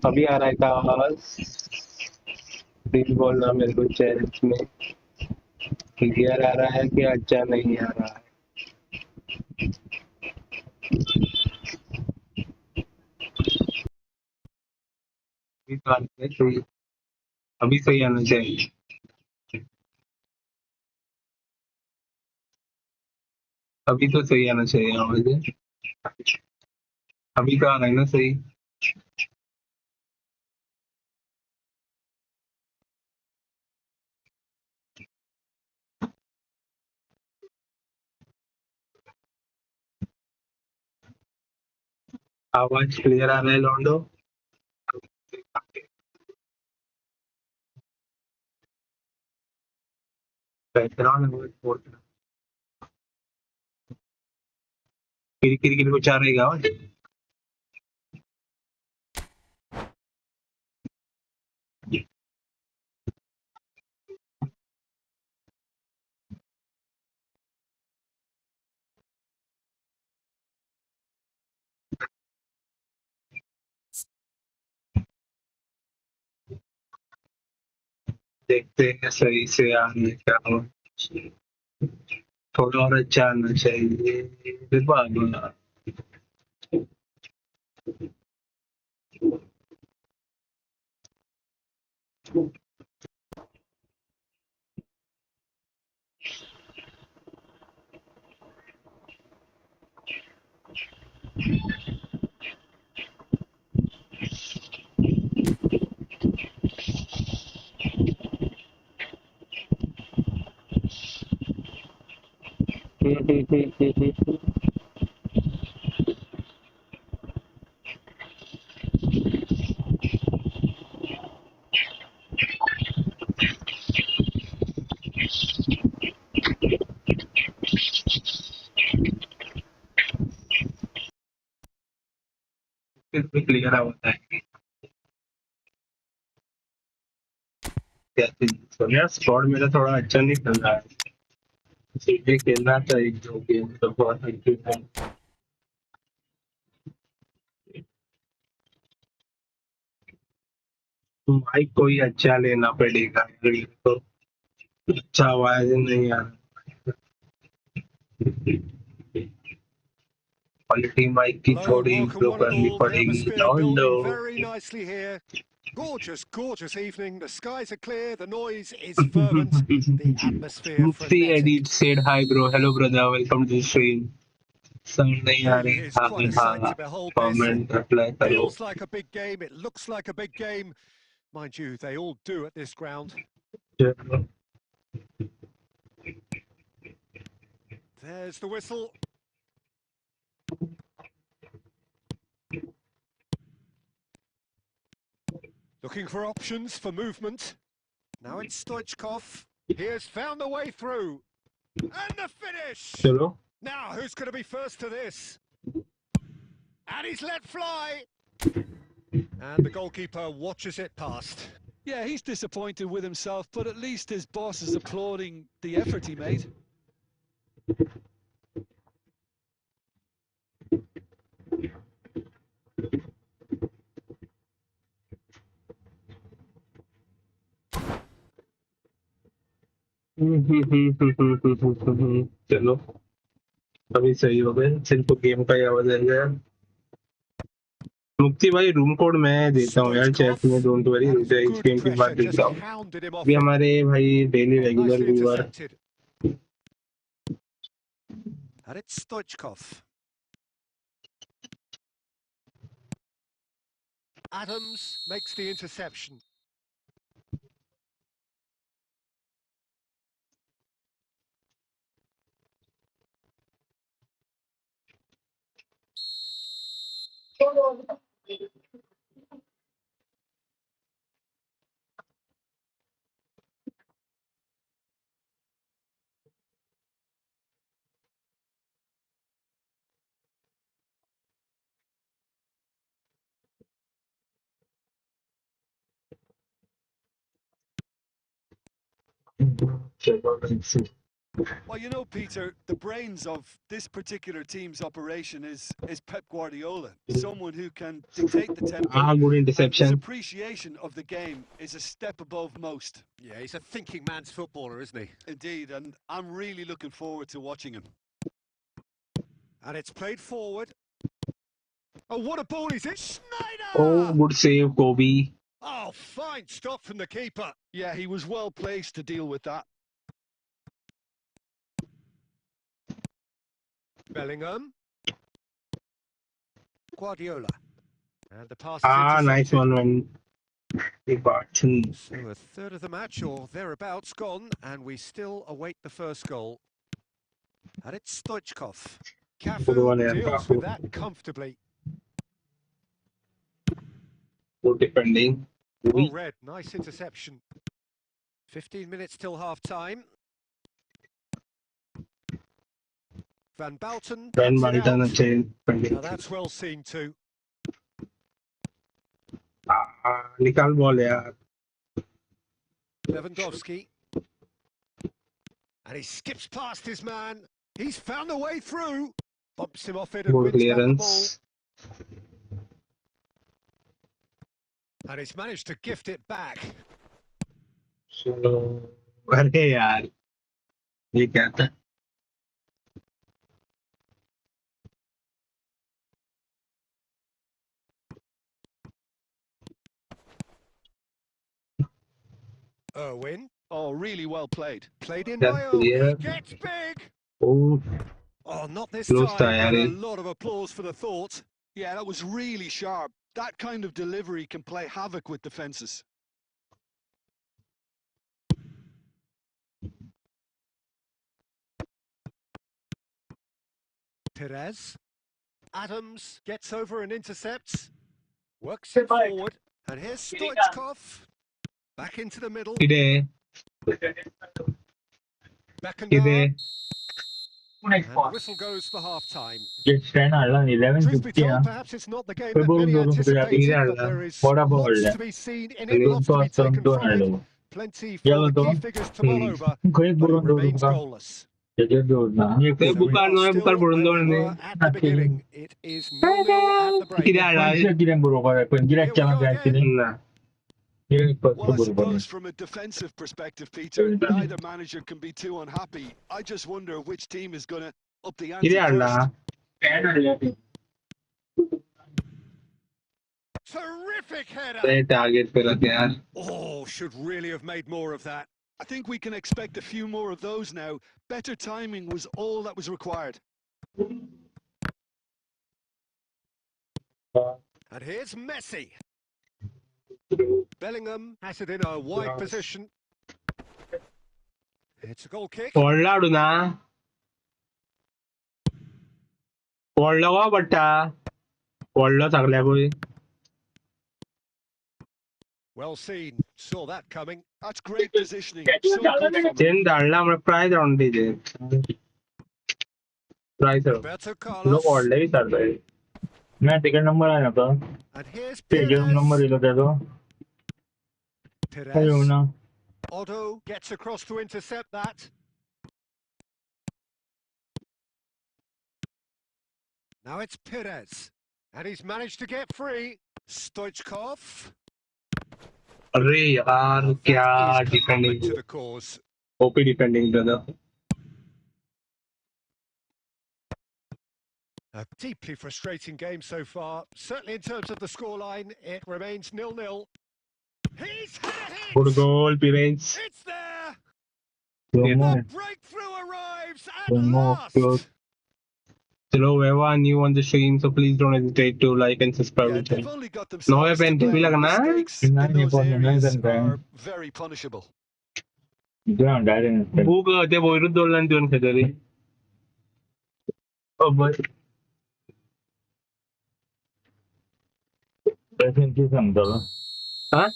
अभी आ रहा है का आवाज? प्लीज बोलना मेरे को चैट में क्लियर आ रहा है कि अच्छा नहीं आ रहा है। अभी तो सही, अभी सही आना चाहिए। अभी तो सही आना चाहिए आवाज। अभी तो आ रहा है ना सही? आवाज क्लियर आ रहा है लॉन्डो? किर कुछ आ रहेगा आवाज? देखते हैं सही से आने क्या हो। थोड़ा और अच्छा आना चाहिए फिर बाद में। फिर भी क्लियर होता है यार। स्क्वाड मेरा थोड़ा अच्छा नहीं चल रहा है। सीधे खेलना था एक दो गेम तो बहुत अच्छी है। माइक कोई अच्छा लेना पड़ेगा तो अच्छा आवाज नहीं आ रहा। क्वालिटी माइक की थोड़ी इम्प्रूव करनी पड़ेगी लॉन्डो। Gorgeous, gorgeous evening. The skies are clear. The noise is fervent. The atmosphere Mufti frenetic. Edit said hi bro. Hello brother. Welcome to the stream. Sound नहीं आ Really रही? is quite a sight to behold this. Comment reply करो. Feels like a big game. It looks like a big game. Mind you, they all do at this ground. There's the whistle. Looking for options for movement. Now it's Stoichkov. He has found the way through. And the finish! चलो. Now, who's going to be first to this? And he's let fly! And the goalkeeper watches it past. Yeah, he's disappointed with himself, but at least his boss is applauding the effort he made. चलो अभी सही हो गए। सिर्फ game का ही आवाज आएगा। मुक्ति भाई रूम कोड मैं देता हूँ यार चैट में। डोंट वरी, इस गेम की बात देख रहा हूँ। अभी हमारे भाई daily regular viewer. And it's Stoichkov. Adams makes the interception. Well, you know, Peter, the brains of this particular team's operation is Pep Guardiola, someone who can dictate the tempo, Good and his interception. appreciation of the game is a step above most. Yeah, he's a thinking man's footballer, isn't he? Indeed, and I'm really looking forward to watching him. And it's played forward. Oh, what a ball is it? Schneider! Oh, good save, Kobe. Oh, fine stop from the keeper. Yeah, he was well placed to deal with that. Bellingham. Guardiola. And the pass is Nice intercepted. one when he got. So a third of the match or thereabouts gone, and we still await the first goal. And it's Stoichkov. Good one, Cafu yeah, deals Cafu. with that comfortably. Good defending. Well read, nice interception. 15 minutes till half-time. Van Balten Van cuts it Balten out. अच्छे defending. Now that's well seen too. निकाल ball यार. Lewandowski. And he skips past his man. He's found a way through. Bumps him off it and Good wins back the ball. clearance. And he's managed to gift it back. So, अरे यार, ये क्या था? Irwin. Oh, really well played. Played in That's by Earl. clear. He gets big. Oh, Oh, not this close time. था And यार a ये. lot of applause for the thought. Yeah, that was really sharp. That kind of delivery can play havoc with defences. Perez. Adams gets over and intercepts. Works it forward. And here's Stoichkov. Back into the middle. किधे? Beckenbauer. किधे? And the whistle goes for half-time. Just 10 11 Truth be 50 told, perhaps it's not the game that Football many don't anticipated, play but there is What about lots that? to be seen in it, lots to be taken from it. Plenty for Yellow the key dog. figures to mull over, Quick but it burun remains doon goalless. Just do na. So we Bukan are no, still bukan burun where we doon were at the beginning. It is 0-0 at the break. Tidak ada. Kung kiren buru ko kung direct Here we chama go guys again. kiren. Nah. Kiren pas Well, I buru ko. suppose from a defensive perspective, Peter, neither manager can be too unhappy. I just wonder which team is going to up the ante Tidak first. ada. Terrific header. Saya target पे लगे यार. Oh, should really have made more of that. I think we can expect a few more of those now. Better timing was all that was required. And here's Messi. Bellingham has it in a wide position. It's a goal kick. Polla na. Polla को बट्टा. Polla सगळ्या कोई. Well seen. Saw that coming. That's great positioning. So good from him. Chain डालना हमने price round दीजिए. Price round. Roberto लोग Carlos. Already भी कर रहे हैं. मैं टिकट नंबर आया था. And here's ticket number Perez. ले लो दे दो. अरे Perez. ना. Otto gets across to intercept that. Now it's Perez. And he's managed to get free. Stoichkov. अरे यार Now क्या that is defending. commitment to the cause. OP defending brother. A deeply frustrating game so far. Certainly in terms of the scoreline, it remains 0-0. He's had a hit! Good goal, Perez. It's there! Promo. The breakthrough arrives at Promo, last! close. Hello everyone new on the stream, so please don't hesitate to like and subscribe Yeah, to the they've channel. only got No themselves to weapon, blame. भी लगना है? Mistakes in नहीं, those नहीं, नहीं, areas नहीं, नहीं. are very punishable. Don't direct. Bug ते बोलू दोलन दोन खेळतली. अब Present की समझो. हाँ?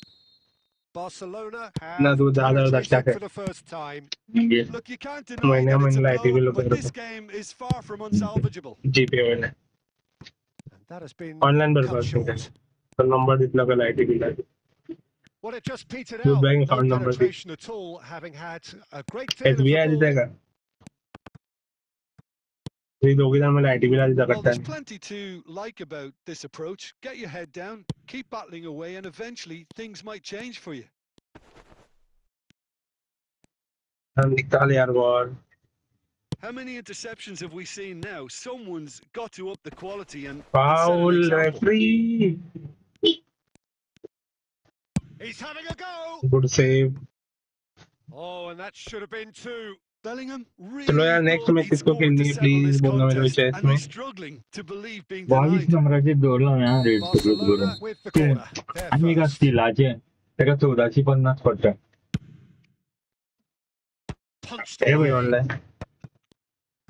Barcelona ना have तू दादा dominated दस्ता है. for the first time. Yes. Look, you can't deny मैंने that it's मन a लाइट भी blow, लोग but कर this game is far from unsalvageable. जीपे वाले. And that has been Online cut बर्बाद short. करते. तो नंबर इतना का लाइट भी लगा. Well, it just petered Your out. bank No account number, penetration at all, having had a great deal of SBI the ball. जीतेगा. ये दोघी जण मला आयटी बिला Well, करतात. there's plenty to like about this approach. Get your head down, keep battling away, and eventually things might change for you. हम निकाल यार ball. How many interceptions have we seen now? Someone's got to up the quality and set an Foul example. referee. He's having a go. Good save. Oh, and that should have been two. Bellingham चलो यार really next thought में he'd किसको scored खेलनी to है settle please this बोलना मेरे contest, chess and में. he's struggling to believe being 22 denied. नंबराचे दोरला ना red Barcelona with the corner. They're आणि का first. स्टिलाचे त्याला 1450 पडतात. Punched हे भाई away. ऑनलाइन.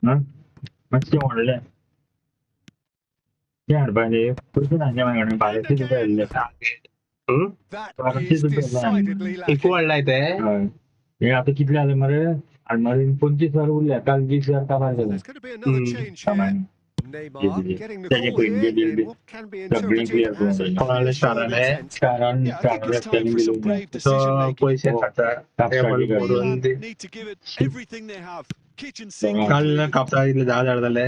मातशें व्हडलें तें हाडपाचें पयशे नासले म्हाजे कडेन And 1200 रुपया again. आसले. That 1200 is रुपया decidedly इको lacking. वाढलाय ते. हय हे आता कितले जाले मरे आलमारीन 25,000 उरल्या काल 20,000 काबार So केले there's going to be another change here. सामान Neymar getting the त्याचे call here पयलीं in bill what can be सगळीं interpreted क्लियर as a करून कोणाला clear show of शाराने intent. कारण Yeah, I think it's time for some brave तो decision making. पैसे खाता हे पण करून Milan they. need to give it everything they have. Kitchen sink काल included. कापसा इथले 10,000 झाले.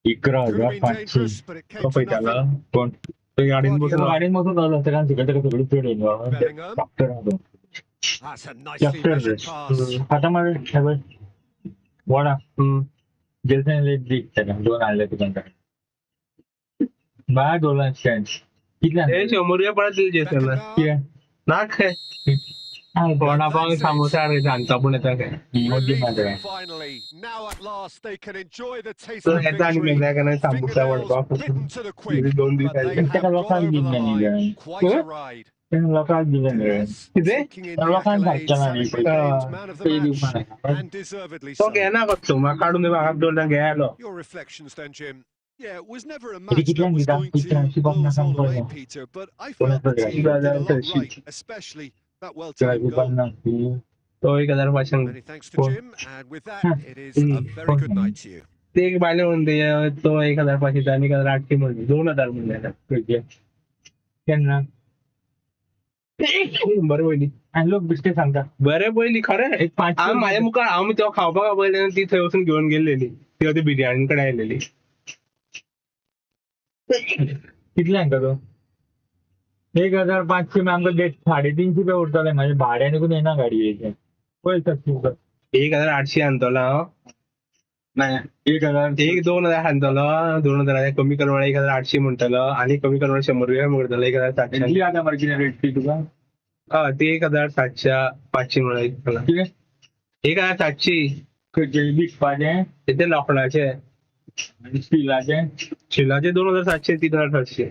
Could have been 11,500 dangerous, but it came to कपै त्याला nothing. कोण तो गाडीन Guardiola. बसला. गाडीन बसून जालो सगळ्यांक सगळं सगळं चड येयलो Bellingham. डॉक्टर आलो That's a nicely measured pass. आता मला खबर वडा जेलते लेट दी त्याला 2 आणले तुझ्या बाय $2 कितल्या हे 100 रुपये पडतील जेसनला. Beckenbauer. ना काय वडापाव समोसा रे सांगता पण येतं काय. Relief, finally. Now at last they can enjoy the taste तो of ह्याचा आणि victory. मेघ्या का नाही samosa Fingernails vada pav. bitten to the quick, 2 but they दिवस have got over the line. Quite a ride. लोकांक दिले Yes, taking in the लोकांक accolades, धाडचे having been named man of the match, and deservedly तो so. घे ना बघतो मग काढून दे भागात 2 घ्यायला. Your reflections then, Jim. Yeah, it was never a match that was going to blow us all away, Peter, but I felt the team did a lot right, especially that well-timed goal. तो 1,500. Many thanks to Jim, and with that, it is a very good night to you. ते एक बायले म्हणून दे तो 1,500 आणि 1,800 म्हणून 2,000 म्हणले. केन्ना बरं पहिली आणि लोक बिस्टे सांगता बरे पहिली खरं एक 5 हांव माझ्या मुखार हांव तेव्हा खावपाक पयलें ती थंय वचून घेवन गेल्लेली ती बिर्याणी कडे आयलेली. कितल्यांक तो 1,500 में आमकां 350 रुपया उरताले म्हाजे भाड्यान येना गाडी येयचे पळय 1,800 आणतलो हांव. नाही 1,000 2,000 आणतलो 2,000 कमी करवळ 1,800 म्हणटलो आणि कमी करवळ 100 रुपया म्हणटलो 1,700. इतली आता मरे कितें रेट ती तुका हय ती 1,700 500 म्हणून कितें 1,700 खंयचे विकपाचें ते लोखंडाचे आनी स्टिलाचें शिलाचे 2,700 3,800.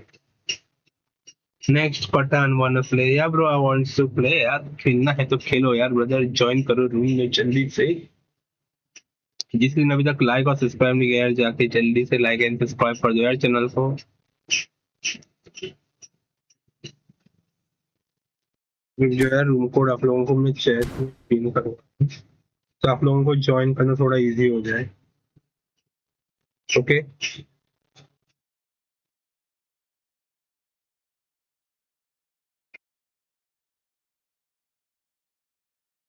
नेक्स्ट पठान वांट प्ले या bro I want to play यार खेलना है तो खेलो यार ब्रदर ज्वाइन करो रूम में जल्दी से. जिसने अभी तक लाइक और सब्सक्राइब नहीं किया यार जाके जल्दी से लाइक एंड सब्सक्राइब कर दो यार चैनल को. जो यार रूम कोड आप लोगों को मैं चैट में पिन करूंगा तो आप लोगों को ज्वाइन करना थोड़ा इजी हो जाए. Okay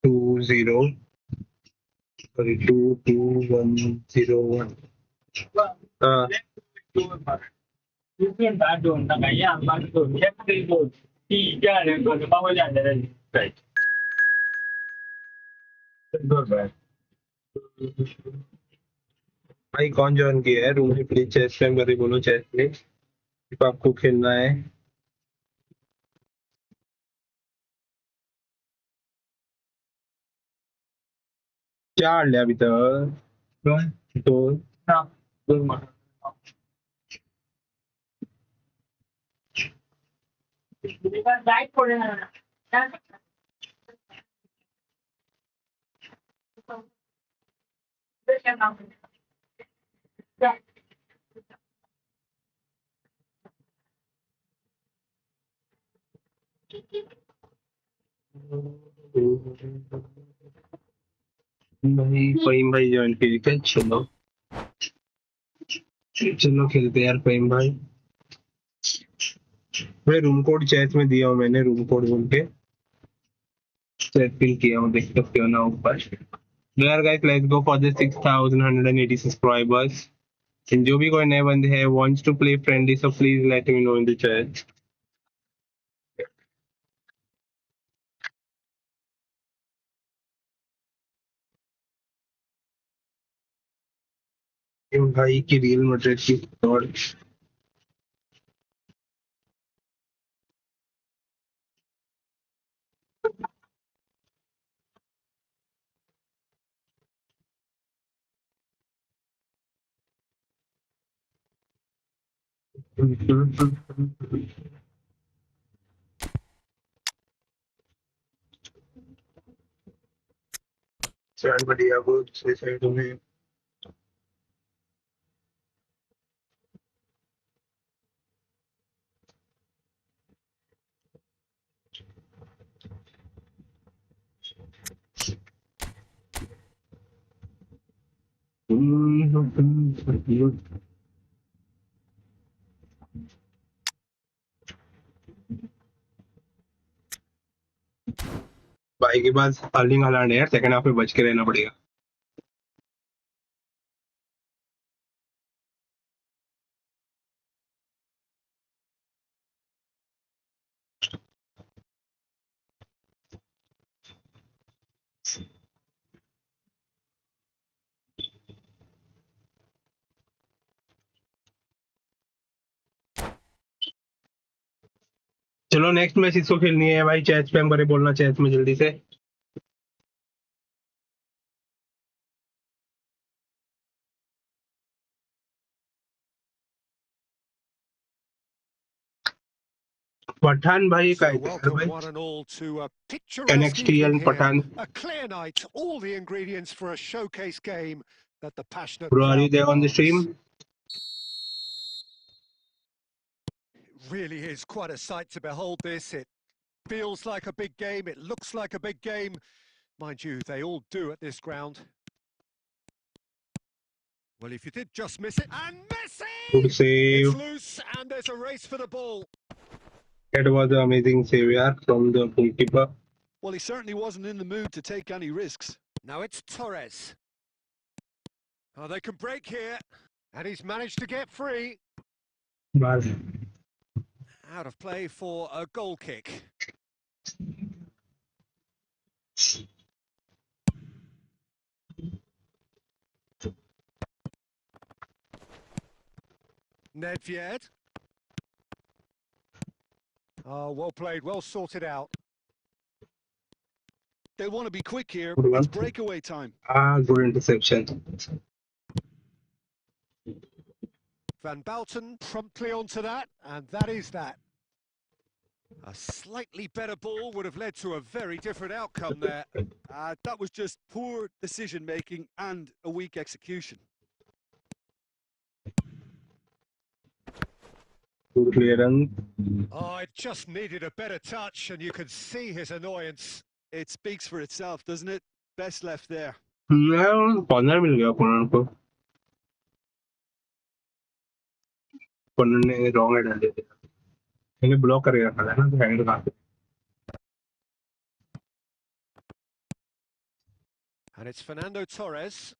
to 22101. भाई कौन ज्वाइन किया है रूम में प्लीज चेस टाइम करके बोलो चेस में तो आपको खेलना है. क्या हाडले अभी तक 2 भाई फहीम भाई ज्वाइन कीजिए क्या. चलो चलो खेलते यार फहीम भाई. मैं रूम कोड चैट में दिया हूँ मैंने रूम कोड बोल के चैट पिन किया हूँ देख सकते हो ना ऊपर. There guys, let's go for the 6,180 subscribers. And जो भी कोई नए बंदे हैं wants to play friendly, so please let me know in the chat. भाई की रियल मैड्रिड की दौड़ चल बढ़िया वो सही साइड में भाई के पास अर्लिंग हालैंड है यार, सेकंड हाफ में बच के रहना पड़ेगा. चलो नेक्स्ट मैच इसको खेलनी है भाई. चैट स्पैम करे बोलना चैट में जल्दी से. पठान भाई का So welcome भाई one and all to a picturesque NXT evening and here. Pathan. A clear night, all the ingredients for a showcase game that the passionate Bro, are you crowd there on the demands. stream? It really is quite a sight to behold this. It feels like a big game, it looks like a big game. Mind you, they all do at this ground. Well, if you did just miss it, and Good Messi! save. It's loose, and there's a race for the ball. That was an amazing save yaar from the goalkeeper. Well, he certainly wasn't in the mood to take any risks. Now it's Torres. Oh, they can break here, and he's managed to get free. बस Out of play for a goal kick. Nedved. Oh, well played, well sorted out. They'll want to be quick here. Good one. It's breakaway time. good interception. Van Bouten promptly onto that, and that is that. A slightly better ball would have led to a very different outcome there. That was just poor decision-making and a weak execution. Good clearance. Oh, it just needed a better touch, and you could see his annoyance. It speaks for itself, doesn't it? Best left there. Corner मिल गया opponent को. Opponent ने wrong head डाल दिया. मैंने block करके रखा था ना तो हैंड का. And it's Fernando Torres.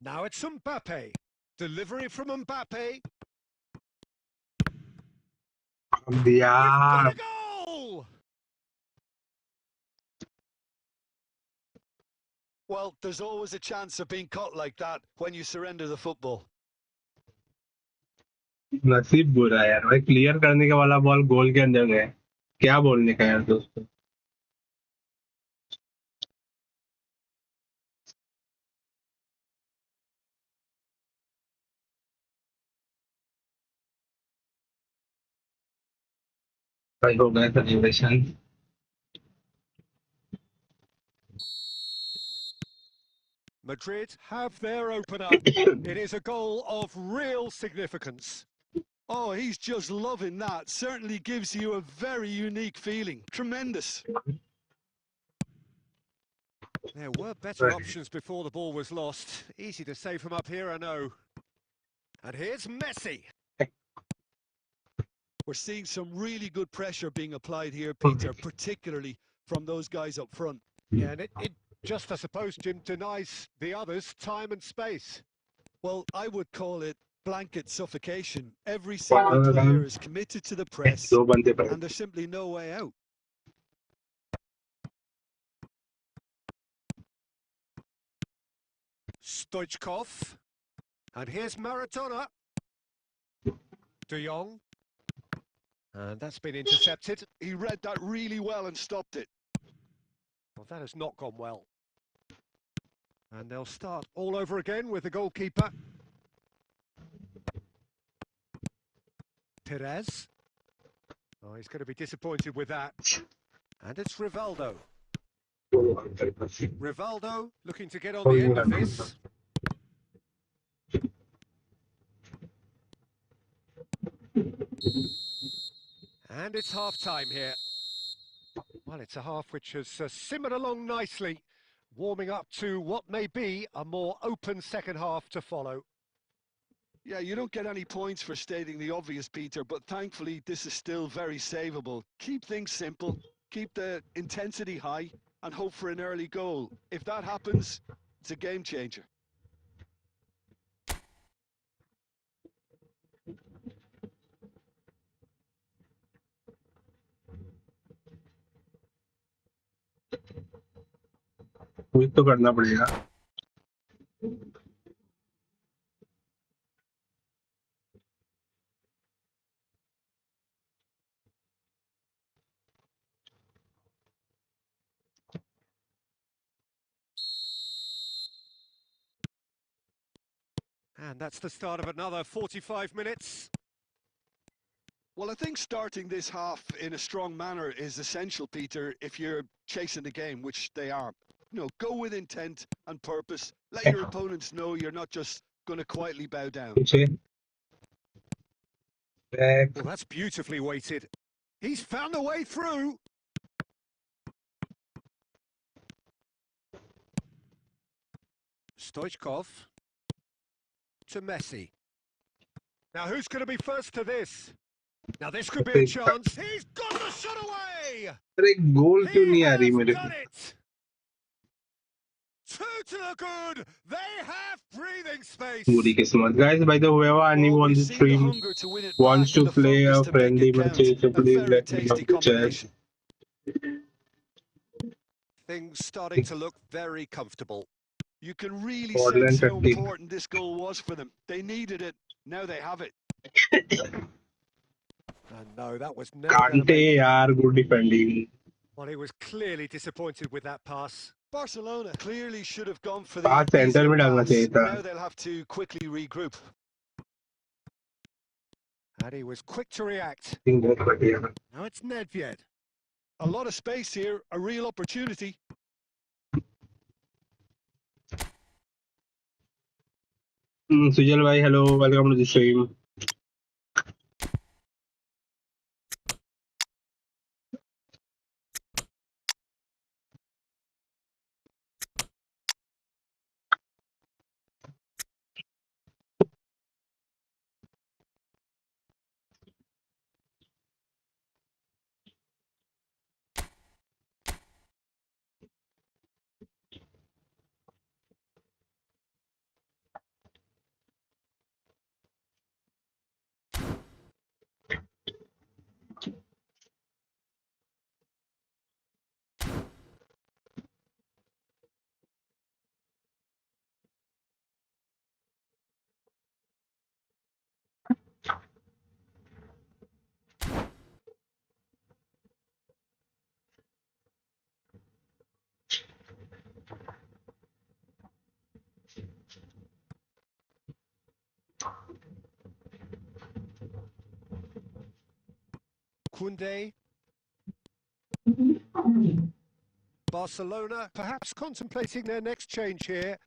Now it's Mbappe. Delivery from Mbappe. दिया. Got a goal! Well, there's always a chance of being caught like that when you surrender the football. नसीब बुरा है यार भाई. क्लियर करने के वाला बॉल गोल के अंदर गया. क्या बोलने का यार दोस्तों. भाई हो गया celebration. Madrid have their opener. It is a goal of real significance. Oh, he's just loving that. Certainly gives you a very unique feeling. Tremendous. There were better options before the ball was lost. Easy to say from up here, I know. And here's Messi. We're seeing some really good pressure being applied here, Peter, particularly from those guys up front. Yeah, and it Just, I suppose, Jim, denies the others time and space. Well, I would call it blanket suffocation. Every single player is committed to the press, दो बंदे पर and there's simply no way out. Stoichkov. And here's Maradona. De Jong. And that's been intercepted. He read that really well and stopped it. Well, that has not gone well. And they'll start all over again with the goalkeeper. Perez. Oh, he's going to be disappointed with that. And it's Rivaldo. Rivaldo looking to get on the end of this. And it's half-time here. Well, it's a half which has simmered along nicely, warming up to what may be a more open second half to follow. Yeah, you don't get any points for stating the obvious, Peter, but thankfully this is still very savable. Keep things simple, keep the intensity high, and hope for an early goal. If that happens, it's a game changer. कुछ तो करना पड़ेगा. And that's the start of another 45 minutes. Well, I think starting this half in a strong manner is essential, Peter, if you're chasing the game, which they are. You know, go with intent and purpose. Let your opponents know you're not just going to quietly bow down. Well, that's beautifully weighted. He's found a way through. Stoichkov to Messi. Now, who's going to be first to this? Now, this could be a chance. He's got the shot away! अरे गोल क्यों नहीं आ रही मेरे को? Done it! Two to the good. They have breathing space. पूरी किस्मत. Guys, by the way, whoever anyone on the stream wants to play a friendly match, so please let me know in the chat. Things starting to look very comfortable. You can really sense how important this goal was for them. They needed it. Now they have it. And no, that was never going to Kante, yaar, good defending. Well, he was clearly disappointed with that pass. Barcelona clearly should have gone for the center में डालना चाहिए था. Now they'll have to quickly regroup. And he was quick to react. Now it's Nedved. A lot of space here, a real opportunity. Sujal bhai, hello, welcome to the stream. Koundé. Barcelona perhaps contemplating their next change here.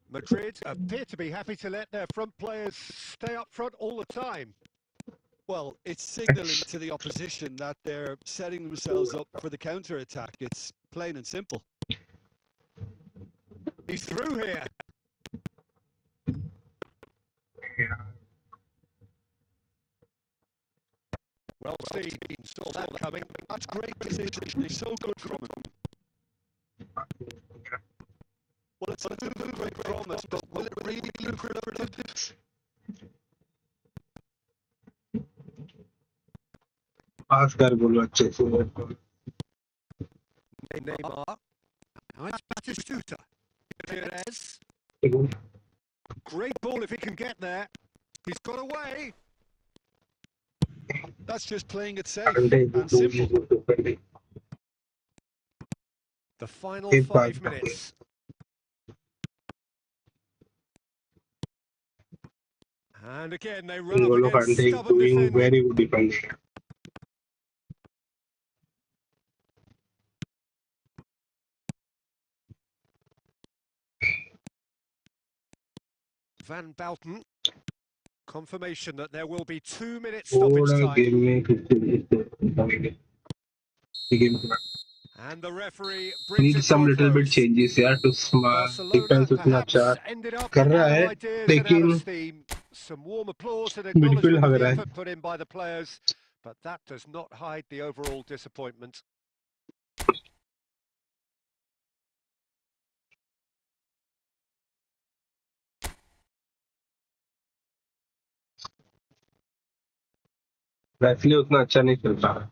Madrid appear to be happy to let their front players stay up front all the time. Well, it's signalling to the opposition that they're setting themselves up for the counter-attack. It's plain and simple. He's through here. Well seen, saw that coming. That's great positioning, so good from him. It's a great promise, but will it really be lucrative? पास कर बोलो अच्छे से Neymar. Nice Batistuta. Perez. Great ball if he can get there. He's got away. That's just playing it safe and simple. The final 5 minutes. And again, they run up against stubborn defending. Very good defense. Van Bouten. Confirmation that there will be 2 minutes stoppage time. And the referee brings Need it some to a little bit close. changes यार to smart defense उतना अच्छा Ended up कर रहा है out of ideas and out of steam. Some warm applause and acknowledgement of the effort put in by the players, but that does not hide the overall disappointment. वैसे उतना अच्छा नहीं चल रहा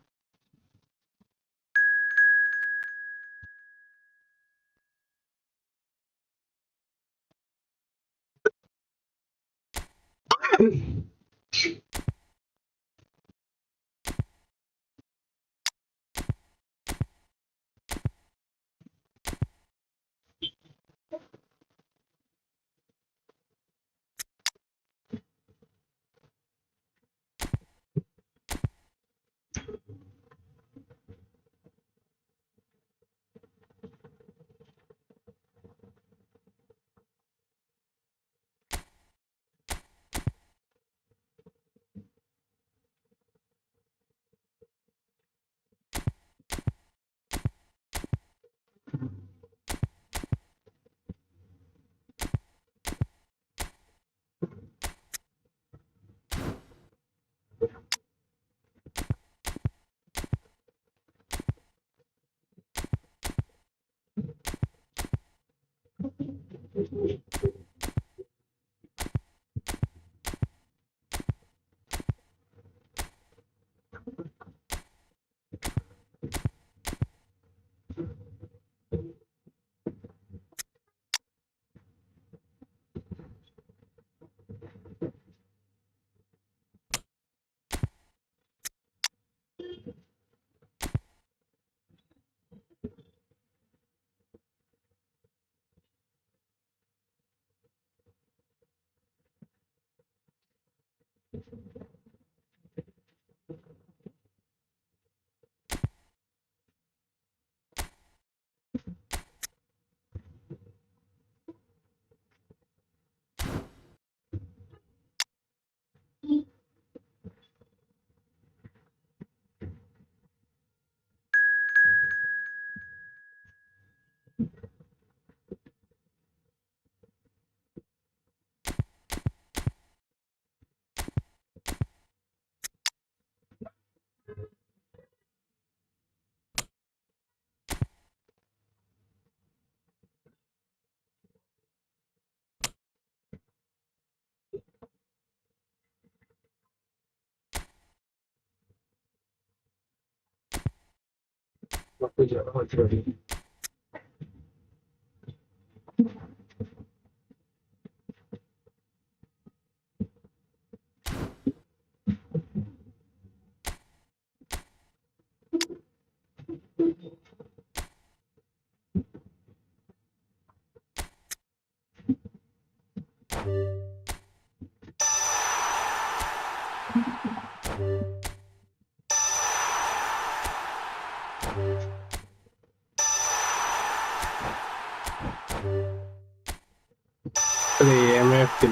AMF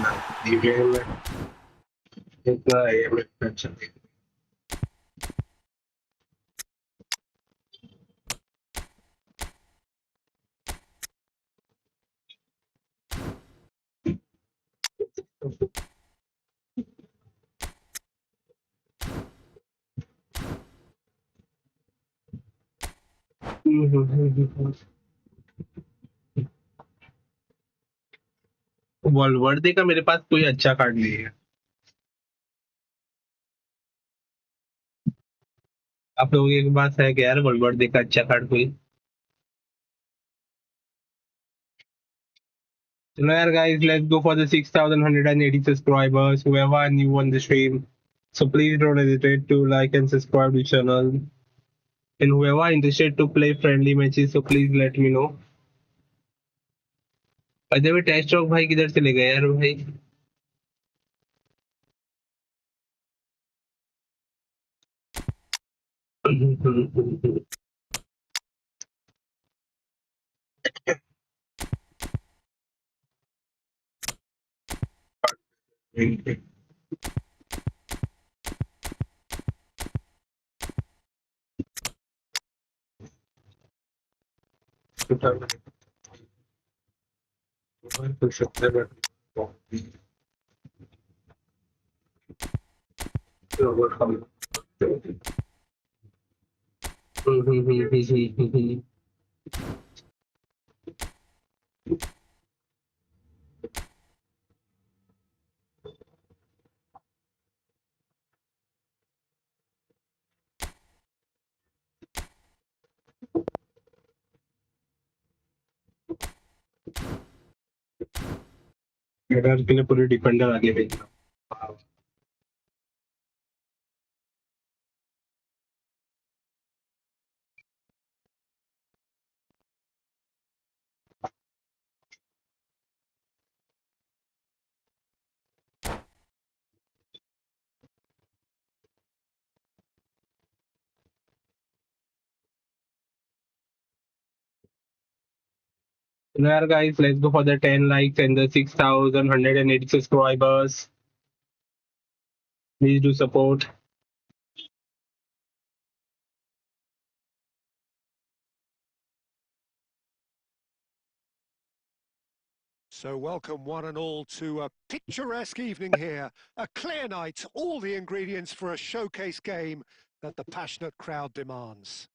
इतना AMF अच्छा वॉलवर्दे का मेरे पास कोई अच्छा कार्ड नहीं है। आप लोगों के पास है क्या यार वॉलवर्दे का अच्छा कार्ड कोई? चलो यार guys, let's go for the 6,180 subscribers. Whoever new on the stream, so please don't hesitate to like and subscribe to the channel. And whoever interested to play friendly matches, so please let me know. Ajay भाई test stroke भाई किधर चले गए यार भाई? के लिए पूरे डिफेंडर आगे भेजना। Now guys, let's go for the 10 likes and the 6,180 subscribers. Please do support. So welcome one and all to a picturesque evening here. A clear night, all the ingredients for a showcase game that the passionate crowd demands.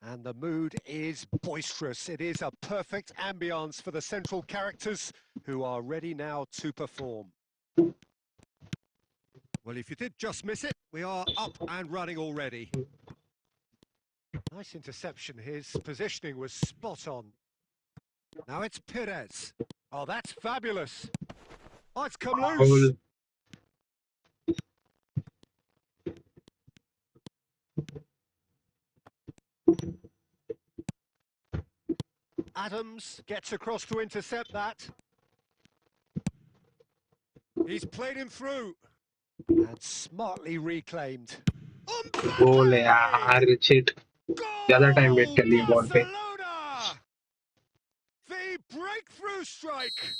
And the mood is boisterous. It is a perfect ambience for the central characters who are ready now to perform. Well, if you did just miss it, we are up and running already. Nice interception. His positioning was spot on. Now it's Perez. Oh, that's fabulous. Oh, it's come loose. Adams gets across to intercept that. He's played him through. And smartly reclaimed. गोल है यार, shit. ज़्यादा time wait कर लिया ball पे. Barcelona! The breakthrough strike.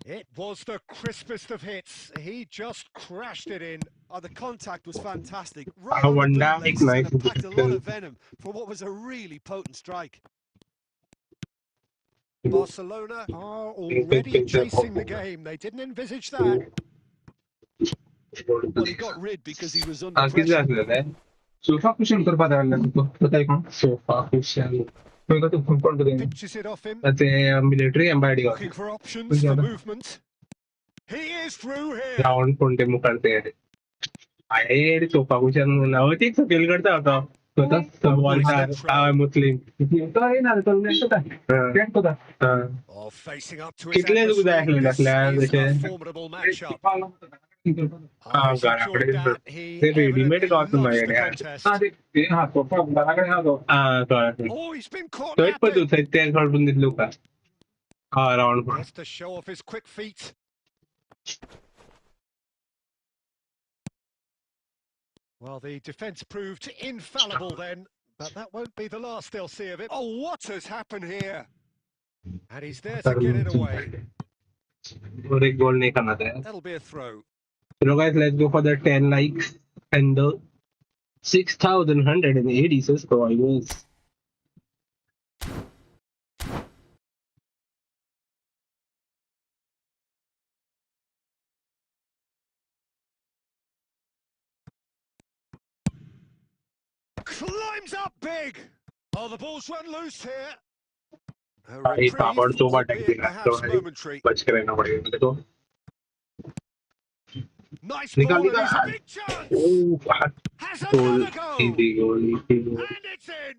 It was the crispest of hits. He just crashed it in. Oh, the contact was fantastic. Right on the bootlaces, and it packed a lot of venom for what was a really potent strike. Barcelona are already chasing the game. They didn't envisage that. Well, he got rid because he was under pressure. Sofa cushion कर पता है तुमको पता है कौन sofa cushion मैं तो phone कौन करेंगे Pitches it off him. that's a military embassy Looking for options for movement. He is through here. Round phone demo करते हैं आए सोफा कुशन ना होती एक फील करता होता तो सवाल था मुस्लिम तो है ना तो नहीं पता क्या पता Oh, facing up to his कितने लोग adversary. देख ले This is a formidable matchup. Oh, he's enjoyed that. He evidently loves the contest. Oh, he's been caught napping. Gets to show off his quick feet. Well, the defence proved infallible then, but that won't be the last they'll see of it. Oh, what has happened here? And he's there to get it away. That'll be a throw. So guys, let's go for the 10 likes and the 6,180 subscribers. Climbs up big. Oh, the ball's run loose here. A भाई reprieve, ताबड़तोड़ attack albeit दिला तो perhaps भाई momentary. बच के रहना पड़ेगा मेरे को Nice निकाल ball, and he's a निकाल big chance. ओह बात Has goal another go, easy goal and it's in.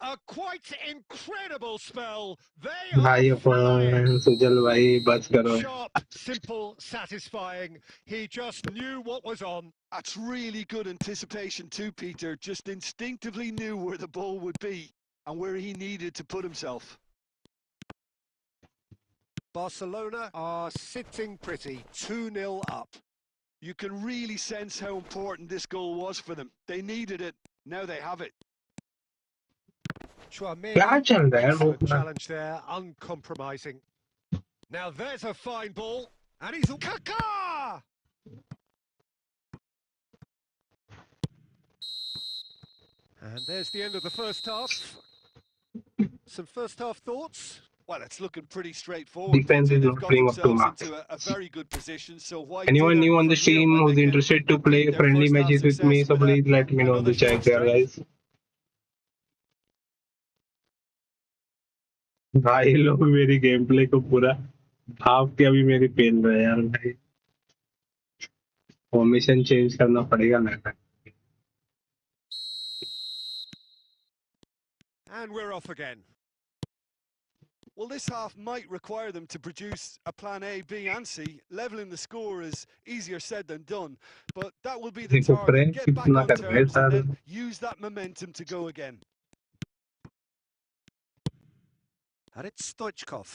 A quite incredible spell. They are भाई flying. अपन सुजल भाई बच करो Sharp, simple, satisfying. He just knew what was on. That's really good anticipation too, Peter. Just instinctively knew where the ball would be and where he needed to put himself. Barcelona are sitting pretty, 2-0 up. You can really sense how important this goal was for them. They needed it. Now they have it. क्या चल रहा है वो Excellent challenge there, uncompromising. Now there's a fine ball, and he's Kaká! And there's the end of the first half. Some first half thoughts? Well, it's looking pretty straightforward. Defense Peter. is They've not got playing up to themselves mark. into a very good position. So why Anyone dither new on the from here stream when who's they can interested to play repeat their friendly first half matches with me, success so with please let me know in another the chat show of here, strength? guys. भाई लोग मेरी game play को पूरा भाव के अभी मेरी पेल रहे हैं यार भाई फॉर्मेशन चेंज करना पड़ेगा ना And we're off again. Well, this half might require them to produce a plan A, B and C. Levelling the score is easier said than done, but that will be the देखो target. Friend Get back कितना on कर रहे हैं terms and sir then use that momentum to go again. And it's Stoichkov.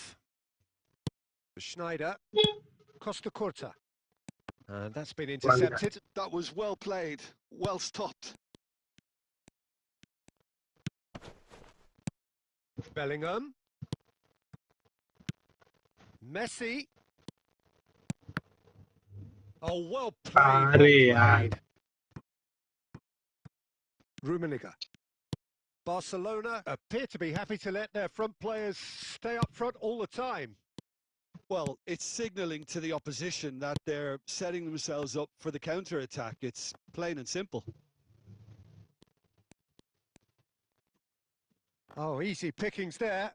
Schneider. Costa Curta. And that's been intercepted. That was well played, well stopped. Bellingham. Messi. Oh, well played, अरे well यार played. Rummenigge. Barcelona appear to be happy to let their front players stay up front all the time. Well, it's signalling to the opposition that they're setting themselves up for the counter-attack. It's plain and simple. Oh, easy pickings there.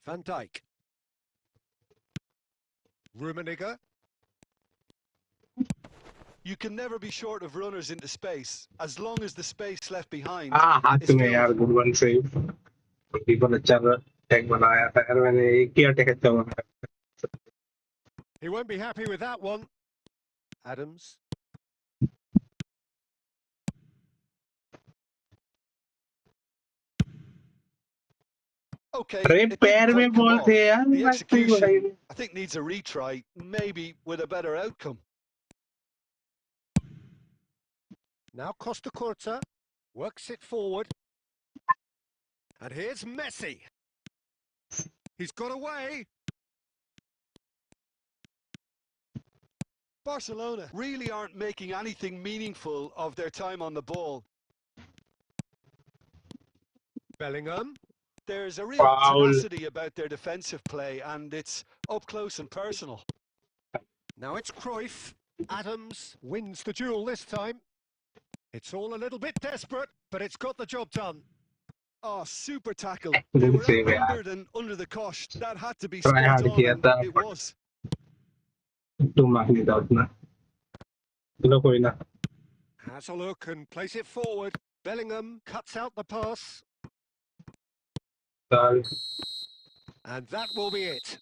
Van Dijk. Rummenigge. You can never be short of runners into space, as long as the space left behind हाँ हाथ is में filled. यार good one save बहुत अच्छा attack बनाया था यार मैंने एक ही अटैक अच्छा बनाया He won't be happy with that one. Adams. Okay, अरे it didn't पैर में quite come बॉल off. थे यार The भाई execution, I think, needs a retry, maybe with a better outcome. Now Costa Curta works it forward. And here's Messi. He's got away. Barcelona really aren't making anything meaningful of their time on the ball. Bellingham. There's a real Foul. tenacity about their defensive play, and it's up close and personal. Now it's Cruyff. Adams wins the duel this time. It's all a little bit desperate, but it's got the job done. Oh, super tackle. Good They were save, yeah. outnumbered and under the cosh. That had to be Try spot hard on, किया and था, it but- was. Two mark नहीं था उतना चलो कोई ना Has a look and plays it forward. Bellingham cuts out the pass. साल And that will be it.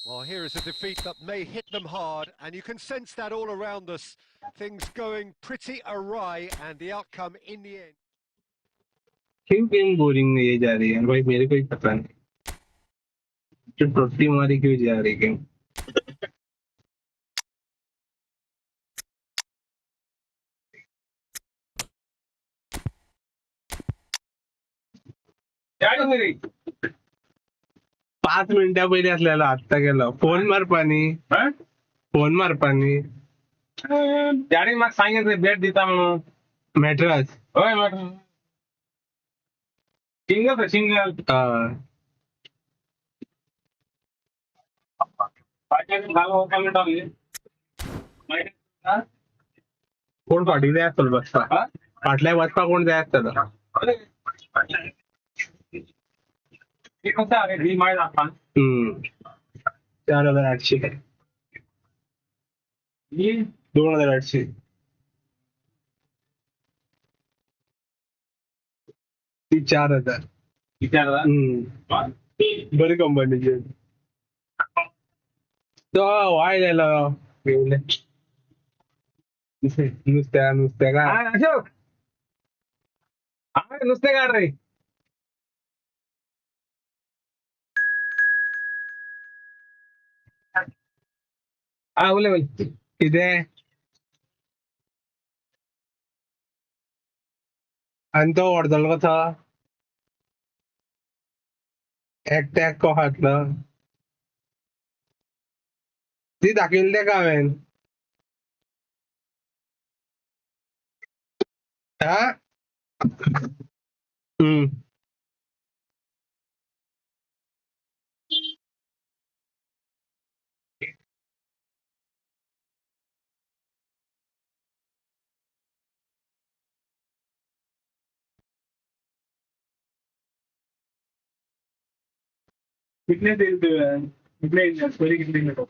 Well, here is a defeat that may hit them hard, and you can sense that all around us. Things going pretty awry, and the outcome in the end. क्यों game boring नहीं जा रही है भाई मेरे को ही पता नहीं जो टोटी मारी क्यों जा रही गेम पाच मिनिटा पहिले असलेला आत्ता गेलो फोन मार पाणी फोन मार पाणी डॅडी मला सांगितलं भेट देता म्हणून मॅट्रस होय मॅट्रस सिंगल सिंगल कोण पाठी जाय असतो बसपा फाटल्या बसपा कोण जाय असतं 4800 2800 ती 4000 बरी कंपनीची तो वाढलेला नुसत्या का अशोक नुसते काढ रे बोले बोल किती आहे आणि तो ordal कसा एकट्याक को हातलं ती दाखवली ते का हांवेन हा कितने देर कितने स्टोरी कितने मिनट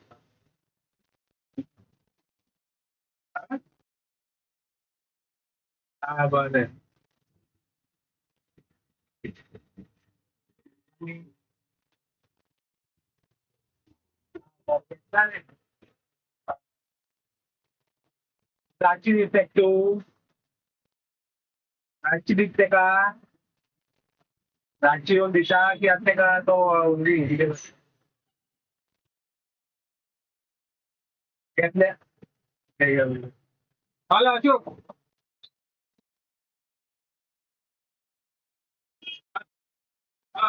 हा बरं रांची दिसते तू रांची दिसते का रांची येऊन दिशा की असते का तो घेतल्या हॅलो अशोक हा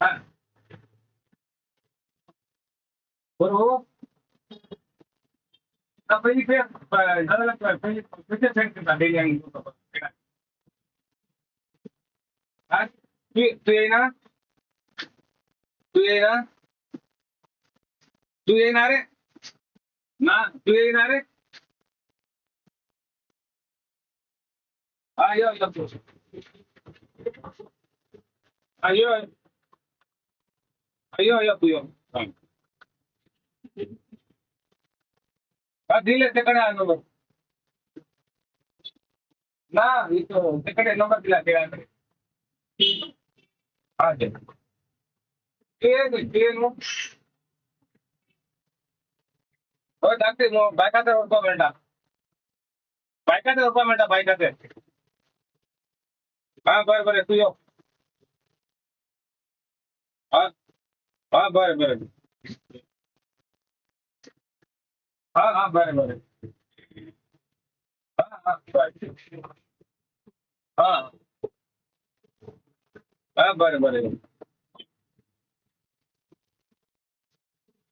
हा बरोबर पहिली पहिली तू ये ना तू ये ना तू येणार आहे ना तू येणार आहे हा ये अयो अयो अयो तू ये दिले तिकडे आणू ना इथं तिकडे नंबर दिला ते हा ते हो टाकते मग बायकाचे रुपये मिळता बायकाचे रुपये मिळता बायकाचे हा बरं बरं तू ये हा हा बरं बरं हा हा बरं बरं हा हा बरं हा हा बरं बरं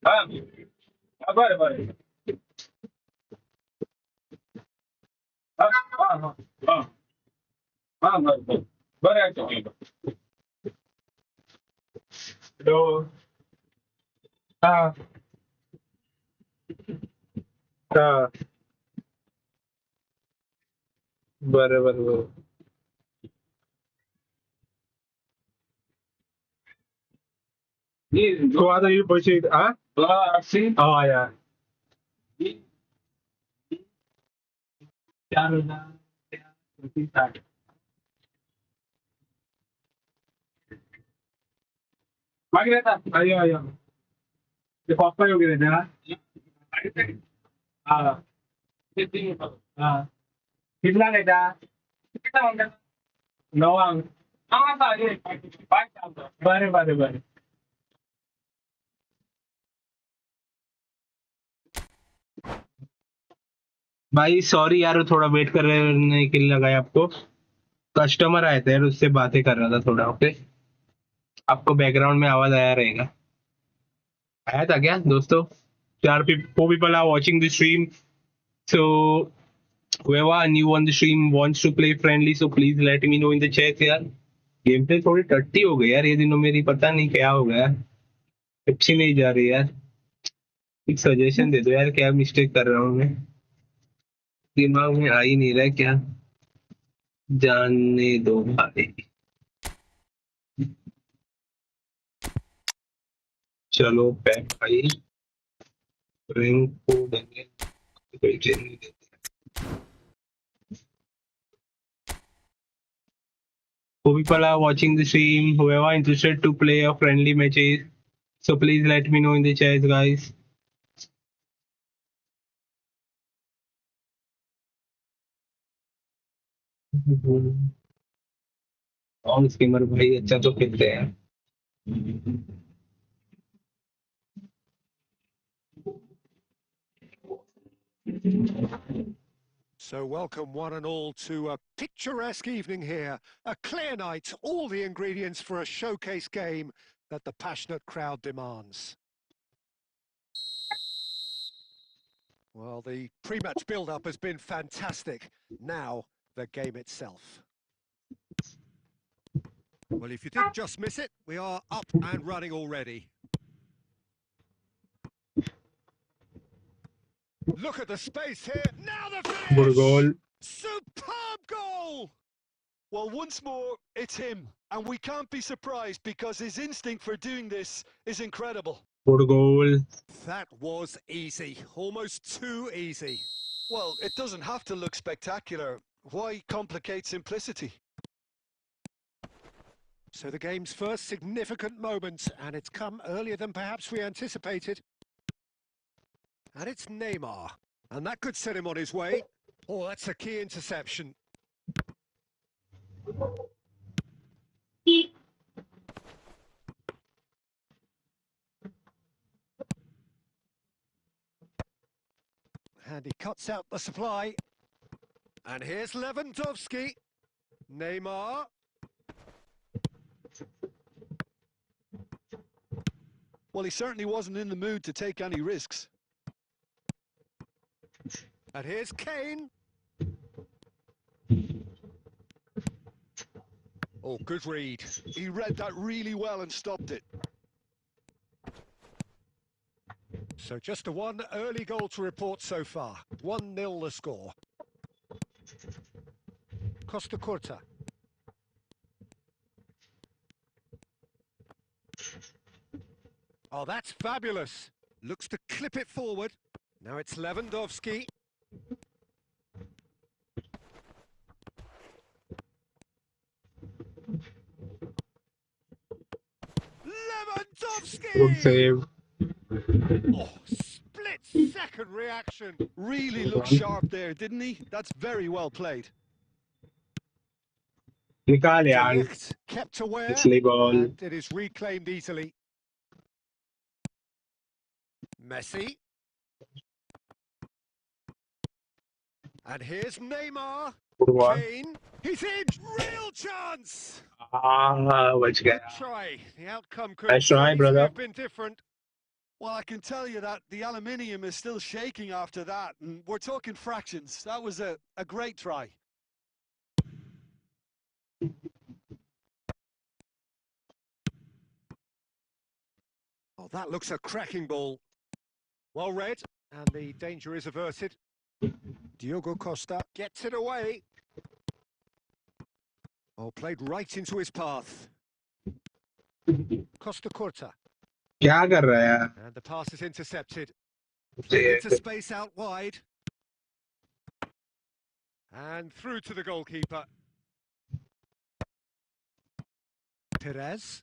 हा हा बरं बरं हा हा हा हा हा बरं बरं बरं आहे हॅलो हा हा बरं बरं बरं तो आता हे पैसे हा हा या 4000 मागे येतात अय्यो अय्यो ते पप्पा वगैरे ना हा हा कितला घेता कितला म्हणतात 9 बरे बरे बरे भाई सॉरी यार थोड़ा वेट करने के लिए लगाया आपको कस्टमर आए थे यार उससे बातें कर रहा था थोड़ा ओके आपको बैकग्राउंड में आवाज आया रहेगा आया था क्या दोस्तों four people are watching the stream so whoever new on the stream wants to play friendly so please let me know in the chat यार गेम प्ले थोड़ी टट्टी हो गई यार ये दिनों मेरी पता नहीं क्या हो गया अच्छी नहीं जा रही यार एक सजेशन दे दो यार क्या मिस्टेक कर रहा हूँ मैं दिमाग में आ ही नहीं रहा है क्या जानने दो भाई. चलो बैक भाई. रिंग को देंगे. कोई ट्रेनिंग देते हैं. Who people are watching the stream, whoever interested to play a friendly matches, so please let me know in the chat, guys. On schemer भाई अच्छा तो खेलते हैं. So welcome one and all to a picturesque evening here. A clear night, all the ingredients for a showcase game that the passionate crowd demands. Well, the pre-match build-up has been fantastic. Now, the game itself. Well, if you did just miss it, we are up and running already. Look at the space here. Now the finish! Good goal. Superb goal! Well, once more, it's him. And we can't be surprised because his instinct for doing this is incredible. Good goal. That was easy. Almost too easy. Well, it doesn't have to look spectacular. Why complicate simplicity? So the game's first significant moment, and it's come earlier than perhaps we anticipated. And it's Neymar. And that could set him on his way. Oh, that's a key interception. And he cuts out the supply. And here's Lewandowski. Neymar. Well, he certainly wasn't in the mood to take any risks. And here's Kane. Oh, good read. He read that really well and stopped it. So just a one early goal to report so far. 1-0 the score. Costa Curta. Oh, that's fabulous. Looks to clip it forward. Now it's Lewandowski. Lewandowski! Good save. Oh, split-second reaction. Really looked sharp there, didn't he? That's very well played. निकाल De यार. Ligt kept aware, Piछली ball. and it is reclaimed easily. Messi. And here's Neymar. Good one. Kane. He's in. Real chance. बच Good गया. try. The outcome could Nice try, easily brother. have been different. Well, I can tell you that the aluminium is still shaking after that, and we're talking fractions. That was a great try. Oh, that looks a cracking ball. Well read, and the danger is averted. Diogo Costa gets it away. Oh, played right into his path. Costa Curta. क्या कर रहा है यार? And the pass is intercepted. Played into space out wide. And through to the goalkeeper. Perez.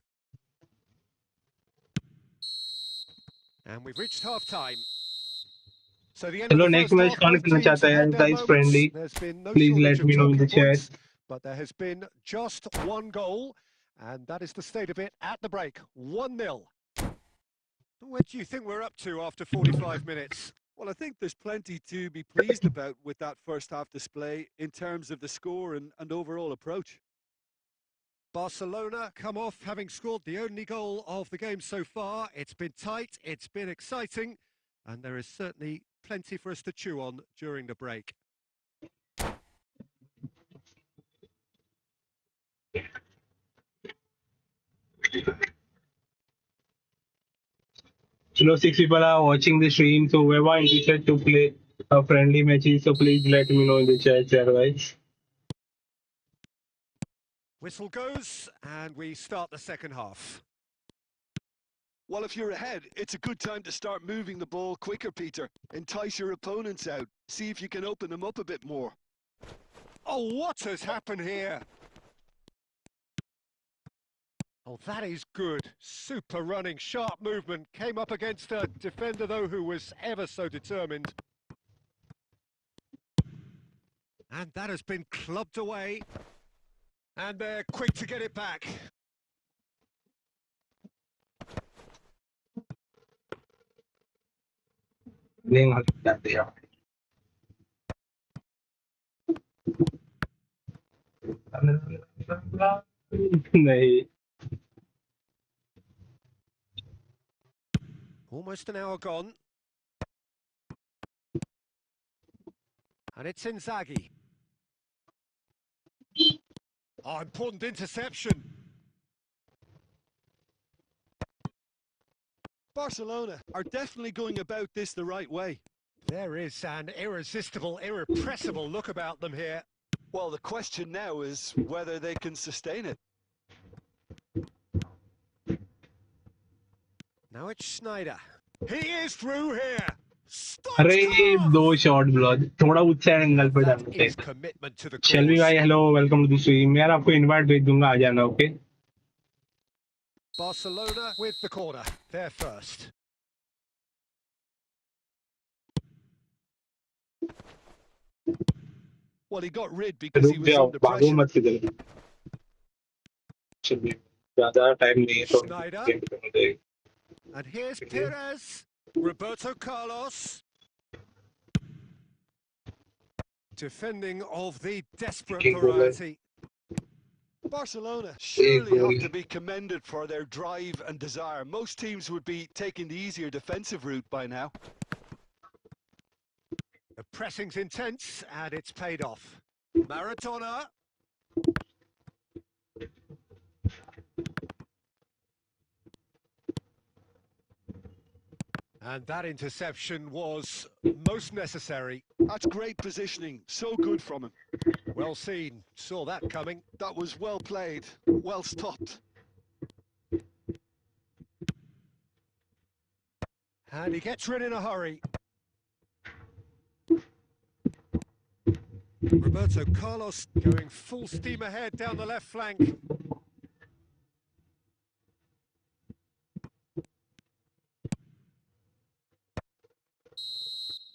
And we've reached half-time. So the end Hello, of the next first match half, कौन both खेलना teams चाहता है have यार? had their Guys, moments. friendly. There's been no Please shortage let of me know in the talking points, chat. but there has been just one goal, and that is the state of it at the break. 1-0. What do you think we're up to after 45 minutes? Well, I think there's plenty to be pleased about with that first half display in terms of the score and overall approach. Barcelona come off having scored the only goal of the game so far. It's been tight, it's been exciting, and there is certainly plenty for us to chew on during the break. Chalo, 6 people are watching the stream, so whoever interested to play a friendly matches, so please let me know in the chat, guys. Whistle goes, and we start the second half. Well, if you're ahead, it's a good time to start moving the ball quicker, Peter. Entice your opponents out. See if you can open them up a bit more. Oh, what has happened here? Oh, that is good. Super running, sharp movement. Came up against a defender, though, who was ever so determined. And that has been clubbed away. And they're quick to get it back. नहीं हल जाते यार नहीं Almost an hour gone. And it's Inzaghi. Oh, important interception. Barcelona are definitely going about this the right way. There is an irresistible, irrepressible look about them here. Well, the question now is whether they can sustain it. Now it's Schneider. He is through here. अरे दो shot block थोड़ा ऊंचा angle पे That डालते is commitment to the शेल्वी cause. भाई hello welcome to the stream यार आपको इनवाइट भेज दूंगा आ जाना okay Barcelona with the corner. They're first. Well, he got rid because he रुक was जाओ under भागो pressure. मत किधर चलिए ज्यादा टाइम नहीं है तो Schneider. गेम करने दें। And here's Perez. Roberto Carlos. Defending of the desperate Kicking goal. variety. Barcelona surely goal. have to be commended for their drive and desire. Most teams would be taking the easier defensive route by now. The pressing's intense and it's paid off. Maradona. And that interception was most necessary. That's great positioning. So good from him. Well seen. Saw that coming. That was well played. Well stopped. And he gets rid in a hurry. Roberto Carlos going full steam ahead down the left flank.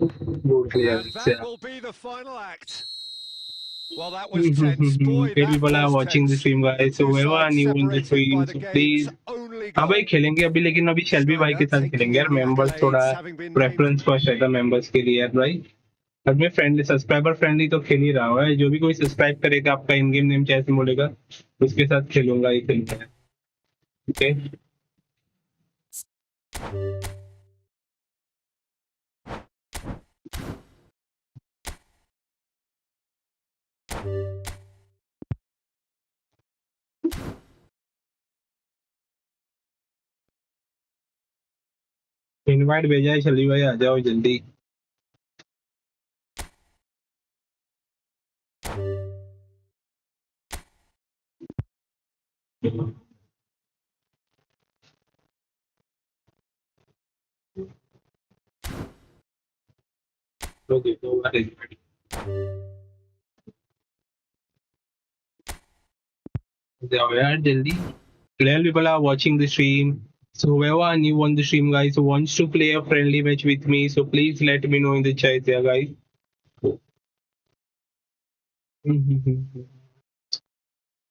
And that will be the final act. Well, that was tense. Boy, that people are was watching the tense. stream guys so Two whoever sides new on the separated stream by so the game's please only हाँ भाई goal. खेलेंगे अभी लेकिन अभी शेल्वी भाई के साथ खेलेंगे यार मेंबर्स थोड़ा प्रेफरेंस फर्स्ट रहता मेंबर्स के लिए यार भाई और मैं फ्रेंडली सब्सक्राइबर फ्रेंडली तो खेल ही रहा हूँ जो भी कोई सब्सक्राइब करेगा आपका इन गेम नेम कैसे बोलेगा उसके साथ खेलूंगा ही खेलूंगा ओके इनवाइट भेजा है शेल्वी भाई आ जाओ जल्दी Okay, so what is it? 12 people are watching the stream. So whoever new on the stream, guys, who wants to play a friendly match with me, so please let me know in the chat there, guys.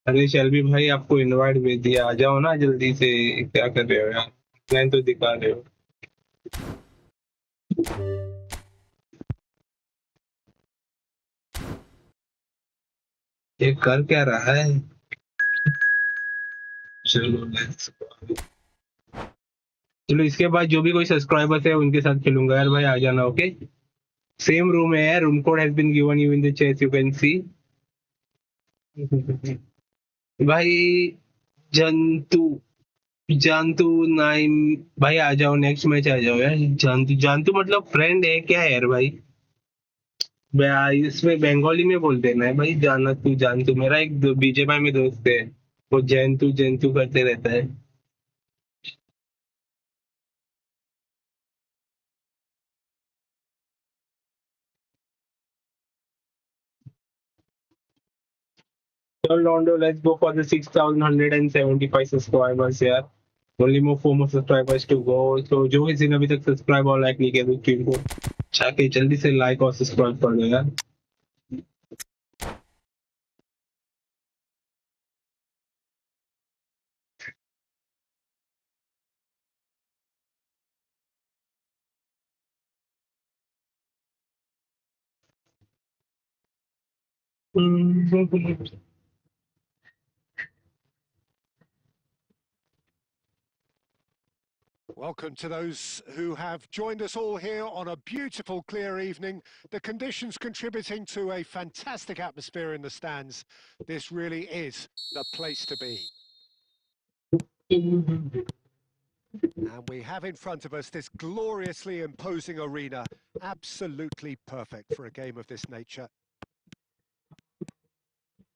अरे शेल्वी भाई आपको invite भेज दिया आ जाओ ना जल्दी से क्या कर रहे हो यार मैं तो दिखा रहे हो ये कर क्या रहा है चलो इसके बाद जो भी कोई सब्सक्राइबर्स है उनके साथ खेलूंगा यार भाई आ जाना ओके सेम रूम है यार room code has been given you in the chat you can see भाई जंतु जानतू नाइम भाई आ जाओ नेक्स्ट मैच आ जाओ यार जानतू जानतू मतलब फ्रेंड है क्या है यार भाई इसमें बंगाली में बोलते हैं ना भाई, जाना तू जान तू। मेरा एक बीजेपी में दोस्त है, वो जैन तू करते रहता है। So Londo, let's go for the 6,175 subscribers here. Only more 4 more subscribers to go. So जो किसी ने अभी तक सब्सक्राइब और लाइक नहीं किया तो स्ट्रीम को जाके जल्दी से लाइक और सब्सक्राइब कर दो यार। Welcome to those who have joined us all here on a beautiful, clear evening. The conditions contributing to a fantastic atmosphere in the stands. This really is the place to be. And we have in front of us this gloriously imposing arena, absolutely perfect for a game of this nature.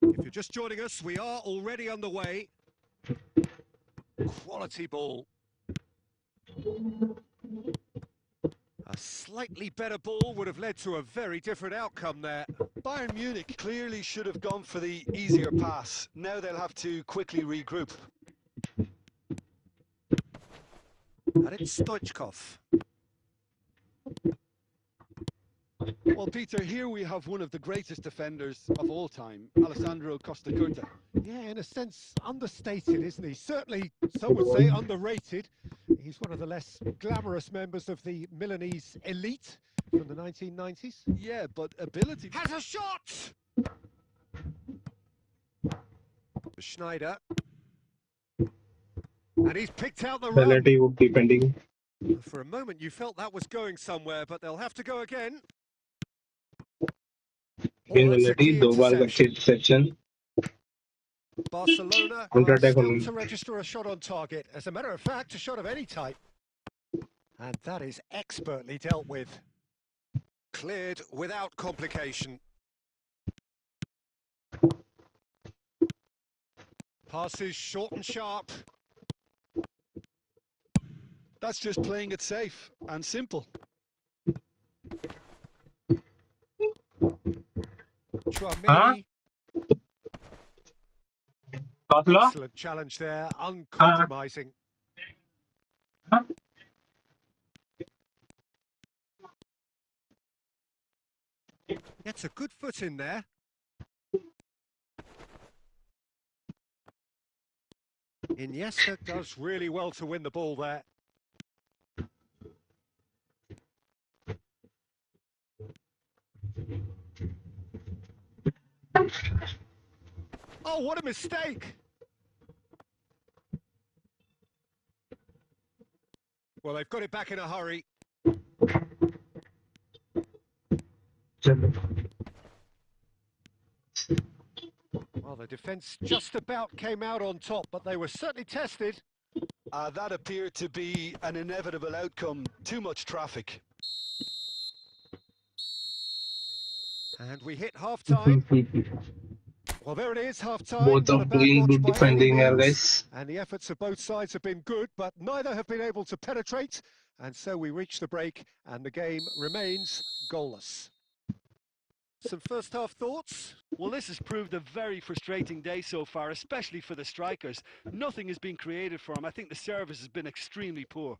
If you're just joining us, we are already underway. Quality ball. A slightly better ball would have led to a very different outcome there. Bayern Munich clearly should have gone for the easier pass. Now they'll have to quickly regroup. And it's Stoichkov. Well, Peter, here we have one of the greatest defenders of all time, Alessandro Costa Curta. Yeah, in a sense, understated, isn't he? Certainly, some would say underrated. He's one of the less glamorous members of the Milanese elite from the 1990s. Yeah, but ability... Has a shot! Schneider. And he's picked out the run. Penalty would be pending. For a moment, you felt that was going somewhere, but they'll have to go again. Penalty, 2 बार अच्छी interception. Barcelona Counter are attack still on. to register a shot on target. As a matter of fact, a shot of any type. And that is expertly dealt with. Cleared without complication. Passes short and sharp. That's just playing it safe and simple. Chouameni. Excellent challenge there, uncompromising. Gets a good foot in there. Iniesta does really well to win the ball there. Oh, what a mistake! Well, they've got it back in a hurry. Well, the defence just about came out on top, but they were certainly tested. That appeared to be an inevitable outcome. Too much traffic. And we hit half-time. Well, there it is, half-time. Both Not a of bad doing watch good by any defending here, means. guys. And the efforts of both sides have been good, but neither have been able to penetrate. And so we reach the break, and the game remains goalless. Some first-half thoughts? Well, this has proved a very frustrating day so far, especially for the strikers. Nothing has been created for them. I think the service has been extremely poor.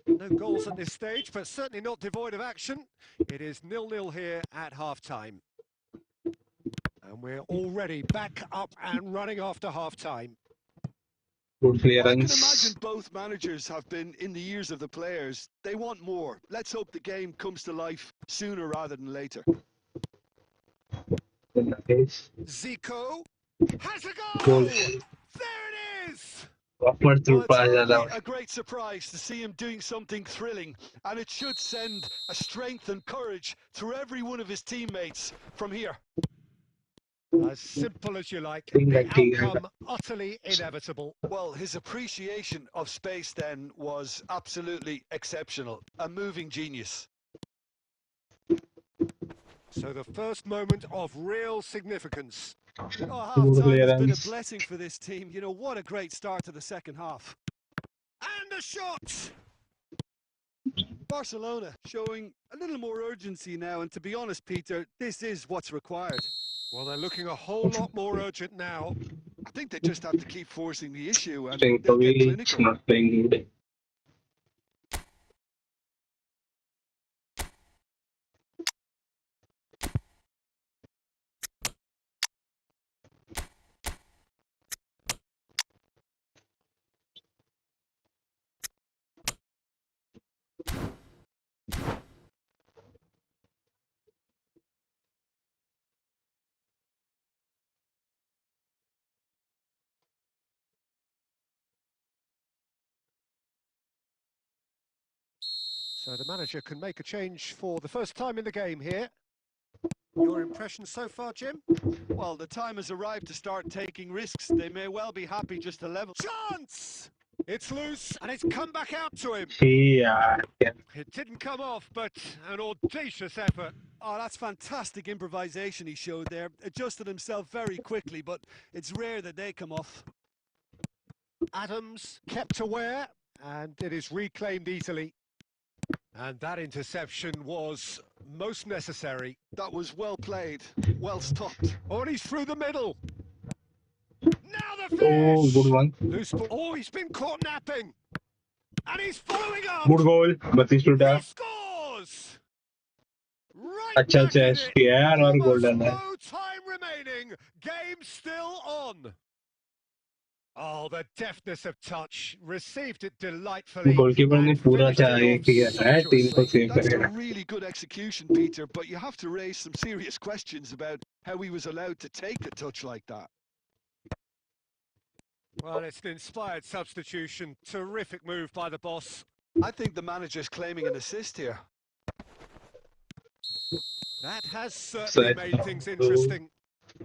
No goals at this stage, but certainly not devoid of action. It is 0-0 here at half-time. And we're already back up and running after half-time. Good clearance. I can imagine both managers have been in the ears of the players. They want more. Let's hope the game comes to life sooner rather than later. Zico has a goal! There it is! Well, it's certainly a great surprise to see him doing something thrilling, and it should send a strength and courage through every one of his teammates from here. As simple as you like, the outcome utterly inevitable. Well, his appreciation of space then was absolutely exceptional. A moving genius. So the first moment of real significance. Oh, half-time has been a clearance. blessing for this team. You know, what a great start to the second half. And a shot! Barcelona showing a little more urgency now, and to be honest, Peter, this is what's required. Well, they're looking a whole lot more urgent now. I think they just have to keep forcing the issue and Staying they'll get away, clinical. not playing good. So the manager can make a change for the first time in the game here. Your impression so far, Jim? Well, the time has arrived to start taking risks. They may well be happy just to level. Chance! It's loose, and it's come back out to him. Yeah. It didn't come off, but an audacious effort. Oh, that's fantastic improvisation he showed there. Adjusted himself very quickly, but it's rare that they come off. Adams kept aware, and it is reclaimed easily. And that interception was most necessary. That was well played, well stopped. Oh, and he's through the middle. Now the Oh, finish! good one. Loose ball. Oh, he's been caught napping. And he's following up. Good goal. 32 He टूटा. scores! Right अच्छा back in chess it. किया है और गोल Almost डाला है. no time remaining. Game still on. Oh, the deftness of touch. Received it delightfully. Goalkeeper ने And पूरा finished it चाहिए off किया है टीम को sumptuously. सेव That's a करेगा. really good execution, Peter, but you have to raise some serious questions about how he was allowed to take the touch like that. Well, it's an inspired substitution. Terrific move by the boss. I think the manager's claiming an assist here. That has certainly made things interesting.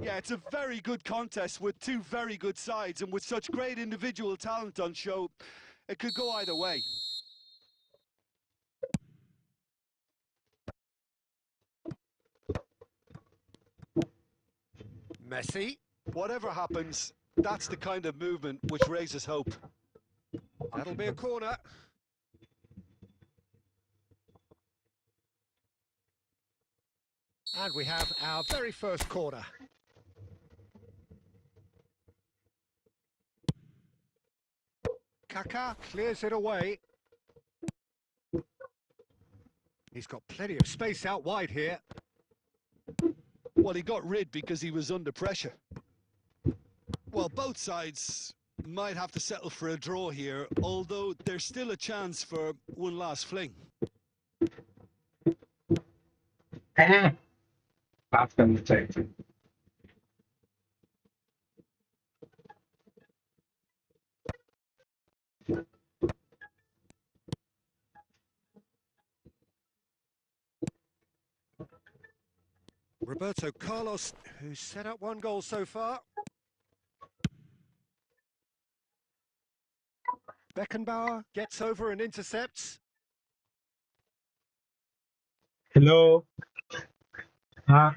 Yeah, it's a very good contest with two very good sides, and with such great individual talent on show, it could go either way. Messi. Whatever happens, that's the kind of movement which raises hope. That'll be a corner. And we have our very first corner. Kaká clears it away. He's got plenty of space out wide here. Well, he got rid because he was under pressure. Well, both sides might have to settle for a draw here, although there's still a chance for one last fling. पास करना चाहिए. Roberto Carlos, who's set up one goal so far. Beckenbauer gets over and intercepts. Hello. हाँ.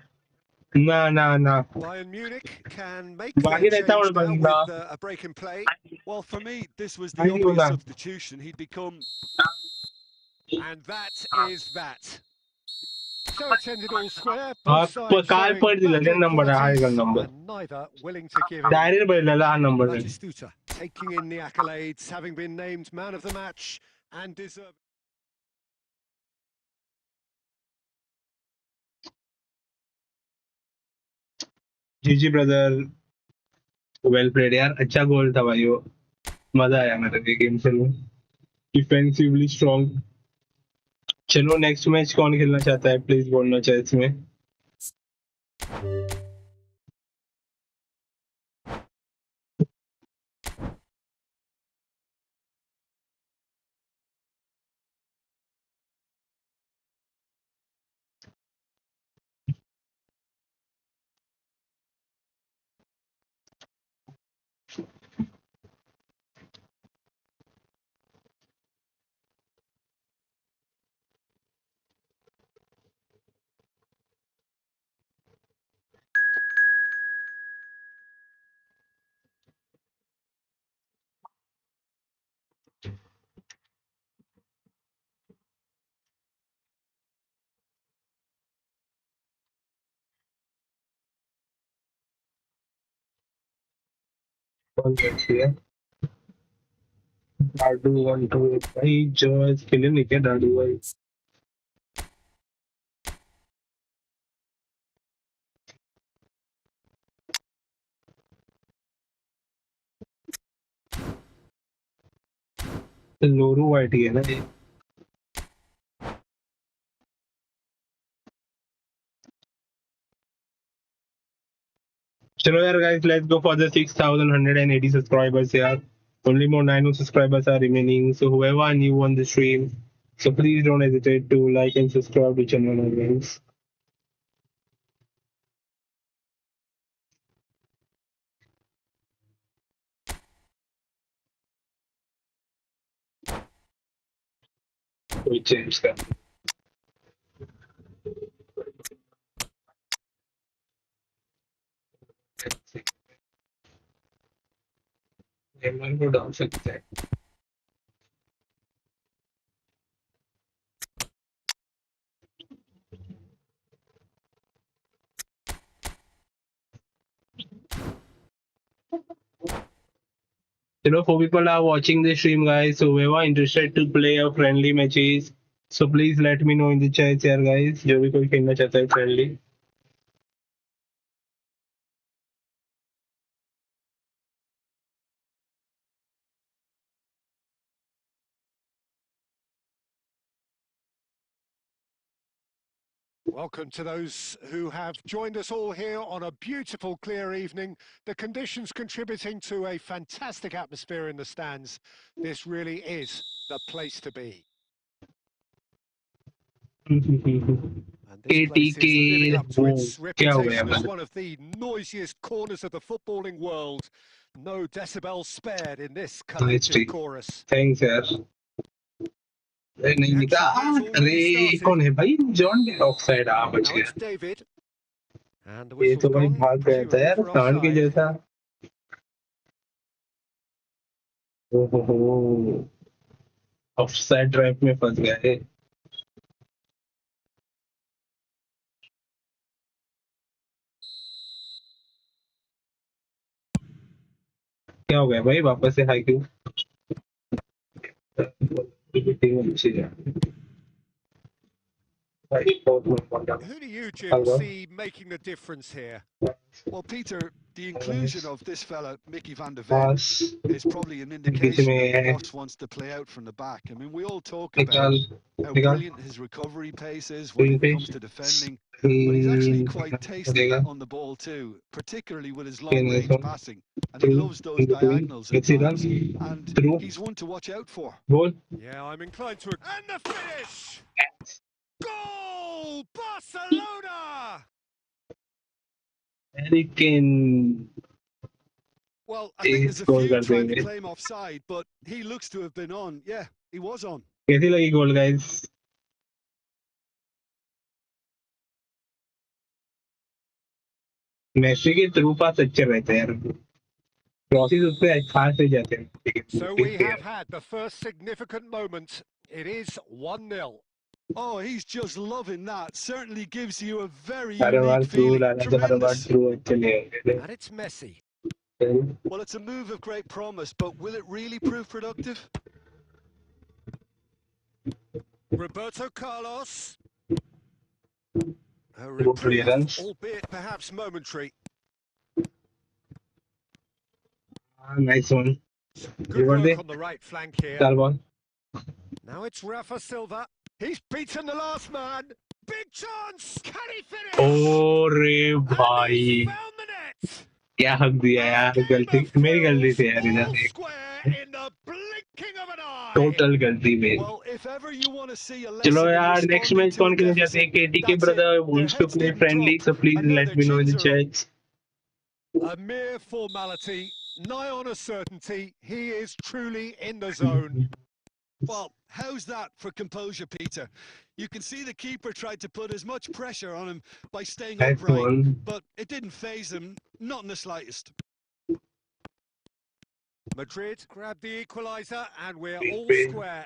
ना. Bayern Munich can make बाकी their रहता हूँ change now बंदा. with a break in play. Well, for me, this was the I know obvious that. substitution. He'd become... And that is that. So it's ended all square. हाँ Both sides काल showing पर दिला varying number आहे qualities, का number. and neither willing to give in. Direct बदलला हा number. Batistuta taking in the accolades, having been named man of the match and deserved. जीजी brother well played यार. अच्छा गोल था भाई वो. मजा आया मेरे को गेम से. Defensively strong. चलो नेक्स्ट मैच कौन खेलना चाहता है प्लीज बोलना चाहिए इसमें. कौन बैठी है? डाडू 128 भाई जो खेले नहीं क्या डाडू भाई? लोरू वाइट ही है ना ये? चलो यार guys, let's go for the 6,180 subscribers यार. Only more 9 subscribers are remaining. So whoever are new on the stream, so please don't hesitate to like and subscribe to channel guys. कोई चेंज कर. Neymar को डाल सकते हैं. You know, 4 people are watching the stream, guys. So whoever interested to play a friendly matches, so please let me know in the chat here, guys. जो भी कोई खेलना चाहता है friendly. Welcome to those who have joined us all here on a beautiful, clear evening. The conditions contributing to a fantastic atmosphere in the stands. This really is the place to be. And this place is living up to its reputation as one of the noisiest corners of the footballing world. No decibels spared in this collective chorus. Thanks, यार. नहीं निका. अरे कौन है भाई? John day offside आ बच Now गया. it's David. And the ये whistle's तो भाई gone, भाग गया था यार presumably for सांड के offside. जैसा. ओहो ऑफसाइड ट्रैप में फंस गया है. क्या हो गया भाई? वापस से हाई क्यों? Who do you, Jim, see making the difference here? Well, Peter, the inclusion of this fella, Mickey van der Ven, is probably an indication that the boss wants to play out from the back. I mean, we all talk about how brilliant his recovery pace is when it comes to defending, but he's actually quite tasty on the ball too, particularly with his long-range passing, and he loves those diagonals at times, and he's one to watch out for. Yeah, I'm inclined to... And the finish! Goal! Barcelona! Well, I think there's a few trying to claim offside, but he looks to have been on. Yeah, he was on. कैसी लगी गोल guys? Messi के through pass अच्छे रहते हैं यार. Crosses उस पे खास से जाते हैं. So we have had the first significant moment. It is 1-0. Oh, he's just loving that. Certainly gives you a very unique feeling. Tremendous. And it's Messi. Well, it's a move of great promise, but will it really prove productive? Roberto Carlos. A reprieve, albeit perhaps momentary. Nice one. Good work on the right flank here. Now it's Rafa Silva. He's beaten the last man. Big chance. Can he finish? Oh, रे भाई. Found the net. क्या हक दिया यार. गलती मेरी गलती थी यार इधर. In the blinking of an eye. Total गलती मेरी. Well, if ever you want to see a चलो यार नेक्स्ट मैच कौन खेलने जाते हैं? केटी के brother wants to play friendly, so please let me know in the chat. A mere formality, nigh on a certainty. He is truly in the zone. Well, how's that for composure, Peter? You can see the keeper tried to put as much pressure on him by staying upright, but it didn't faze him, not in the slightest. Madrid grabbed the equaliser, and we're all square.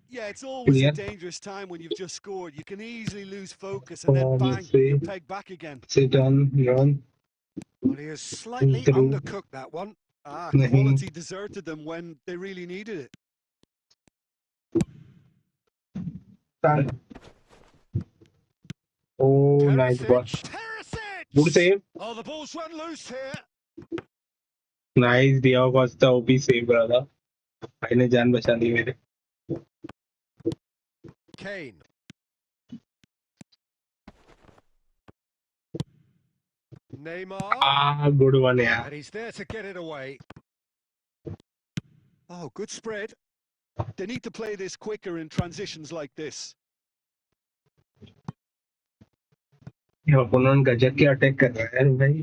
Yeah, it's always a dangerous time when you've just scored. You can easily lose focus, and then bang, you're pegged back again. Sit down, Well, he has slightly undercooked that one. Quality deserted them when they really needed it. Oh, nice ball. Good save. Oh, the ball's run loose here. Nice Diego Costa OP save, brother. भाई ने जान बचा दी मेरे. Kane. Neymar. Good one, yeah. And he's there to get it away. Oh, good spread. They need to play this quicker in transitions like this. ये opponent गजब के attack कर रहा है यार भाई.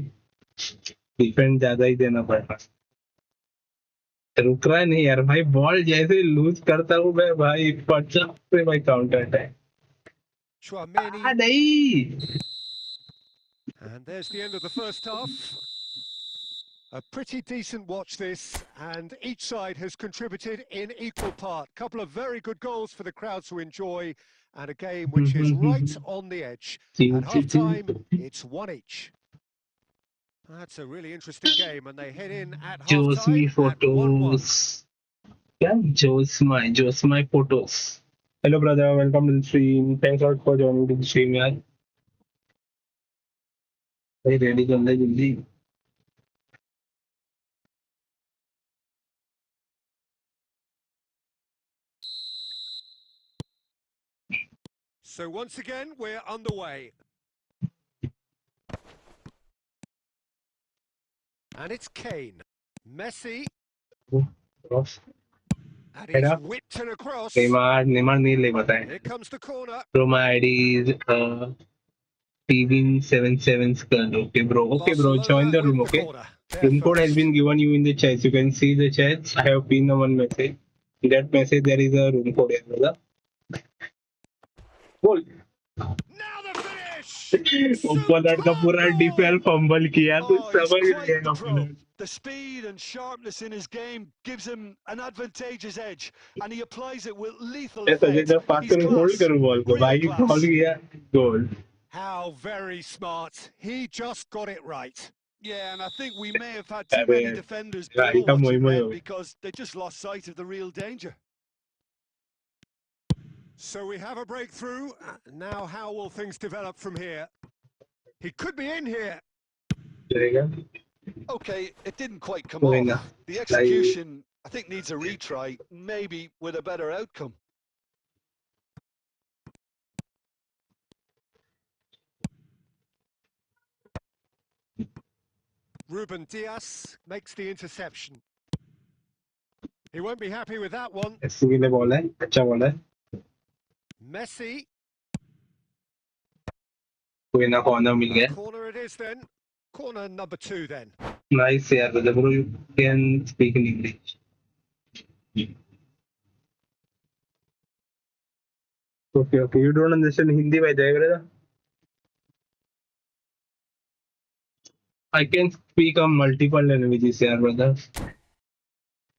डिफेंड ज्यादा ही देना पड़ रहा है. रुक रहा नहीं यार भाई. बॉल जैसे लूज करता हूँ मैं भाई, पचास से भाई काउंटर अटैक. नहीं. And there's the end of the first half. A pretty decent watch this, and each side has contributed in equal part. Couple of very good goals for the crowd to enjoy, and a game which is right on the edge. At half-time, it's 1 each. That's a really interesting game, and they head in at half-time at 1-1. Yeah, Joe's my photos. Hello, brother. Welcome to the stream. Thanks a lot for joining the stream, yaar. Hey, ready करना जल्दी. So once again, we're underway. And it's Kane. Messi. Cross. And he's whipped and across. Neymar नहीं ले पाता है. Here comes the corner. Bro, my ID is PB77 Okay, bro. Okay, bro. Join the room, okay? Room code has been given you in the chat. You can see the chat. I have pinned one message. In that message, there is a room code here, brother. Goal. Now the finish. Opponent का पूरा defence fumble किया तो समझ गया opponent. The speed and sharpness in his game gives him an advantageous edge, and he applies it with lethal effect. Goal. How very smart. He just got it right. Yeah, and I think we may have had too many defenders because they just lost sight of the real danger. So we have a breakthrough. Now how will things develop from here? He could be in here. Okay, it didn't quite come off. The execution, I think, needs a retry, maybe with a better outcome. Ruben Dias makes the interception. He won't be happy with that one. Messi. Corner it is then. Corner number 2 then. Nice, yeah, but bro, you can speak in English. Okay. You don't understand Hindi, by the way, brother? I can speak on multiple languages, yeah, brother.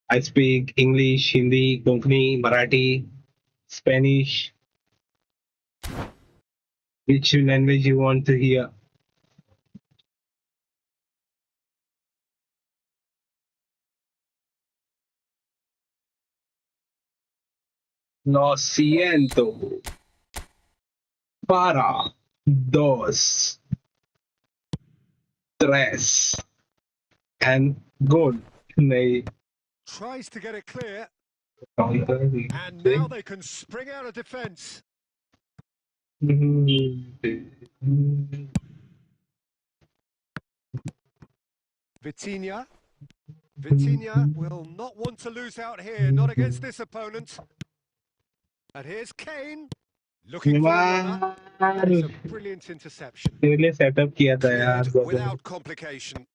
I speak English, Hindi, Konkani, Marathi, Spanish. Which language you want to hear? Lo siento. Para. Dos. Tres. And goal. Tries to get it clear. And now they can spring out of defence. Vitinha. Vitinha will not want to lose out here, not against this opponent. And here's Kane. Looking for a runner. That is a brilliant interception. Cleared without complication.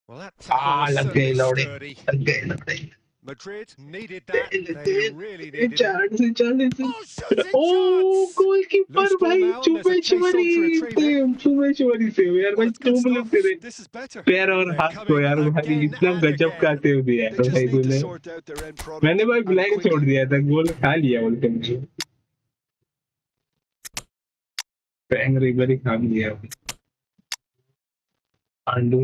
Well, that tackle was certainly sturdy. Madrid needed that. They really needed it. Oh, goalkeeper, bhai. Chumeshwari save यार भाई. तुम लोग तेरे पैर और हाथ को यार भाई इतना गजब का सेव दिया है भाई तूने. मैंने भाई ब्लैंक छोड़ दिया था, गोल खा लिया उल्टे. पैंग रिबरी खा लिया. आंडू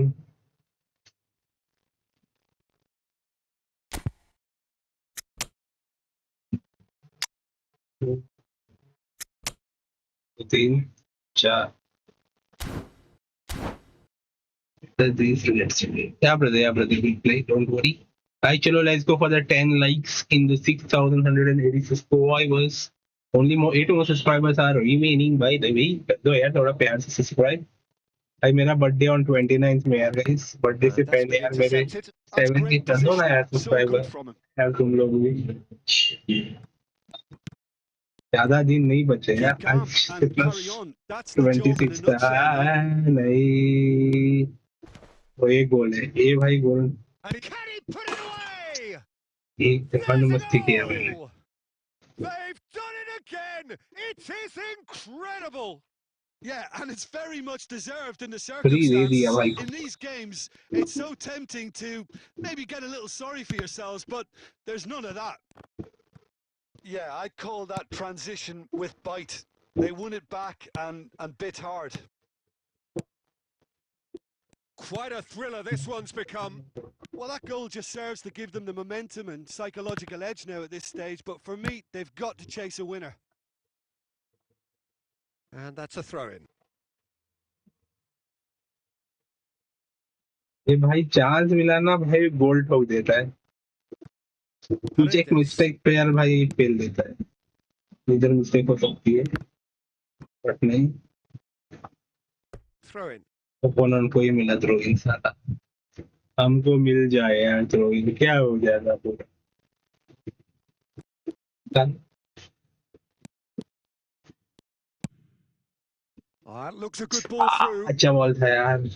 3 4 these let's yeah brother we'll play, don't worry. Alright, chalo, let's go for the 10 likes in the 6,186 followers. Only more 8 more subscribers are remaining, by the way. दो यार थोड़ा प्यार से subscribe. भाई मेरा बर्थडे ऑन 29th में यार guys, birthday से And that's पहले been यार मेरे intercepted. That's 70 great कर दो ना यार positioning. So good subscriber from him. यार तुम लोग भी. ज्यादा दिन नहीं बचे यार, Keep calm आज and plus carry on. That's the job in a 26 nutshell now. नहीं वो एक गोल है ये भाई गोल. And can he put it away? एक There's मस्ती a किया मैंने. goal! They've done it again! It is incredible! Yeah, and it's very much deserved in the Free दे दिया भाई. circumstances. In these games, it's so tempting to maybe get a little sorry for yourselves, but there's none of that. Yeah, I'd call that transition with bite. They won it back and bit hard. Quite a thriller this one's become. Well, that goal just serves to give them the momentum and psychological edge now at this stage, but for me, they've got to chase a winner. And that's a throw-in. ये भाई chance मिला ना भाई गोल ठोक देता है. कुछ एक मिस्टेक पे यार भाई फेल देता है. इधर मिस्टेक हो सकती है बट नहीं. Throw-in. ओपोनेंट को ही मिला थ्रोइंग सारा. हमको मिल जाए यार थ्रोइंग, क्या हो जाएगा पूरा. That looks a good ball through. अच्छा बॉल था यार.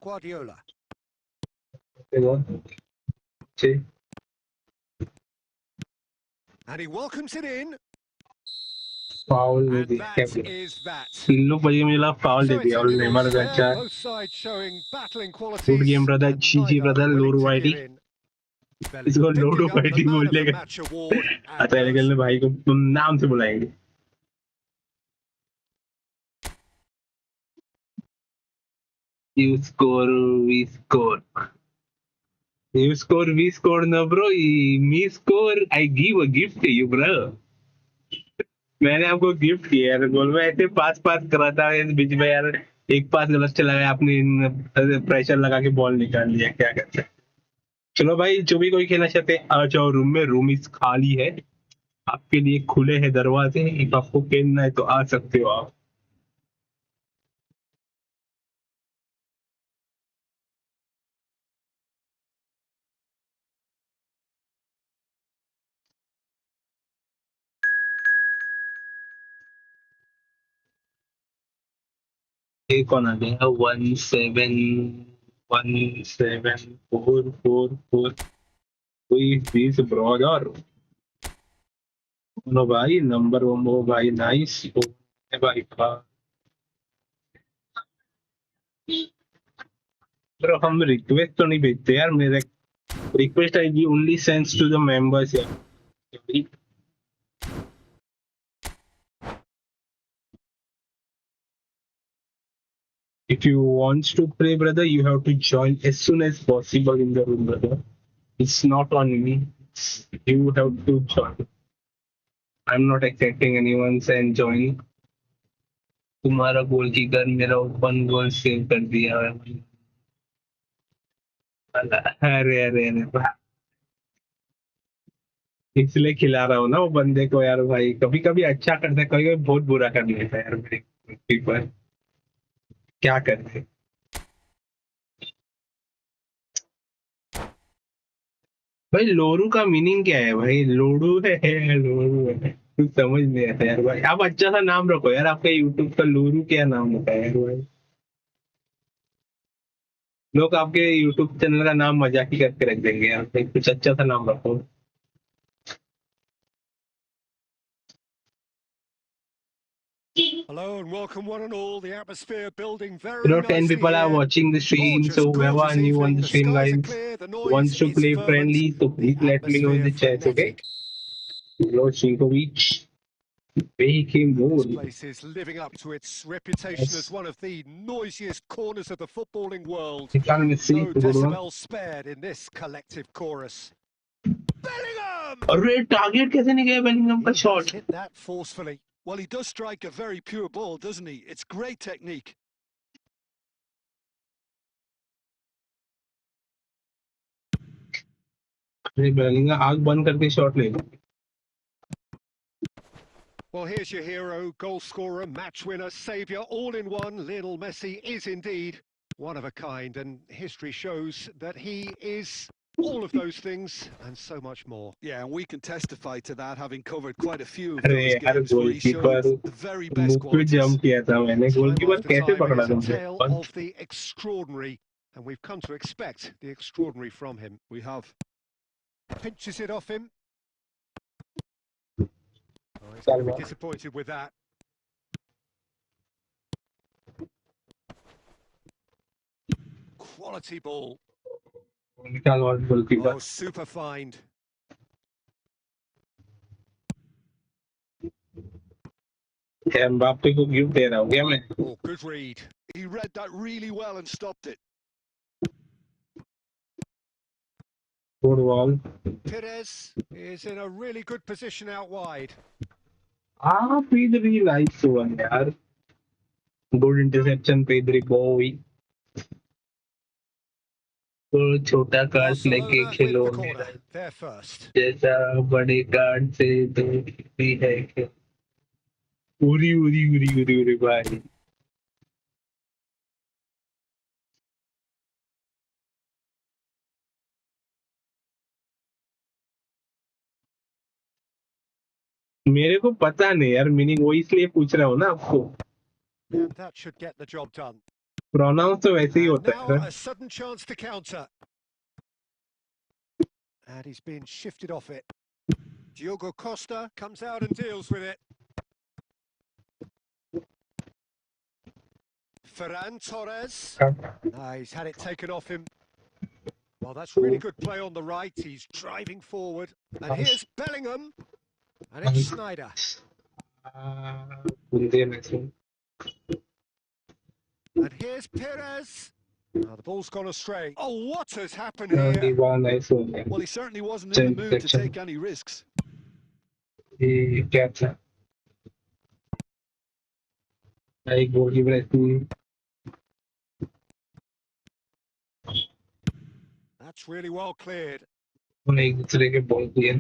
Guardiola. And he welcomes it in. Foul they And दिया. that is that. इन लोग बजे मुझे लगा फाउल दे So it's दिया और ended नेमार all का there, अच्छा. both sides showing battling good qualities. Game brother. and जी neither ब्रदर. willing लोरू to वाइटी. give in. Belly इसको लोरू picking up the whitey man of the बोलेगा. match award. And अच्छा निकलने भाई को तुम नाम से बुलाएंगे. You score, we score. You score, we score, no bro. Me score, I give a gift to you, bro. मैंने आपको गिफ्ट किया यार. गोल में ऐसे पास करा था इस बीच में यार. एक पास गलत चला गया, आपने प्रेशर लगा के बॉल निकाल लिया. क्या करते हैं. चलो भाई, जो भी कोई खेलना चाहते हैं आ जाओ रूम में. रूम इस खाली है, आपके लिए खुले हैं दरवाजे. इफ आपको खेलना है तो आ सकते हो आप. ये कौन आ गया. 1717444. कोई फीस ब्रॉडर. नो भाई नंबर वो भाई नाइस भाई. ब्रो हम रिक्वेस्ट तो नहीं भेजते यार. मेरे request ID only sends to the members यार. If you want to play, brother, you have to join as soon as possible in the room, brother. It's not on me. You have to join. I'm not accepting anyone's and join. तुम्हारा goal keeper मेरा open गोल save कर दिया है. अरे अरे अरे इसलिए खिला रहा हूँ ना वो बंदे को यार. भाई कभी कभी अच्छा करता है, कभी कभी बहुत बुरा कर लेता है यार मेरे कीपर. क्या करते. भाई लोरू का मीनिंग क्या है भाई. लोडू है लोरू है. कुछ समझ नहीं आता यार भाई. आप अच्छा सा नाम रखो यार. आपका यूट्यूब का लोरू क्या नाम होता है यार भाई. लोग आपके यूट्यूब चैनल का नाम मजाक ही करके रख देंगे यार भाई. कुछ अच्छा सा नाम रखो. Hello and welcome one and all. The atmosphere building very You know, 10 nicely people are here. watching the stream, Gorgeous, so whoever gorgeous new on evening. the The stream, skies are guys, clear, the noise wants to is play fervent, friendly, so the please let me know in the atmosphere chat, okay? frenetic. Hello, Shinkovic. Making This goal. place is living up to its reputation as one of the noisiest corners of the footballing world. Nikan Messi, No good one. decibels spared in this collective chorus. Bellingham! अरे target कैसे नहीं गया Bellingham का He has shot? hit that forcefully. Well, he does strike a very pure ball, doesn't he? It's great technique. अरे Bellingham आग बंद करके shot ले लो. Well, here's your hero, goal scorer, match winner, saviour, all in one. Lionel Messi is indeed one of a kind, and history shows that he is all of those things and so much more. Yeah, and we can testify to that, having covered quite a few of अरे those यार games where he goalkeeper showed the very best मुख पे jump qualities. किया था मैंने. Time goalkeeper after कैसे time, पकड़ा it is a तुमने? tale of the extraordinary, and we've come to expect the extraordinary from him. We have. Pinches it off him. Oh, he's going to be disappointed with that. Quality ball. निकाल और goalkeeper. Oh, super find. Mbappe को gift दे रहा हूँ क्या मैं? Oh, good read. He read that really well and stopped it. Good ball. Perez is in a really good position out wide. Pedri nice one यार. Good interception Pedri boy. तो छोटा card लेके Barcelona Khelo with the corner. They're first. जैसा बड़े card से तो भी है कि उरी उरी उरी उरी उरी भाई. मेरे को पता नहीं यार मीनिंग वो इसलिए पूछ रहा हूँ ना आपको. And that should get the job done. Pronounce तो वैसे ही And होता now है. a sudden chance to counter. And he's been shifted off it. Diogo Costa comes out and deals with it. Ferran Torres. He's had it taken off him. Well, that's really good play on the right. He's driving forward. And here's Bellingham. And it's Snyder. And here's Perez. Oh, the ball's gone astray. Oh, what has happened here? Well, he certainly wasn't in the mood to take any risks. That's really well cleared. एक दूसरे के ball दिए.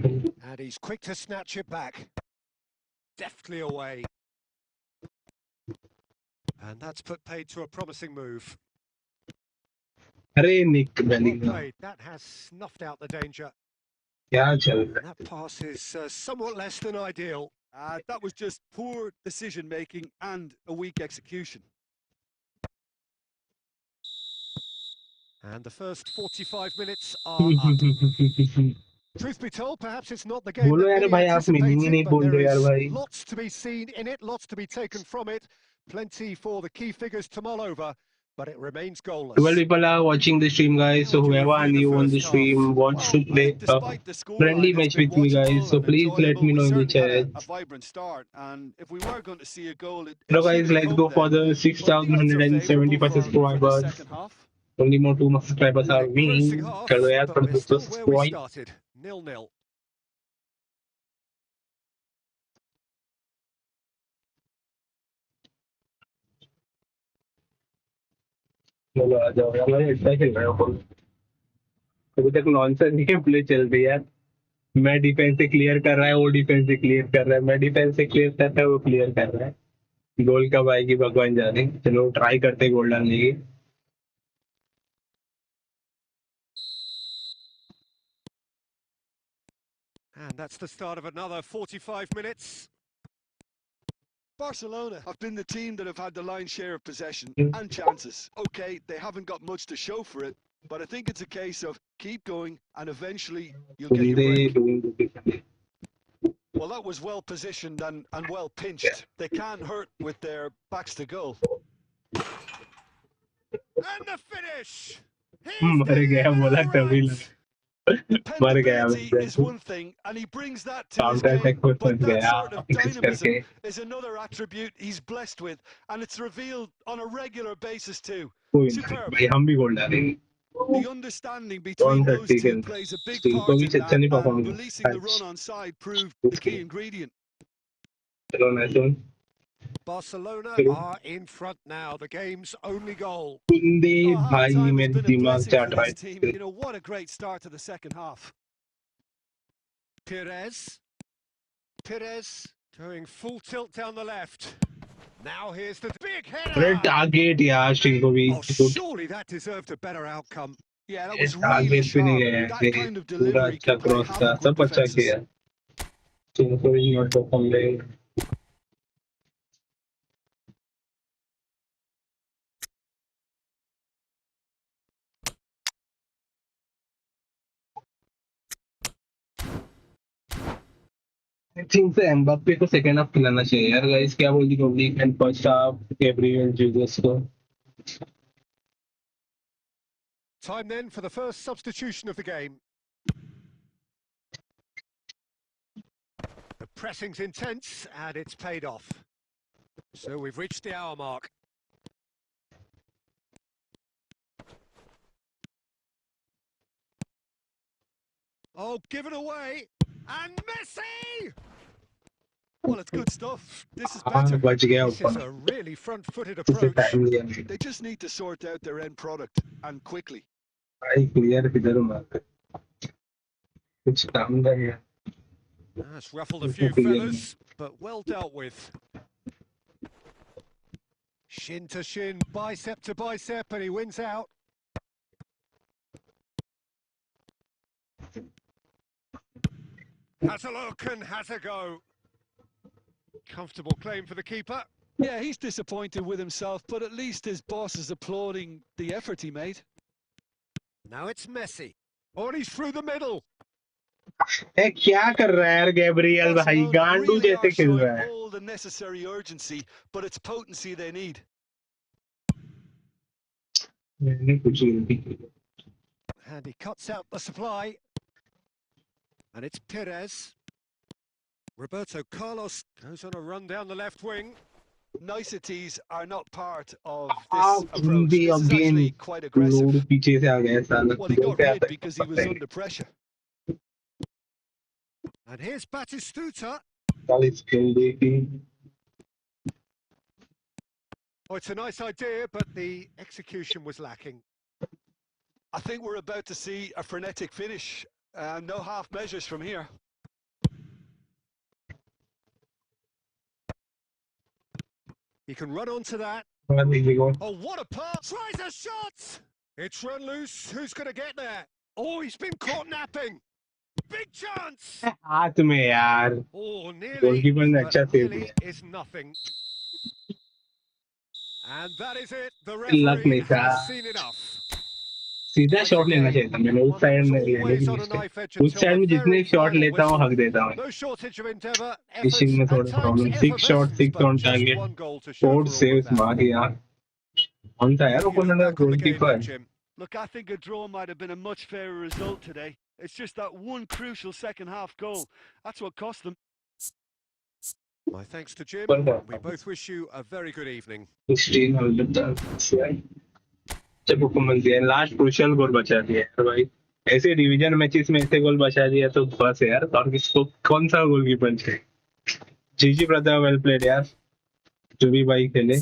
And he's quick to snatch it back. Deftly away. And that's put paid to a promising move. अरे निक Well Bellingham played. That has snuffed out the danger. क्या चल रहा है? And that pass is somewhat less than ideal. That was just poor decision-making and a weak execution. And the first 45 minutes are up. Truth be told, perhaps it's not the game बोलो that यार many भाई आप meaning ही नहीं anticipated, but बोल there रहे यार is भाई. lots to be seen in it, lots to be taken from it. Plenty for the key figures to mull over, but it remains goalless. 12 people are watching the stream, guys. So How would you whoever are review the new on the first stream half? wants to Well, I play think despite the scoreline, friendly it's match been with me, guys. watchable So and please let enjoyable. me know We in the certainly had chat. a vibrant start, and if we were going to see a goal, it Hello, should guys. have Let's come go for then. the But the odds are 6,175 favourable for the subscribers. second half. Only more 2 more subscribers are we. Engrossing half, चलो यार but for we're the still first where we point. started. 0-0. चलो आ जाओ यार. मैं इतना खेल रहा हूँ. अभी तक नॉनसेंस गेम प्ले चल रही है. मैं डिफेंस से क्लियर कर रहा है, वो डिफेंस से क्लियर कर रहा है. मैं डिफेंस से क्लियर कर रहा है, वो क्लियर कर रहा है. गोल कब आएगी भगवान जाने. चलो ट्राई करते गोल डालने की. And that's the start of another 45 minutes. Barcelona have been the team that have had the lion's share of possession and chances. Okay, they haven't got much to show for it, but I think it's a case of keep going and eventually you'll get your break. Well, that was well positioned and well pinched. They can't hurt with their backs to goal. And the finish! He's मर गया बोला delivered तभी it! लगा. मर गया Dependability is बंदा one thing, and he brings that to his counter attack game, में but फंस that गया sort of फिक्स करके dynamism is another attribute he's blessed with, and it's revealed on a regular basis too. कोई नहीं Superb. भाई हम भी गोल डालेंगे The understanding कौन between सा those ठीक two है plays a big स्टील को part भी in अच्छा that, नहीं and परफॉर्म releasing the किया run on side proved the उसके key ingredient. चलो मैसून Barcelona are in front now. The game's only goal. Kunde Oh, भाई half-time has मेरे been a दिमाग blessing चाट for रहा this team. है You know, what a great start to the second half. Perez going full tilt down the left. Now here's the big अरे header. Target यार steel को भी Oh, surely that deserved a better outcome. Yeah, that was really target भी नहीं sharp. गया That है kind of पूरा delivery अच्छा can play क्रॉस था havoc with सब अच्छा defenses. किया स्टील को भी नॉट परफॉर्म देंगे आई थिंक से एम्बाप्पे को सेकंड हाफ खिलाना चाहिए यार गाइस क्या बोल दी public and first half Gabriel Jesus को Time then for the first substitution of the game. The pressing's intense and it's paid off. So we've reached the hour mark. Oh, given away. And Messi! Well, it's good stuff. This is हाँ better. बच गया This is ऊपर a really front-footed उसे approach. Time लिया नहीं They just need to sort out their end product, and quickly. भाई clear किधर मार कुछ काम कर यार That's ruffled a few feathers, but well dealt with. Shin to shin, bicep to bicep, and he wins out. Has a look and has a go. Comfortable claim for the keeper. Yeah, he's disappointed with himself, but at least his boss is applauding the effort he made. Now it's Messi. Oh, and he's through the middle. ए क्या कर रहा है यार Gabriel भाई Barcelona गांडू really जैसे are खेल showing रहा है all the necessary urgency, but it's potency they need. मैंने कुछ नहीं किया And he cuts out the supply. And it's Perez. Roberto Carlos goes on a run down the left wing. Niceties are not part of Ah, this approach. Kundi This is again. actually quite aggressive. Load पीछे से आ गया साला Well, he दो got पे rid आता because है he was under pressure. And here's Batistuta. चालीस खेल देखी Oh, it's a nice idea, but the execution was lacking. I think we're about to see a frenetic finish. No half measures from here. He can run onto that. को Oh, what a pass! Tries a shot! It's run loose. Who's going to get there? Oh, he's been caught napping. Big chance! हाथ में यार Oh, nearly, goalkeeper ने but अच्छा save nearly किया is nothing. And that is it. The luck referee नहीं था has seen enough. सीधा Once shot लेना again, चाहिए था मैंने उस one that साइड was में लिया always लेकिन on a mistake knife edge उस until साइड the में जितने very शॉट final लेता हूँ whistle. हक देता हूँ No shortage of endeavour, fishing effort, में and थोड़ा times problem 6 shot effervescence, 6 but on just target one goal to show 4 for all of saves that. मार यार कौन सा यार How do you look opponent back on the game then, goalkeeper Jim? Look, I think a draw might have been a much fairer result today. It's just that one crucial second half goal. That's what cost them. My thanks to Jim. पर We both wish you a very good evening. 16 holder जब performance दिया last crucial गोल बचा दिया यार भाई ऐसे division matches में ऐसे गोल बचा दिया तो बस यार और किसको कौन सा गोलकीपर चाहिए जीजी ब्रदर वेल प्लेड यार जो भी भाई खेले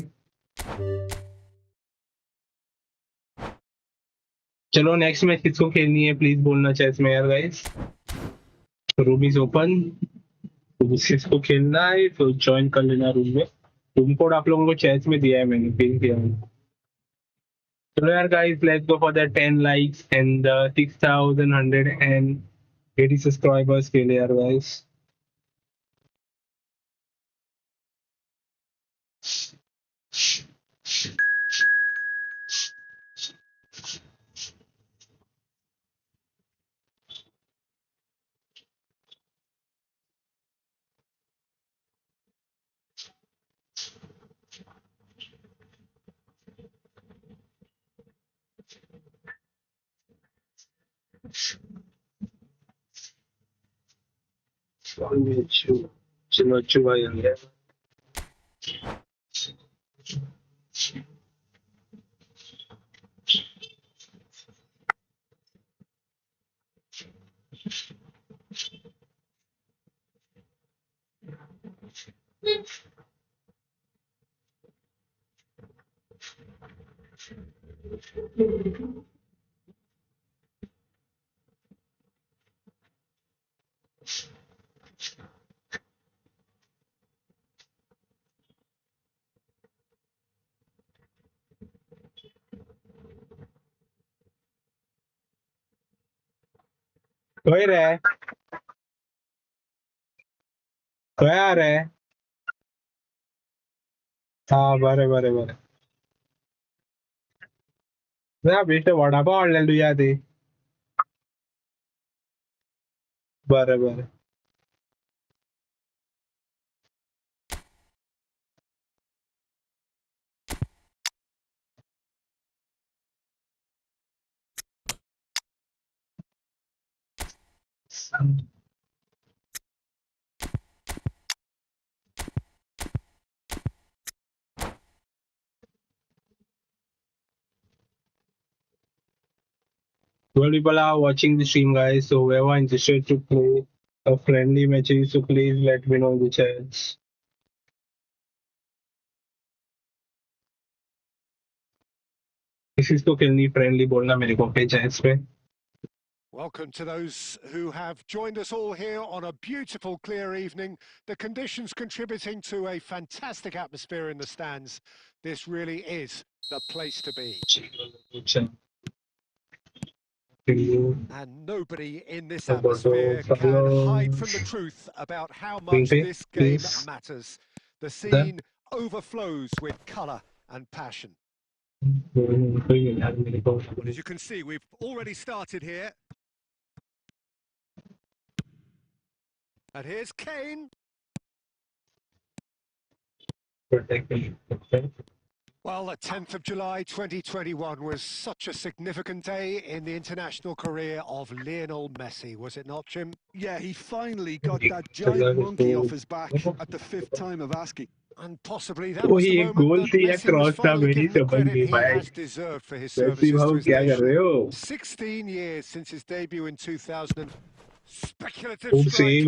चलो नेक्स्ट मैच किसको खेलनी है प्लीज बोलना चेस में यार गाइस रूम इज ओपन तो किसको खेलना है तो ज्वाइन कर लेना रूम में रूम कोड आप लोगों को चेस में दिया है मैंने पिन किया है चलो यार guys let's go for the 10 likes and the 6180 subscribers के लिए यार गाइस चलो चुहा आ गया कोई रे कोई आ रे हाँ बरे ना बेटे वडापाव आणलेला तुझ्या आधी बरे Well, people are watching the stream, guys. So whoever interested to play a friendly matches, so please let me know in the chats. इसको खेलनी friendly बोलना मेरे को पे chats पे. Welcome to those who have joined us all here on a beautiful, clear evening. The conditions contributing to a fantastic atmosphere in the stands. This really is the place to be. And nobody in this atmosphere can hide from the truth about how much this game matters. The scene overflows with colour and passion. Well, as you can see, we've already started here. And here's Kane. Well, the 10th of July 2021 was such a significant day in the international career of Lionel Messi, was it not, Jim? Yeah, he finally got that giant monkey off his back at the 5th time of asking. And possibly that was the moment that Messi was finally given the credit he has deserved for his services to his nation. 16 years since his debut in 2000. Speculative strike.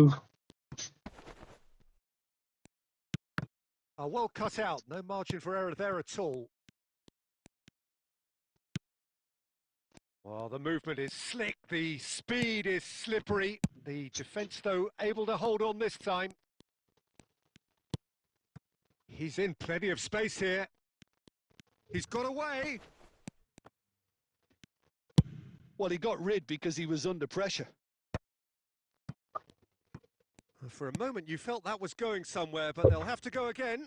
Well cut out, no margin for error there at all. Well, the movement is slick, the speed is slippery. The defence, though, able to hold on this time. He's in plenty of space here. He's got away. Well, he got rid because he was under pressure. For a moment, you felt that was going somewhere, but they'll have to go again.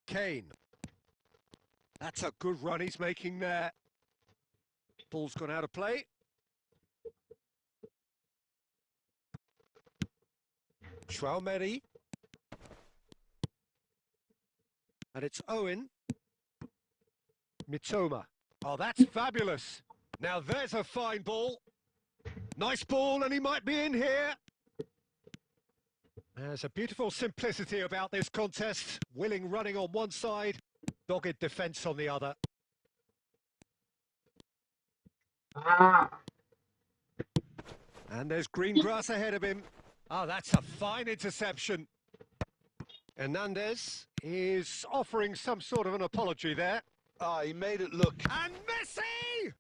Kane. That's a good run he's making there. Ball's gone out of play. Chouameni. And it's Owen. Mitoma. Oh, that's fabulous. Now there's a fine ball. Nice ball, and he might be in here. There's a beautiful simplicity about this contest. Willing running on one side, dogged defence on the other. And there's green grass ahead of him. Oh, that's a fine interception. Hernandez is offering some sort of an apology there. Ah, he made it look. And Messi!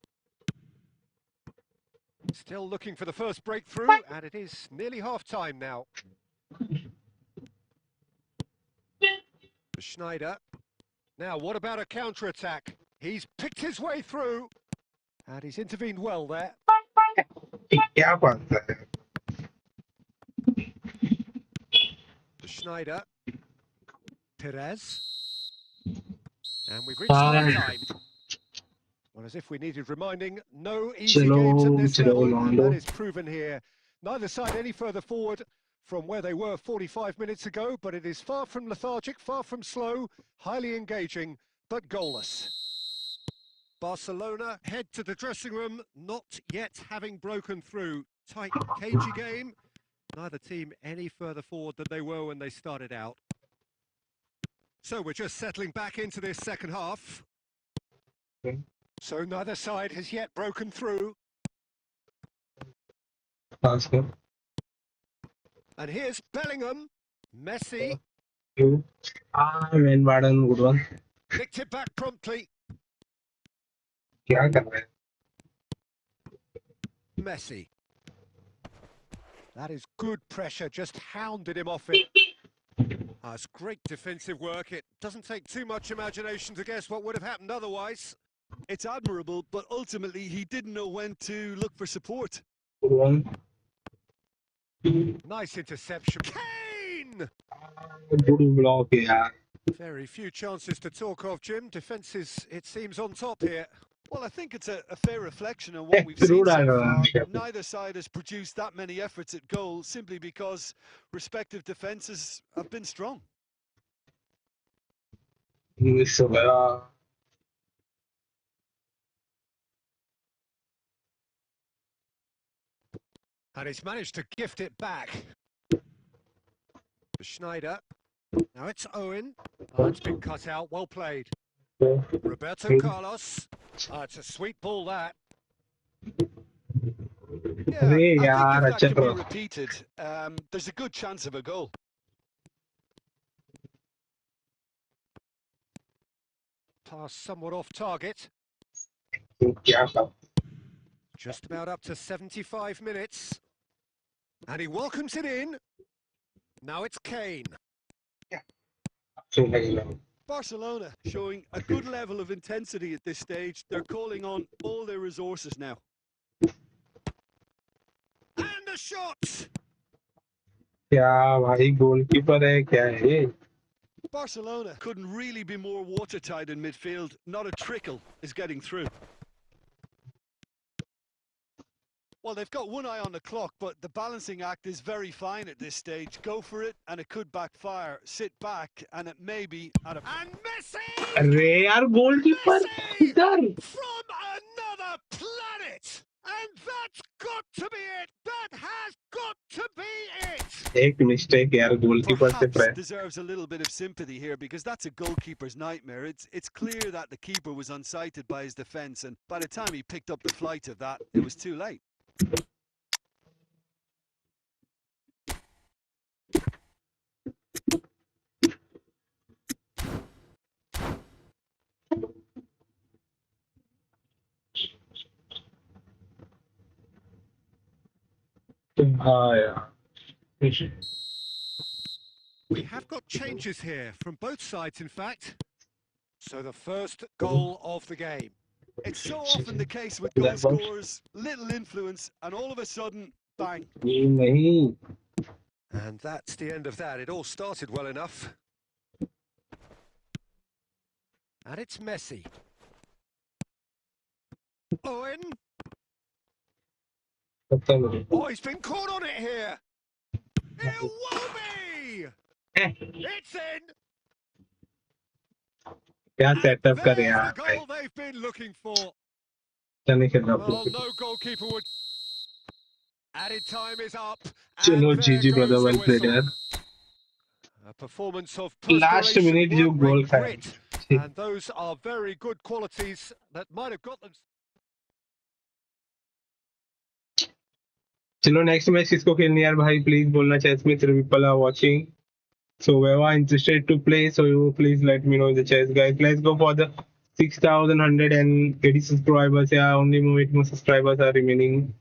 Still looking for the first breakthrough, and it is nearly half-time now. Schneider. Now, what about a counter-attack? He's picked his way through, and he's intervened well there. Schneider. Perez. And we've reached half-time. Well, as if we needed reminding, no easy games at this level, and that is proven here. Neither side any further forward from where they were 45 minutes ago, but it is far from lethargic, far from slow, highly engaging, but goalless. Barcelona head to the dressing room, not yet having broken through tight, cagey game. Neither team any further forward than they were when they started out. So we're just settling back into this second half. Okay. So neither side has yet broken through. Faster. And here's Bellingham. Messi You. Man, Warden, good one. nicked it back promptly. क्या कर रहा है? Messi. That is good pressure, just hounded him off it. It's great defensive work. It doesn't take too much imagination to guess what would have happened otherwise. It's admirable, but ultimately he didn't know when to look for support. Good one. Nice interception. Kane! Good block, yeah. Very few chances to talk of, Jim. Defence is, it seems, on top here. Well, I think it's a fair reflection on what we've seen so far. Neither side has produced that many efforts at goal simply because respective defences have been strong. So, And he's managed to gift it back. Schneider. Now it's Owen. Oh, it's been cut out. Well played. Roberto Carlos. It's a sweet ball, that. Yeah, I think if that can be repeated, there's a good chance of a goal. Pass somewhat off target. Just about up to 75 minutes. And he welcomes it in. Now it's Kane. Barcelona showing a good level of intensity at this stage. They're calling on all their resources now. And the shot! क्या भाई goalkeeper है क्या है ये? Barcelona couldn't really be more watertight in midfield. Not a trickle is getting through. Well, they've got one eye on the clock, but the balancing act is very fine at this stage. Go for it, and it could backfire. Sit back, and it may be at a... And Messi! अरे यार goalkeeper इधर. From another planet! And that's got to be it! That has got to be it! एक mistake यार goalkeeper से Perhaps press. deserves a little bit of sympathy here because that's a goalkeeper's nightmare. It's clear that the keeper was unsighted by his defence, and by the time he picked up the flight of that, it was too late. We have got changes here from both sides, in fact. So the first goal of the game. It's so often the case with goal scorers, little influence, and all of a sudden, bang. नहीं. And that's the end of that. It all started well enough. And it's Messi. Owen. Oh, he's been caught on it here. It will be. It's in. क्या setup कर There's यार the भाई. goal they've been looking for. चलने के बाद. Well, no goalkeeper would. Added time is up. चलो And there GG brother, goes the well played whistle. यार. A performance of Last perspiration, minute जो work goal rate, खाया. grit, and those are very good qualities that might have got them. चलो next match किसको खेलनी यार भाई, please बोलना. chess में people are watching, so whoever interested to play, so you please let me know in the chess guys. Let's go for the 6,180 subscribers. Yeah, only 8 more subscribers are remaining.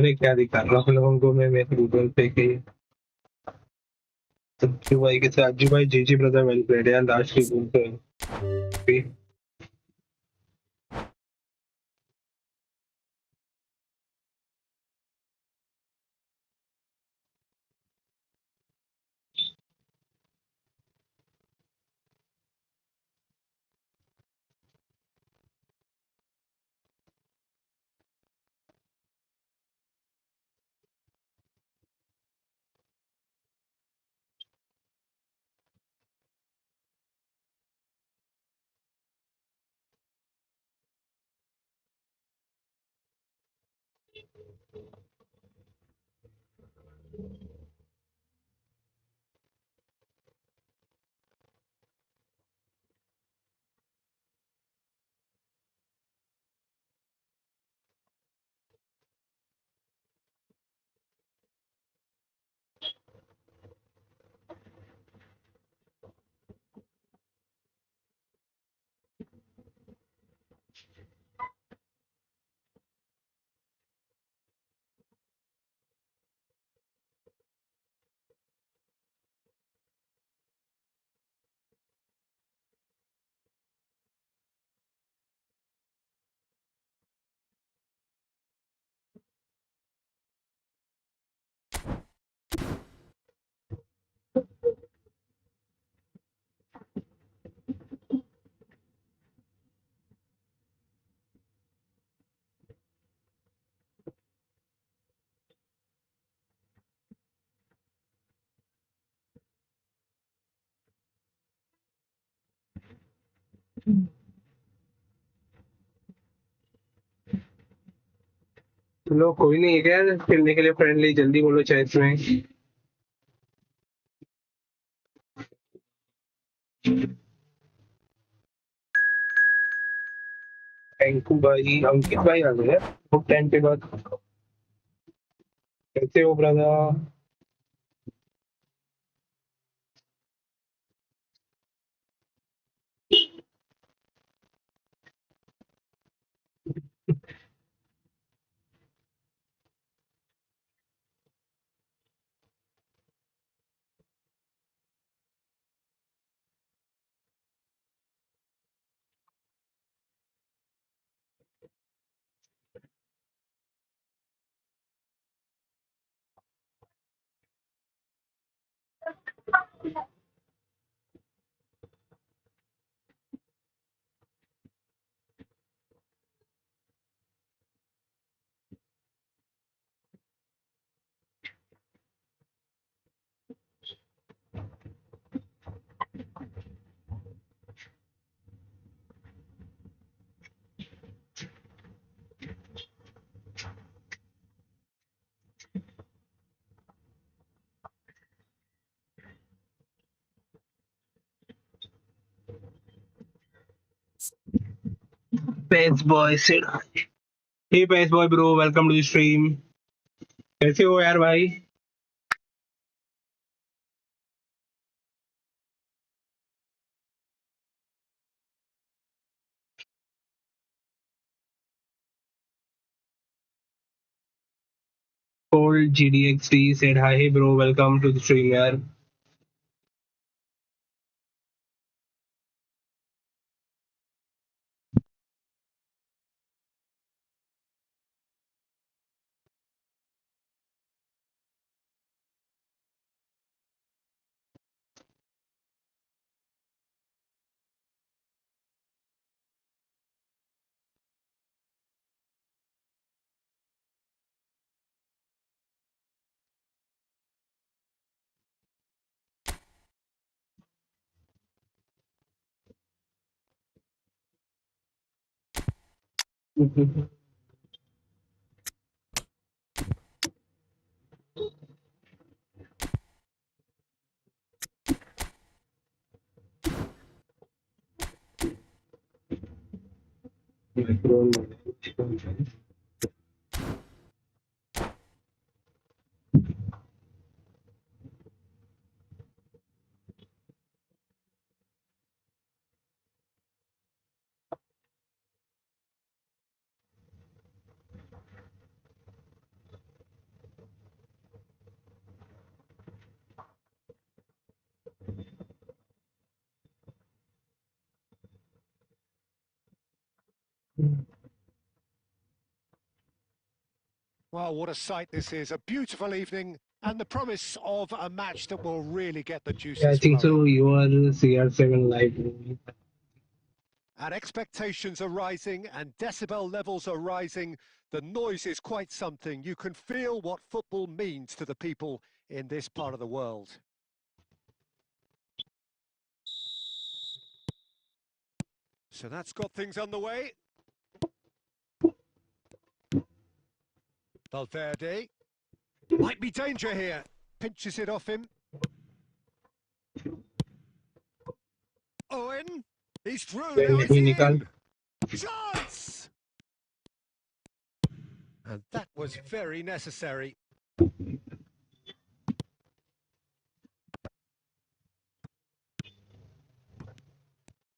अरे क्या दिखा रहा हूँ लोगों को मैं मेरे गूगल पे के सज्जू भाई के साथ अज्जू भाई जीजी ब्रदर वेल प्लेड यार लास्ट की गोल पे चलो कोई नहीं है क्या खेलने के लिए फ्रेंडली जल्दी बोलो चैट में थैंकू भाई अंकित भाई आ गए बहुत टाइम के बाद कैसे हो brother pace boy Sid hey pace boy bro welcome to the stream कैसे हो यार भाई Cold GDXT said hi, hey bro, welcome to the stream यार Well, what a sight this is. A beautiful evening and the promise of a match that will really get the Yeah, I juices think flowing. so. You are CR7 live. And expectations are rising and decibel levels are rising. The noise is quite something. You can feel what football means to the people in this part of the world. So that's got things underway. Valverde. Might be danger here. Pinches it off him. Owen. He's through. Now it's in. Chance! And that was very necessary.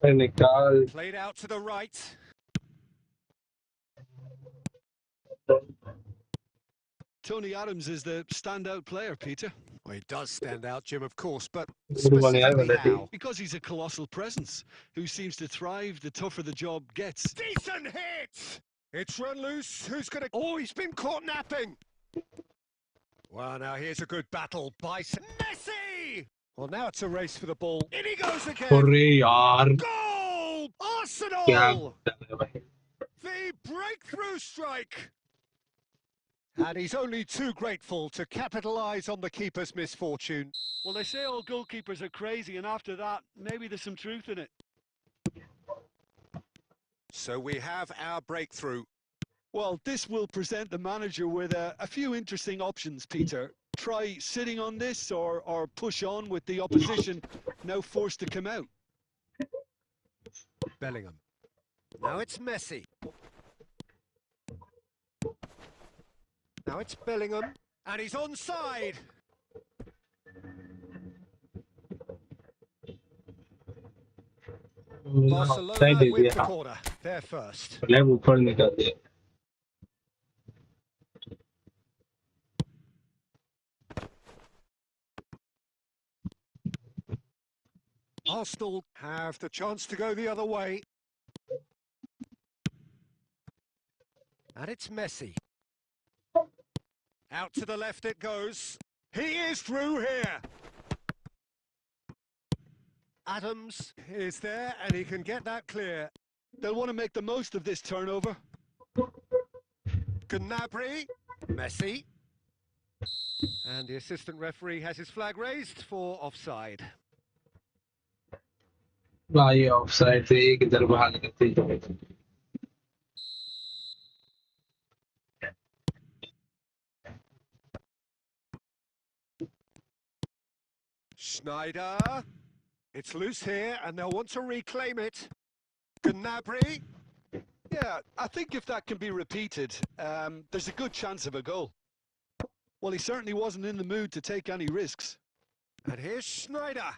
Played out to the right. Tony Adams is the standout player, Peter. Well, he does stand out, Jim, of course, but Good one, yeah, specifically but how? Because he's a colossal presence who seems to thrive the tougher the job gets. Decent hit! It's run loose. Who's going to... Oh, he's been caught napping. Well, now here's a good battle by Messi! Well, now it's a race for the ball. In he goes again. अरे यार Goal! क्या Arsenal! The breakthrough strike! And he's only too grateful to capitalise on the keeper's misfortune. Well, they say all goalkeepers are crazy, and after that, maybe there's some truth in it. So we have our breakthrough. Well, this will present the manager with a few interesting options, Peter. Try sitting on this or push on with the opposition now forced to come out. Bellingham. Now it's Messi. Now it's Bellingham, and he's onside. Barcelona win the corner. They're first. ऊपर निकल दिया Arsenal have the chance to go the other way. And it's Messi. Out to the left it goes. He is through here. Adams is there and he can get that clear. They'll want to make the most of this turnover. Gnabry, Messi. And the assistant referee has his flag raised for offside. भाई offside से एक इधर बाहर निकलते Schneider. It's loose here and they'll want to reclaim it. Gnabry. Yeah, I think if that can be repeated, there's a good chance of a goal. Well, he certainly wasn't in the mood to take any risks. And here's Schneider.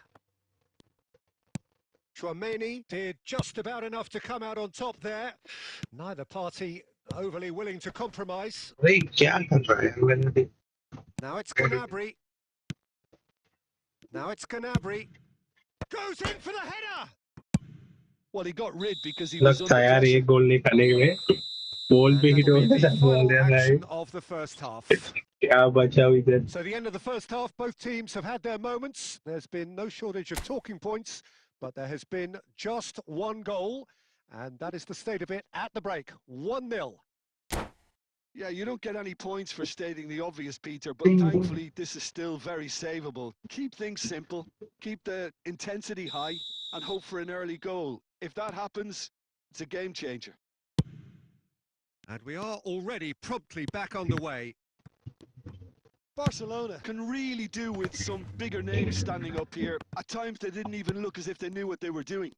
Chouameni did just about enough to come out on top there. Neither party overly willing to compromise. भाई क्या कर रहा है मैंने Now it's Gnabry. Now it's Gnabry. Goes in for the header! Well, he got rid because he was लगता under है यार ये pressure. गोल नहीं खाने में बॉल And पे हिट that'll हो be गया the बॉल final है action of the first half. क्या बचा इधर So the end of the first half, both teams have had their moments. There's been no shortage of talking points, but there has been just one goal, and that is the state of it at the break. 1-0. Yeah, you don't get any points for stating the obvious, Peter, but thankfully this is still very savable. Keep things simple, keep the intensity high, and hope for an early goal. If that happens, it's a game changer. And we are already promptly back on the way. Barcelona can really do with some bigger names standing up here. At times they didn't even look as if they knew what they were doing.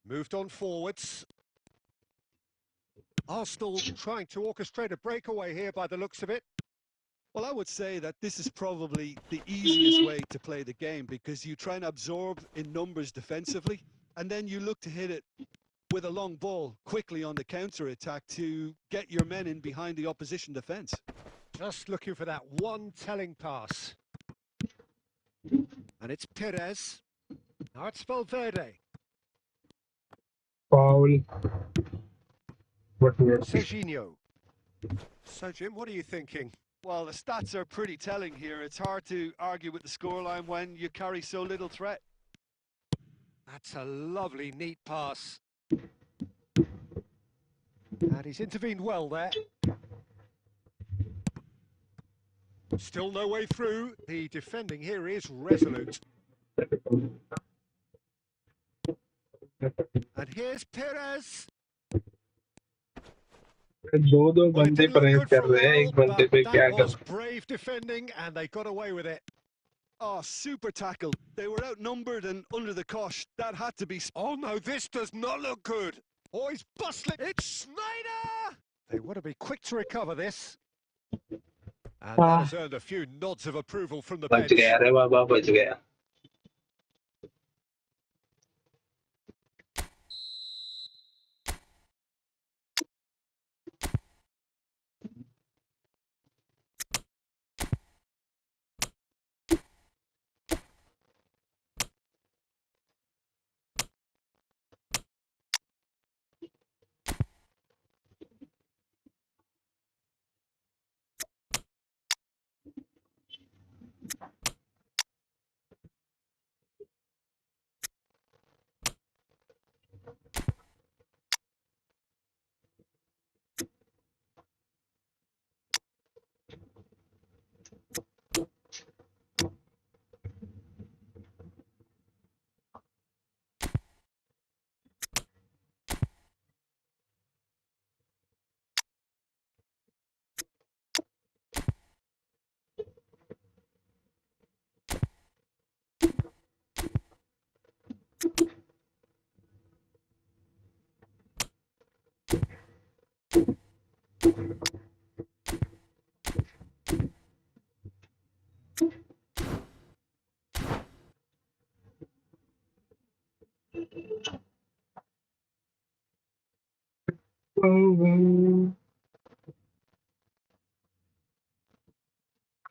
Moved on forwards. Arsenal trying to orchestrate a breakaway here by the looks of it. Well, I would say that this is probably the easiest way to play the game because you try and absorb in numbers defensively, and then you look to hit it with a long ball quickly on the counter-attack to get your men in behind the opposition defence. Just looking for that one telling pass. And it's Perez. Now it's Valverde. Foul Serginho. So, Jim, what are you thinking? Well, the stats are pretty telling here. It's hard to argue with the scoreline when you carry so little threat. That's a lovely, neat pass. And he's intervened well there. Still no way through. The defending here is resolute. And here's Perez. दो Well, it बंदे didn't look press good कर for a रहे हैं, while, एक बंदे but पे that क्या was कर? brave defending, and they got away with it. Oh, super tackle. They were outnumbered and under the cosh. That had to be... Oh, no, this does not look good. Oh, he's bustling. It's Schneider! They want to be quick to recover this. And that has earned a few nods of approval from the बच bench. गया रे बाबा, बच गया.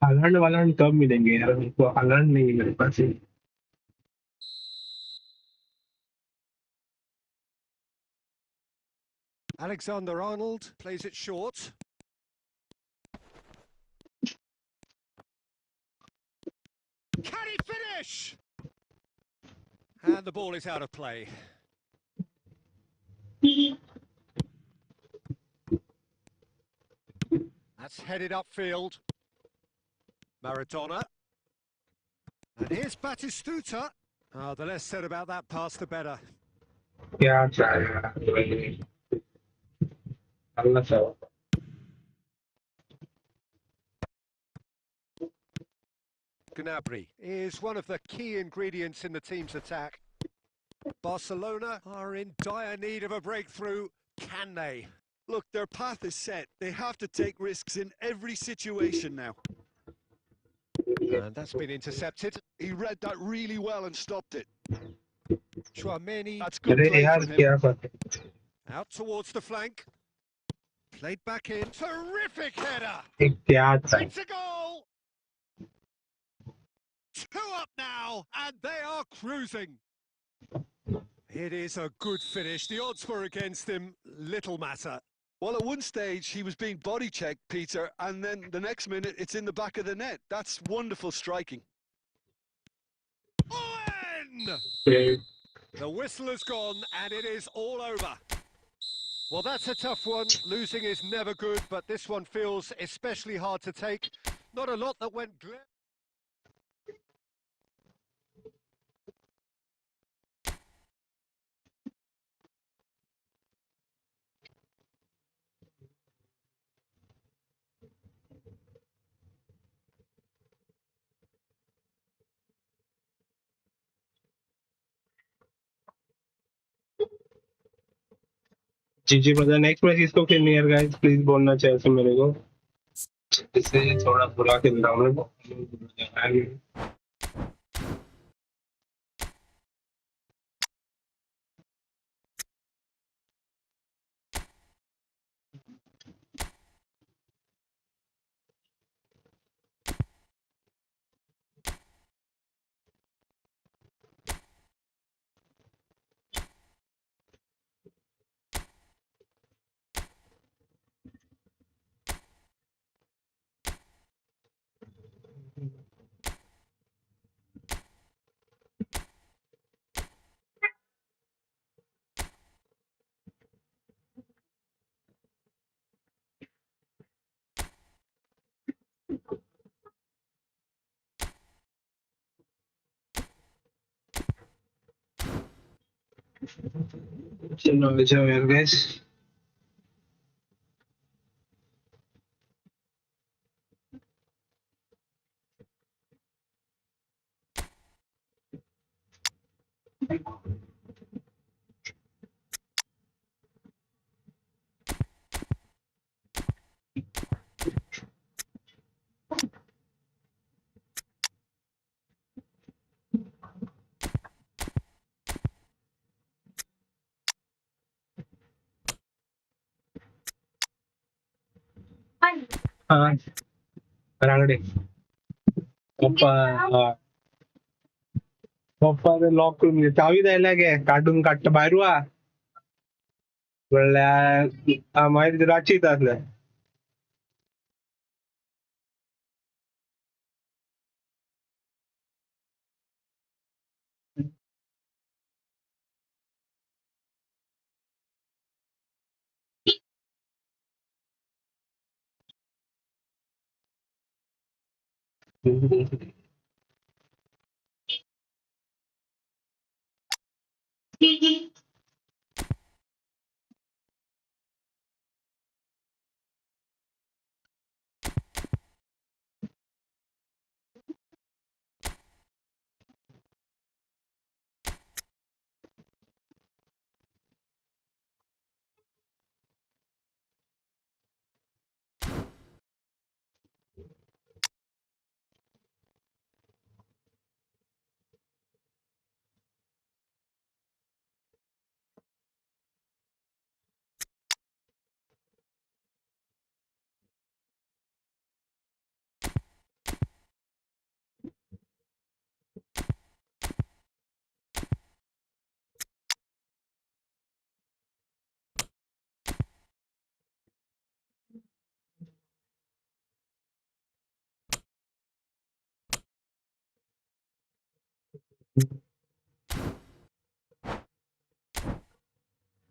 Holland वालैंड कब मिलेंगे यार? उनको Holland नहीं है मेरे पास. Alexander-Arnold plays it short. Can he finish? And the ball is out of play. That's headed upfield. Maradona. And here's Batistuta. Oh, the less said about that pass, the better. क्या चाहिए? अल्लाह चाहो. Gnabry is one of the key ingredients in the team's attack. Barcelona are in dire need of a breakthrough. Can they? Look, their path is set. They have to take risks in every situation now. And that's been intercepted. He read that really well and stopped it. Chouameni. That's good अरे play यार from him. क्या बात? Out towards the flank. Played back in. Terrific header. क्या चाहिए? It's a goal. 2 up now, and they are cruising. It is a good finish. The odds were against him. Little matter. Well, at one stage, he was being body checked, Peter, and then the next minute, it's in the back of the net. That's wonderful striking. Owen! The whistle has gone, and it is all over. Well, that's a tough one. Losing is never good, but this one feels especially hard to take. Not a lot that went... जी brother, next match किसको खेलनी है guys? Please बोलना चाहिए तो मेरे को. इससे थोड़ा बुरा खेल रहा हूँ मैं. चलो आ जाओ यार guys. हाँ रांगडे पप्पा पप्पा ते लॉक करून घे चावी द्यायला गे काढून काढतं बाहेर वा म्हणल्या माहिती राची असलं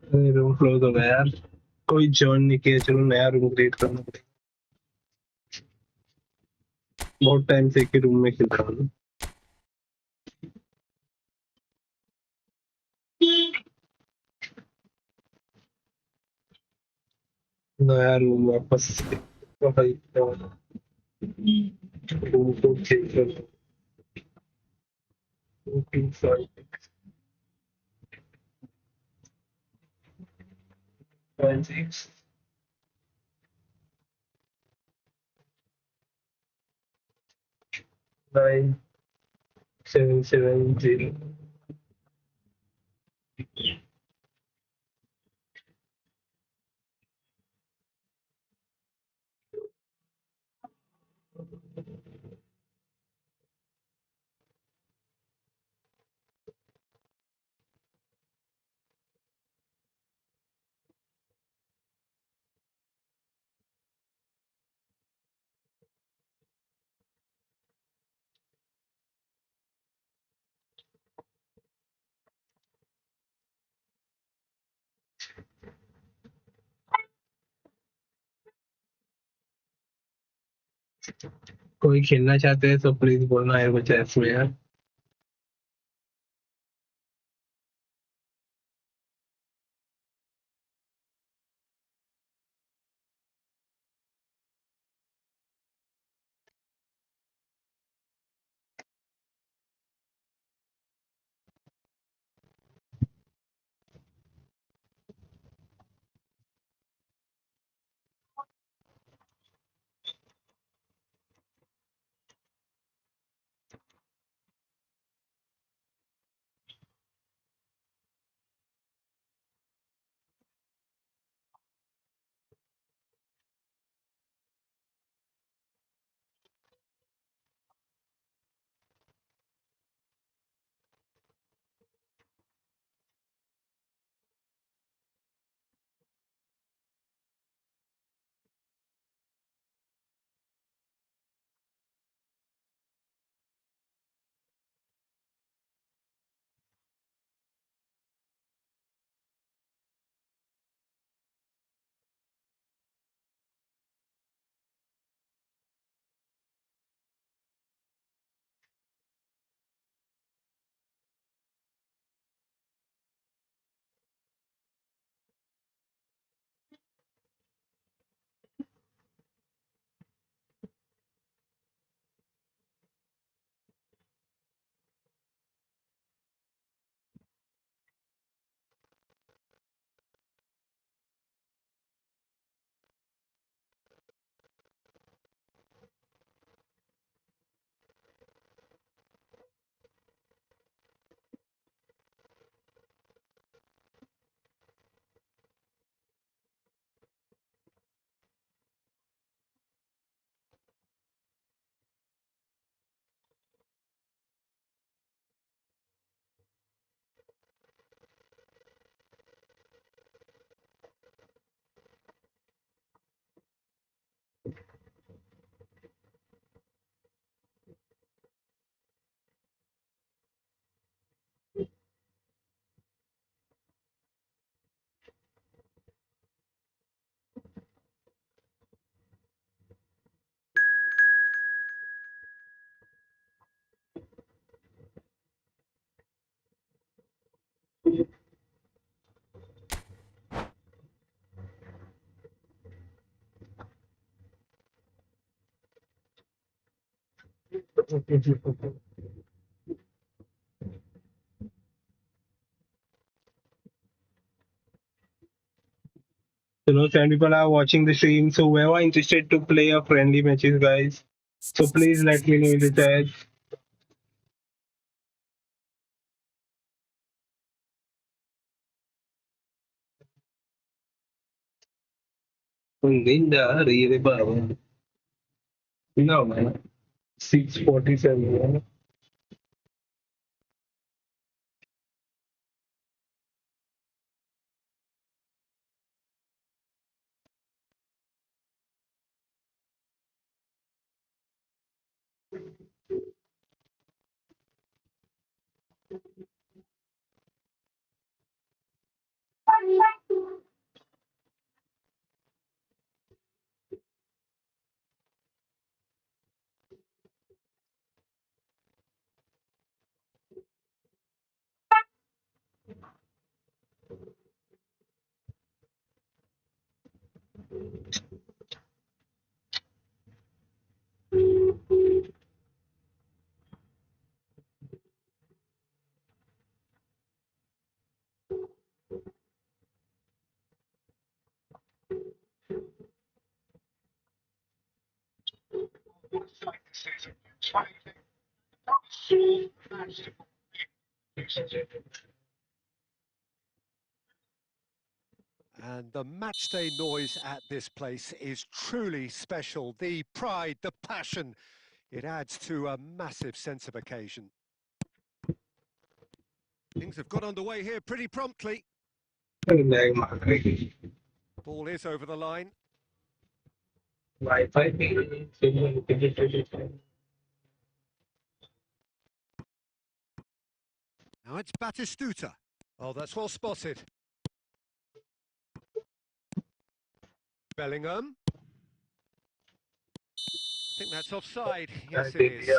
रूम क्लोज हो गया यार कोई जॉइन नहीं किया चलो नया रूम क्रिएट करना पड़ेगा बहुत टाइम से एक ही रूम में खेल रहा हूँ नया रूम वापस रूम को चेंज कर 2, 5, 6 9, 7, 7, 0 कोई खेलना चाहते हैं तो प्लीज बोलना है कुछ इसमें यार You know, 10 people are watching the stream, so whoever interested to play a friendly matches, guys. So please let me know in the chat. Ninja, really, Baba. No, man. 647. And the matchday noise at this place is truly special. The pride, the passion, it adds to a massive sense of occasion. Things have got underway here pretty promptly. Ball is over the line. Wi-Fi. Now it's Batistuta. Oh, that's well spotted. Bellingham. I think that's offside. Yes, it is.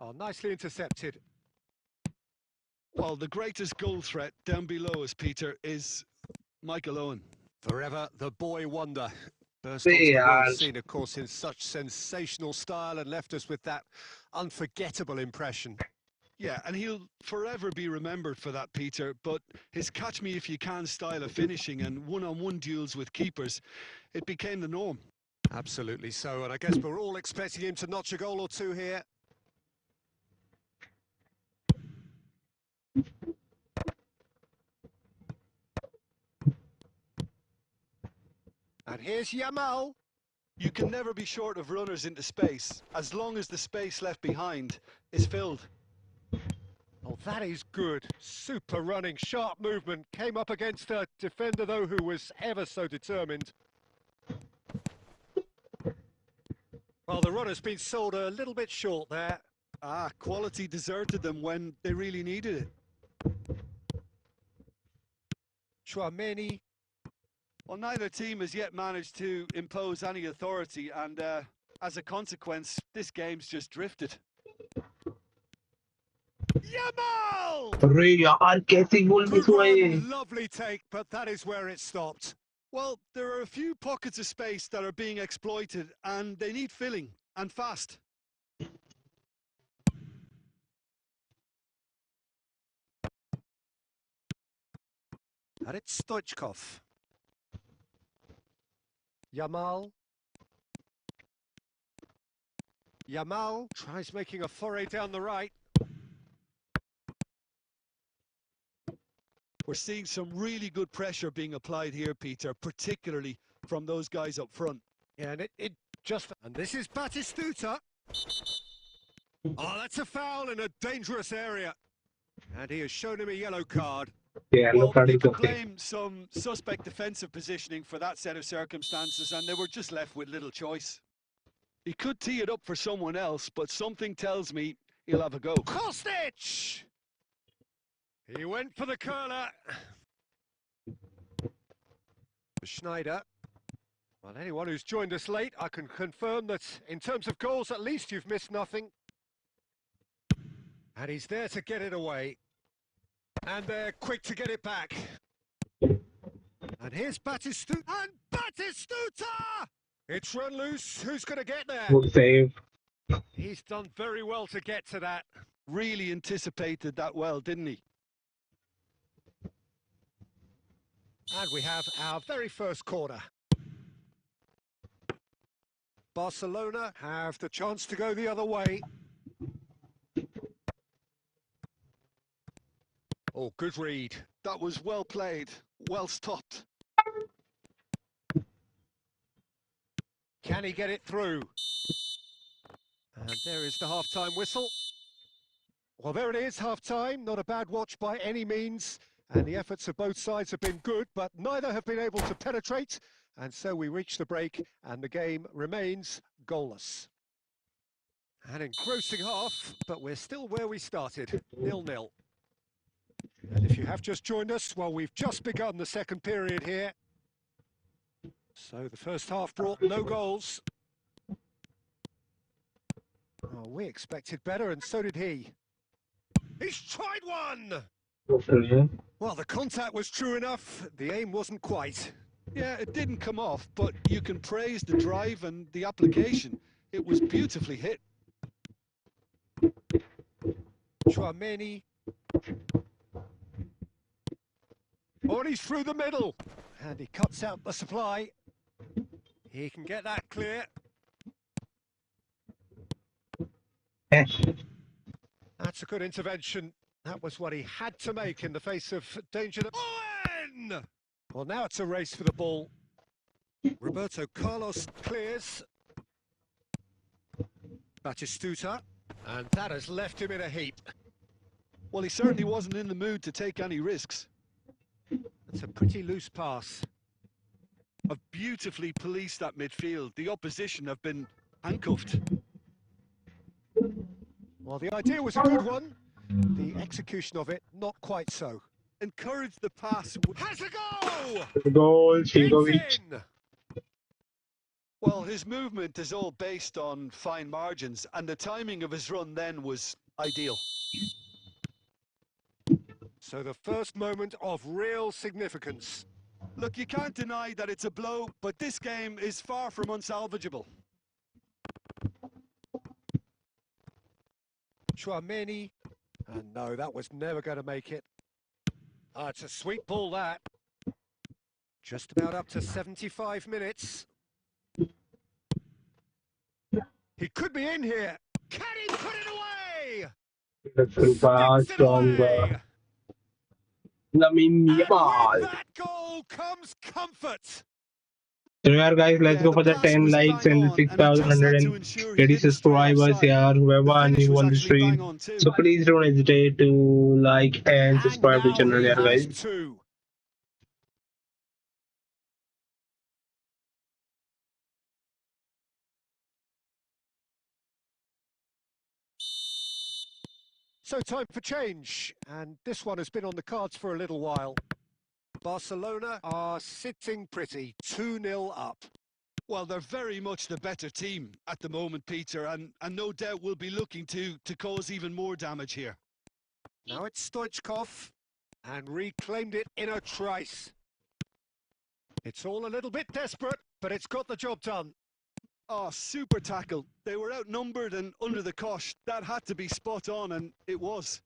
Oh, nicely intercepted. Well, the greatest goal threat down below us, Peter, is Michael Owen. Forever the boy wonder. Burst onto the world scene, of course, in such sensational style and left us with that unforgettable impression. Yeah, and he'll forever be remembered for that, Peter, but his catch-me-if-you-can style of finishing and one-on-one duels with keepers, it became the norm. Absolutely so, and I guess we're all expecting him to notch a goal or two here. And here's Yamal. You can never be short of runners into space, as long as the space left behind is filled. Oh, that is good. Super running, sharp movement. Came up against a defender, though, who was ever so determined. Well, the runner's been sold a little bit short there. Quality deserted them when they really needed it. Chouameni. Well, neither team has yet managed to impose any authority, and as a consequence, this game's just drifted. Yamal! Good run, lovely take, but that is where it stopped. Well, there are a few pockets of space that are being exploited, and they need filling, and fast. And it's Stoichkov. Yamal. Yamal tries making a foray down the right. We're seeing some really good pressure being applied here, Peter, particularly from those guys up front. Yeah, and it just... And this is Batistuta. Oh, that's a foul in a dangerous area. And he has shown him a yellow card. Yeah, well, you can blame some suspect defensive positioning for that set of circumstances, and they were just left with little choice. He could tee it up for someone else, but something tells me he'll have a go. Kostic! He went for the curler. Schneider. Well, anyone who's joined us late, I can confirm that in terms of goals, at least you've missed nothing. And he's there to get it away. And they're quick to get it back. And here's Batistuta. And Batistuta! It's run loose. Who's going to get there? Good save. He's done very well to get to that. Really anticipated that well, didn't he? And we have our very first corner. Barcelona have the chance to go the other way. Oh, good read. That was well played, well stopped. Can he get it through? And there is the half-time whistle. Well, there it is, half-time. Not a bad watch by any means. And the efforts of both sides have been good, but neither have been able to penetrate. And so we reach the break, and the game remains goalless. An engrossing half, but we're still where we started, 0-0. And if you have just joined us, well, we've just begun the second period here. So the first half brought no goals. Oh, we expected better, and so did he. He's tried one! Well, the contact was true enough. The aim wasn't quite. Yeah, it didn't come off, but you can praise the drive and the application. It was beautifully hit. Chouameni. Oh, and he's through the middle. And he cuts out the supply. He can get that clear. That's a good intervention. That was what he had to make in the face of danger. Owen! Well, now it's a race for the ball. Roberto Carlos clears. Batistuta. And that has left him in a heap. Well, he certainly wasn't in the mood to take any risks. That's a pretty loose pass. Have beautifully policed that midfield. The opposition have been handcuffed. Well, the idea was a good one. The execution of it, not quite so. Encourage the pass. Has a go! Goal, It's Shigovic. in! Well, his movement is all based on fine margins, and the timing of his run then was ideal. So the first moment of real significance. Look, you can't deny that it's a blow, but this game is far from unsalvageable. Chouameni. And no, that was never going to make it. Ah, it's a sweet ball, that. Just about up to 75 minutes. He could be in here. Can he put it away? Beautiful pass Sticks it from away. Lamine And Yamal. with that goal comes comfort. So yeah, guys, let's Yeah, go for the pass 10 was likes bang and the on, and he just had to ensure he 6,180 didn't stray subscribers offside. here, whoever The are finish new was on the actually bang stream. on too. So please don't hesitate to like and subscribe to the And channel now here, he has guys. two. So time for change, and this one has been on the cards for a little while. Barcelona are sitting pretty, 2-0 up. Well, they're very much the better team at the moment, Peter, and no doubt will be looking to cause even more damage here. Now it's Stoichkov, and reclaimed it in a trice. It's all a little bit desperate, but it's got the job done. Oh, super tackle. They were outnumbered and under the cosh. That had to be spot on, and it was.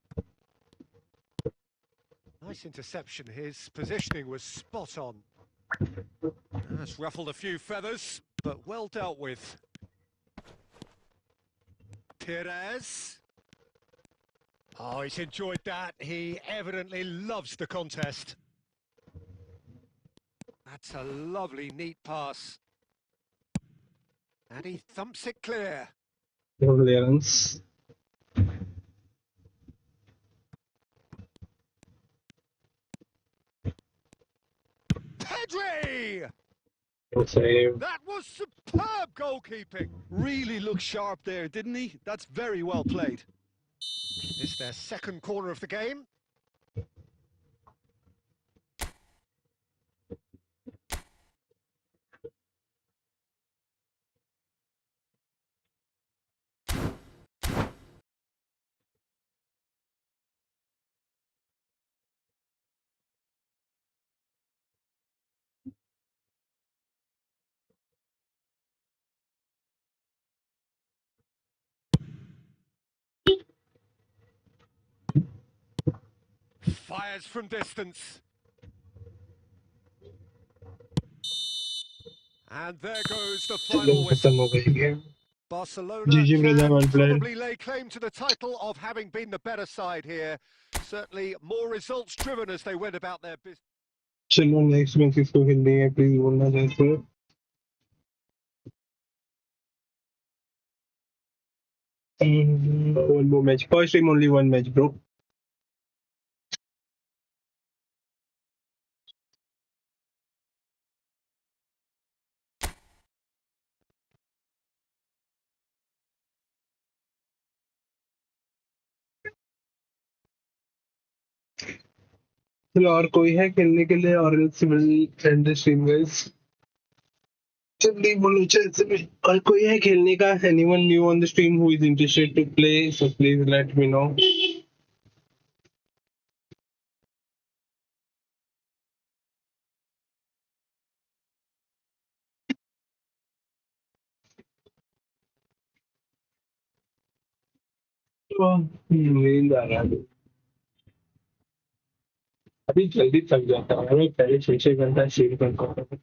Nice interception. His positioning was spot on. That's ruffled a few feathers, but well dealt with. Perez. Oh, he's enjoyed that. He evidently loves the contest. That's a lovely, neat pass. And he thumps it clear. Clearance. Pedri! Good save. That was superb goalkeeping. Really looked sharp there, didn't he? That's very well played. It's their second corner of the game. Fires from distance. And there goes the final whistle. Barcelona GG brother, well can played. probably lay claim to the title of having been the better side here. Certainly more results driven as they went about their business. चलो next match किसको खेलनी है please बोलना चाहते हो one more match first time only one match bro चलो और कोई है खेलने के लिए और else will end the stream guys जल्दी बोलो चल से और कोई है खेलने का anyone new on the stream who is interested to play so please let me know नींद आ रहा है अभी जल्दी थक जाता हूँ मैं पहले 6 घंटा शेर करता हूँ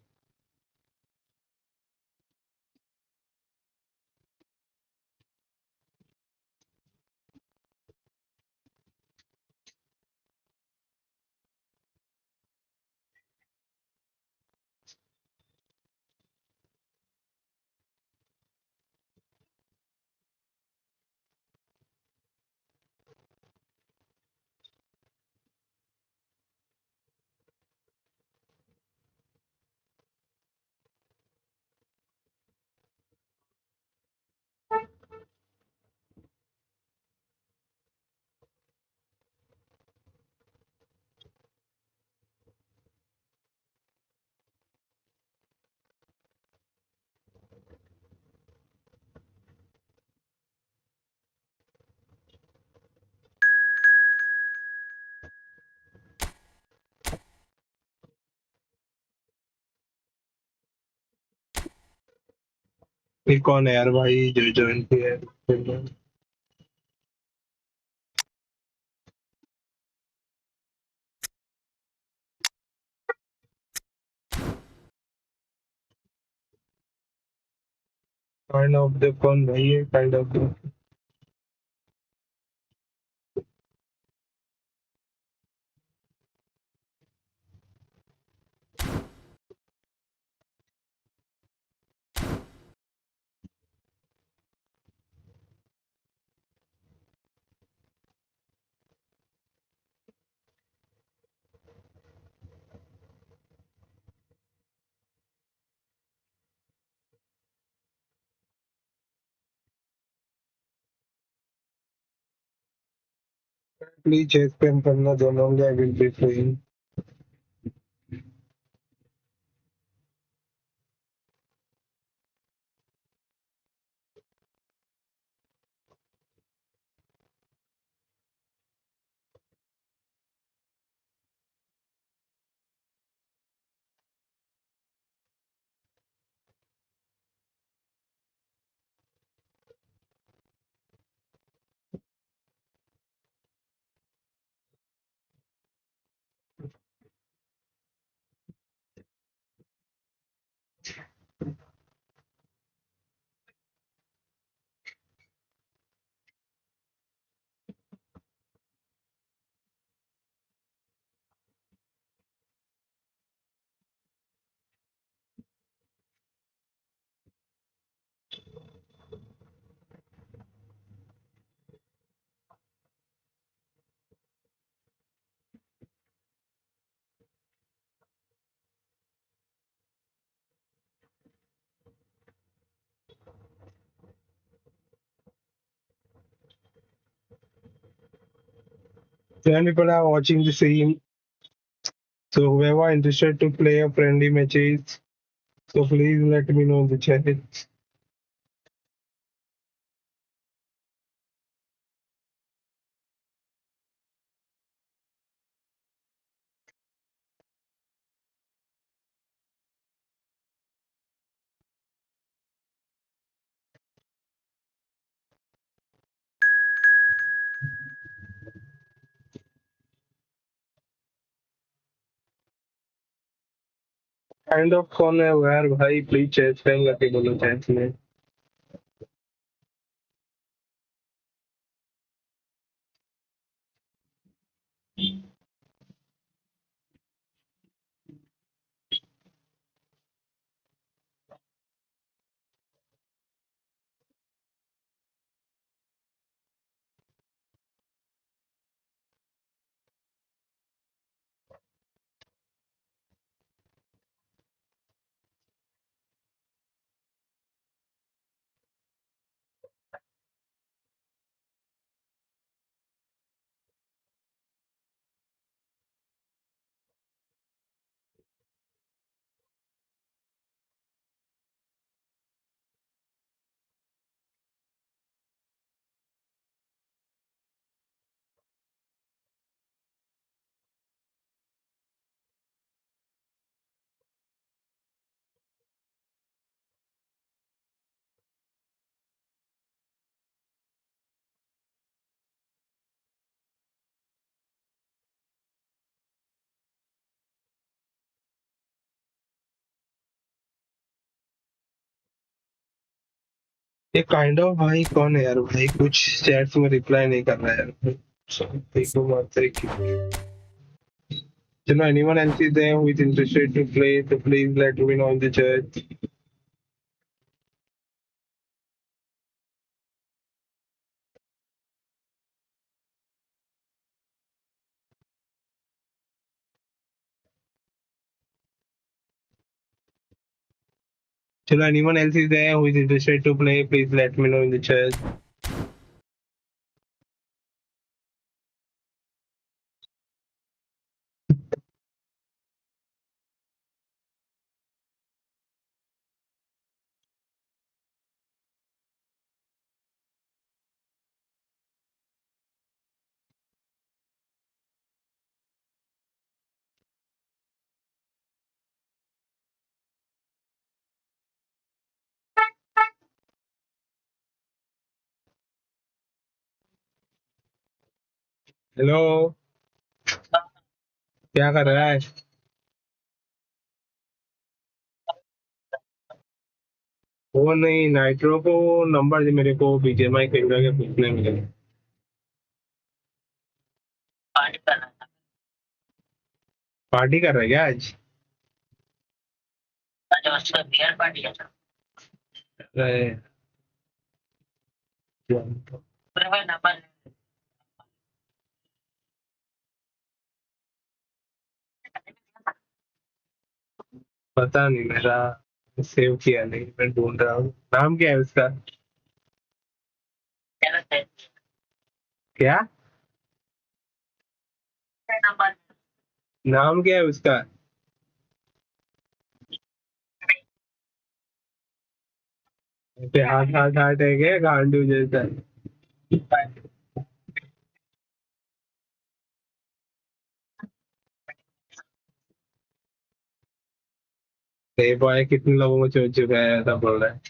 ये कौन है यार भाई जो ज्वाइन किया है काइंड ऑफ द कौन भाई है kind of the please chess पेन करना दोनों I will be free When people are watching the stream, so whoever interested to play a friendly matches, so please let me know in the chat. Kind of कौन है वो यार भाई please chess time करके बोलो chat में ये kind of भाई कौन है यार भाई कुछ चैट्स में रिप्लाई नहीं कर रहा है यार देखो मत you know anyone else is there who is interested to play so please let me know in the chat you know anyone else is there who is interested to play please let me know in the chat hello क्या कर रहा है वो नहीं nitro को number दे मेरे को BGMI खेल रहा है पूछने में पार्टी कर रहा है क्या आज अरे, पता नहीं मेरा सेव किया नहीं मैं ढूंढ रहा हूँ नाम क्या है उसका क्या नाम क्या है उसका पे हाथ हाथ हाथ है क्या गांडू जैसा ये बॉय कितने लोगों को छोड़ चुका है ऐसा बोल रहा है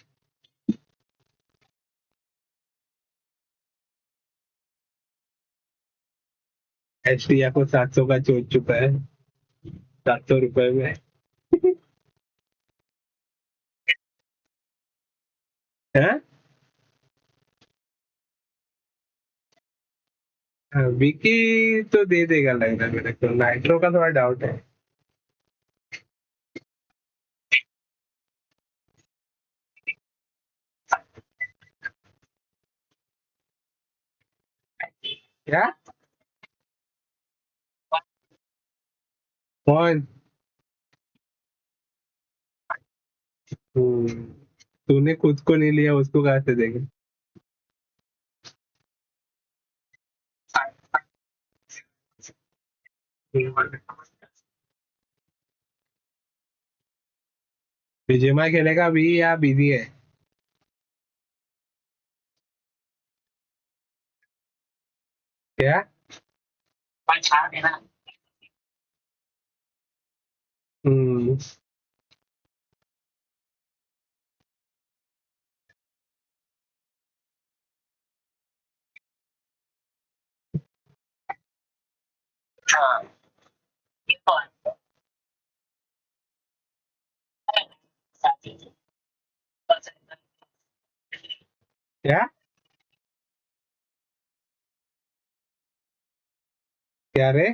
एचडिया को 700 का छोड़ चुका है 700 रुपए में है विकी तो दे देगा लग रहा है मेरे को नाइट्रो का थोड़ा डाउट है क्या कौन हम्म, तूने खुद को नहीं लिया उसको कहाँ से देगा बीजेएमआई खेलेगा अभी या बिजी है क्या हम्म क्या क्या रे?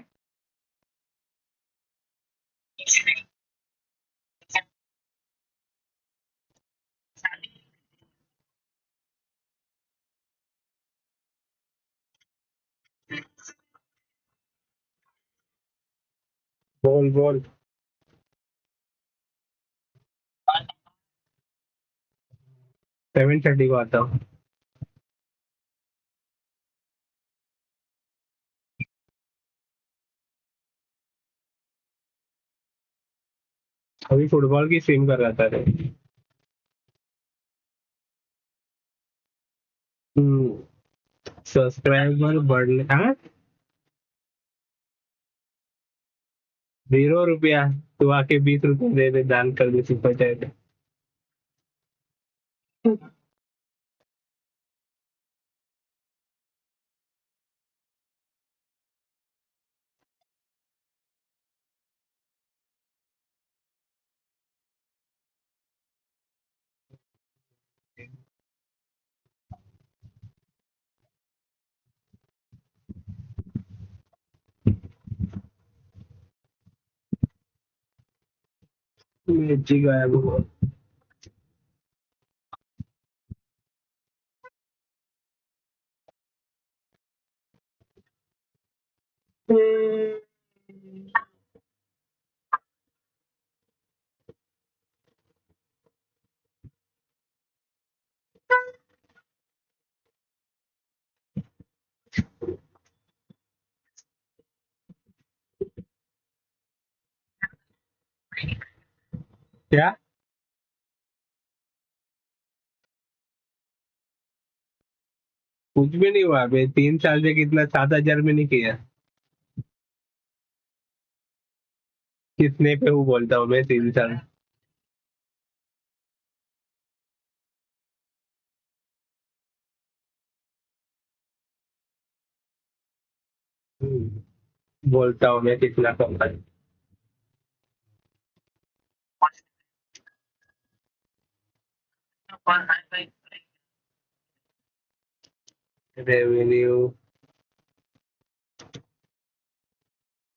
बोल बोल। 7:30 को आता हूँ। अभी फुटबॉल की स्ट्रीम कर रहा था रे। सब्सक्राइबर बढ़ हाँ। 0 रुपया। तू आके 20 रुपये दे दे, दान कर दे सुपर चैट। जी गायब हुआ। क्या? कुछ भी नहीं हुआ बे, 3 साल से कितना 7,000 में नहीं किया। कितने पे हूँ बोलता हूँ मैं, 3 साल। बोलता हूँ मैं कितना कम है। रेवेन्यू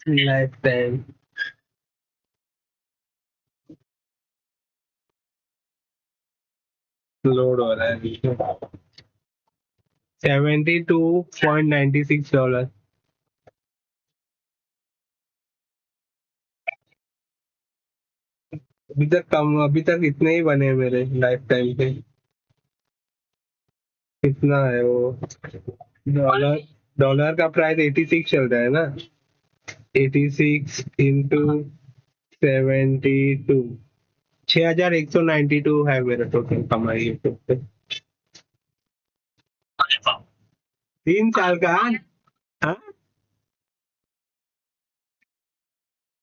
लाइफ टाइम लोड हो रहा है। $72.96। अभी तक इतने ही बने मेरे लाइफ टाइम पे। कितना है वो? डॉलर डॉलर का प्राइस 86 चल रहा है ना। 86 into 72। 6,192 है मेरा टोटल कमाई यूट्यूब पे। 3 साल का। हाँ।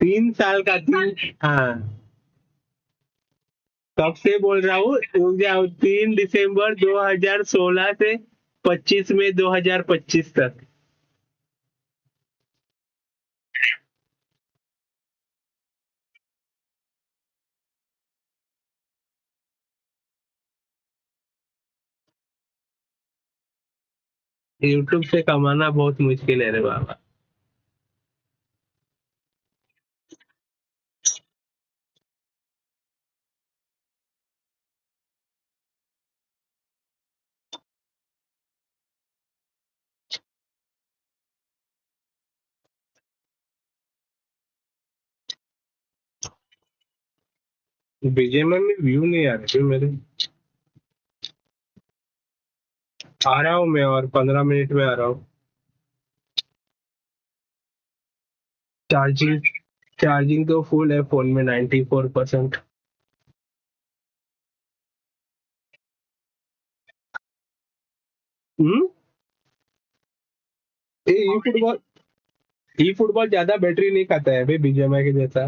3 साल का तीन। हाँ। कब से बोल रहा हूँ, रुक जाओ, 3 दिसंबर 2016 से 25 मई 2025 तक। यूट्यूब से कमाना बहुत मुश्किल है रे बाबा। बीजेएमआई में व्यू नहीं आ रहे मेरे। आ रहा हूँ मैं, और 15 मिनट में आ रहा हूँ। चार्जिंग चार्जिंग तो फुल है फोन में, 94%। हम्म। ई फुटबॉल ई फुटबॉल ज्यादा बैटरी नहीं खाता है भाई, बीजेएमआई के जैसा।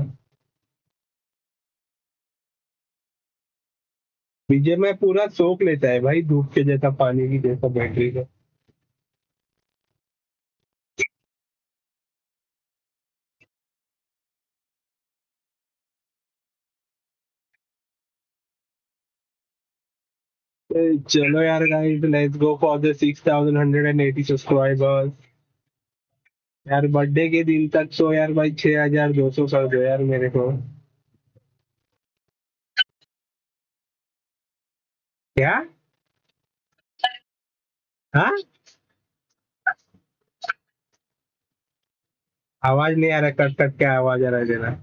बीजेएमआई पूरा सोख लेता है भाई, धूप के जैसा, पानी की जैसा बैटरी का। चलो यार guys, let's go for the 6180 subscribers. यार बर्थडे के दिन तक तो यार भाई 6200 कर दो यार मेरे को। क्या? हाँ, आवाज नहीं आ रहा, कट कट के आवाज आ रहा है तेरा।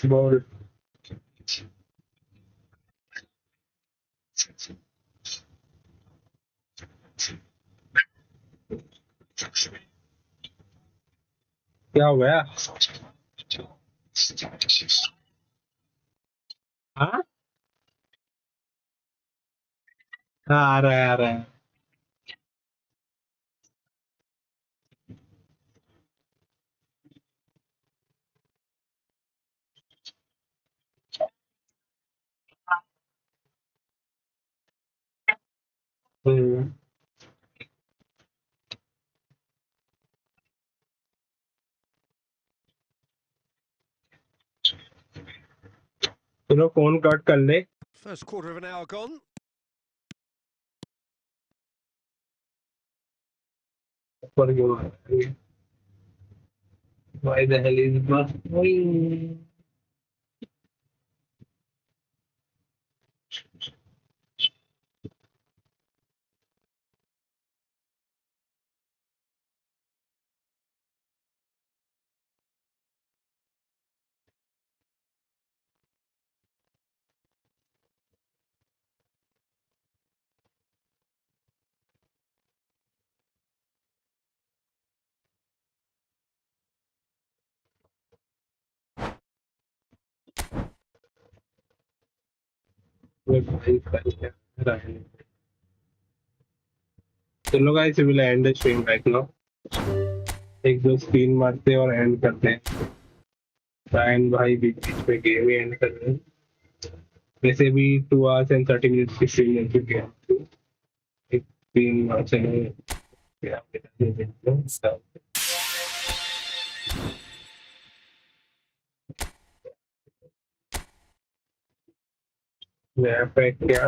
बोल। क्या हो गया? हाँ हाँ, आ रहा है आ रहा है। हम्म। चलो फोन कट कर ले। First quarter of an hour gone. ऊपर क्यों आ रहा है? Why the hell is my... चलो guys, will and the stream right now. एक दो स्क्रीन मारते हैं और एंड करते हैं। एंड भाई बीच बीच में गेम ही एंड कर रहे हैं। वैसे भी 2 hours and 30 minutes की स्ट्रीम हो चुकी है। एक स्क्रीन मार चले, फिर आपके साथ में देखते हैं। मैं पे क्या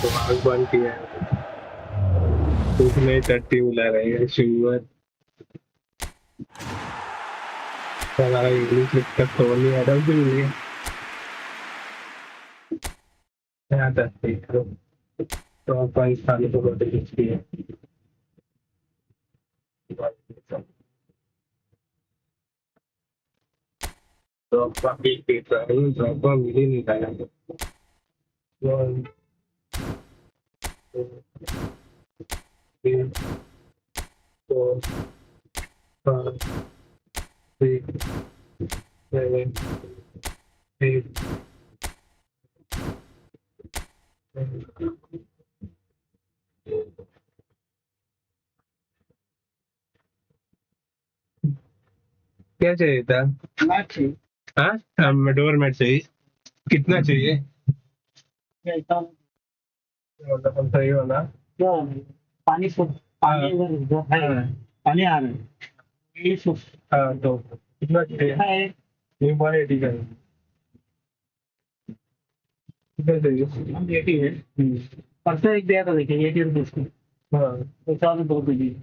तो आग बंद किया है। कुछ नहीं, टट्टी बुला रहे हैं शुगर। हमारा इंग्लिश लिखकर तो नहीं आ रहा भी। यहाँ टट्टी तो पाकिस्तानी को रोटी लिखती है। तो काफी ड्रॉप मिल ही नहीं पाया। One, two, three, 4, 5, 6, 7, 8, 9। क्या चाहिए था? हाँ, डोर मैट चाहिए। कितना चाहिए? मतलब सही वाला। पानी सो पानी इधर है, पानी आ रहा है ये सो हाँ, तो कितना चाहिए? है। ये 180 का है। कितना चाहिए? हम 80 है। परसों एक दिया था, देखिए 80 रुपीज का। हाँ, तो 2 दीजिए।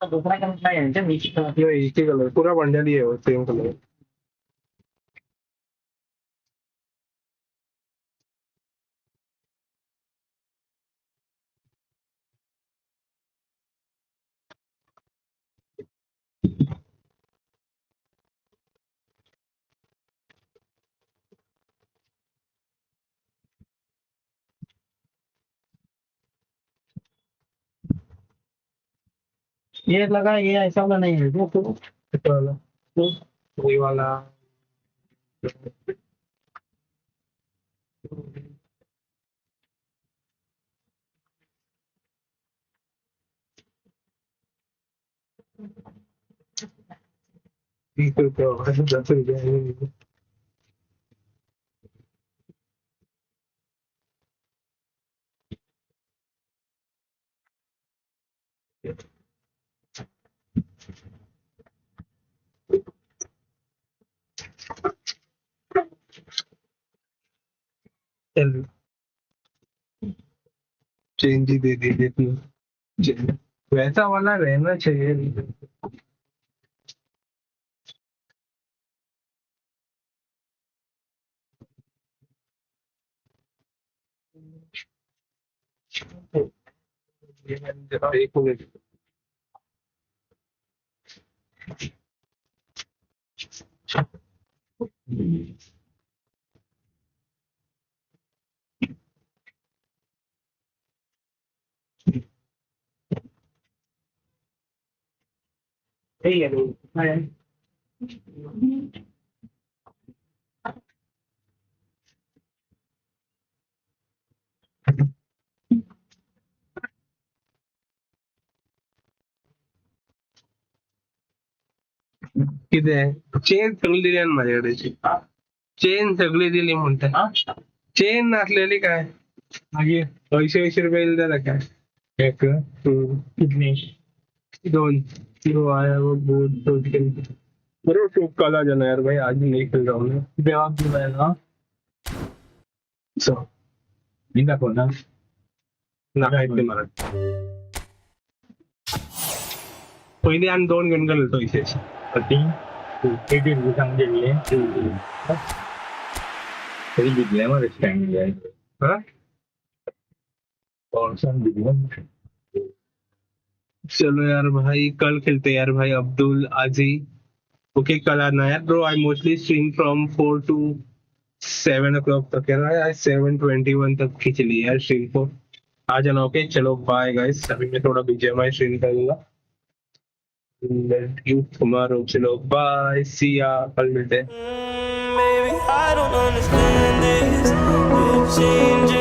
दूसरा कलर है क्या मिक्स कलर? ये एक ही कलर पूरा बंडल ही है वो सेम कलर। ये लगा ये ऐसा वाला नहीं है तो कितना वाला? वही वाला। ₹30 ₹10। चल चेंज ही दे दीजिए चेंज। वैसा वाला रहना चाहिए। एक मिनट। ठीक है किती आहे चेन सगळी दिली आहे ना माझ्याकडे चेन सगळी दिली म्हणते चेन नसलेली काय आगे ₹80 दिला काय एक कितने 2 वो आया वो बोर्ड बरोबर टूप काला जाना यार भाई आज नहीं खेल रहा हूँ मैं जवाब दिलाएगा सो इनका कौन ना नाकायचे मला पहिले आणि 2 गण घालतो विशेष पति एटी सांगितले तरी दिले मग स्टँड आहे हा कौन सा दिलं चलो यार भाई कल खेलते यार भाई अब्दुल आजी ओके कल आना यार bro I mostly stream from 4 to 7 o'clock तक यार आज 7:21 तक खींच ली यार स्ट्रीम को आ जाना ओके चलो बाय गाइस अभी मैं थोड़ा बीजीएमआई स्ट्रीम करूंगा यू tomorrow चलो बाय सी या कल मिलते हैं Baby, I don't understand this. You're changing.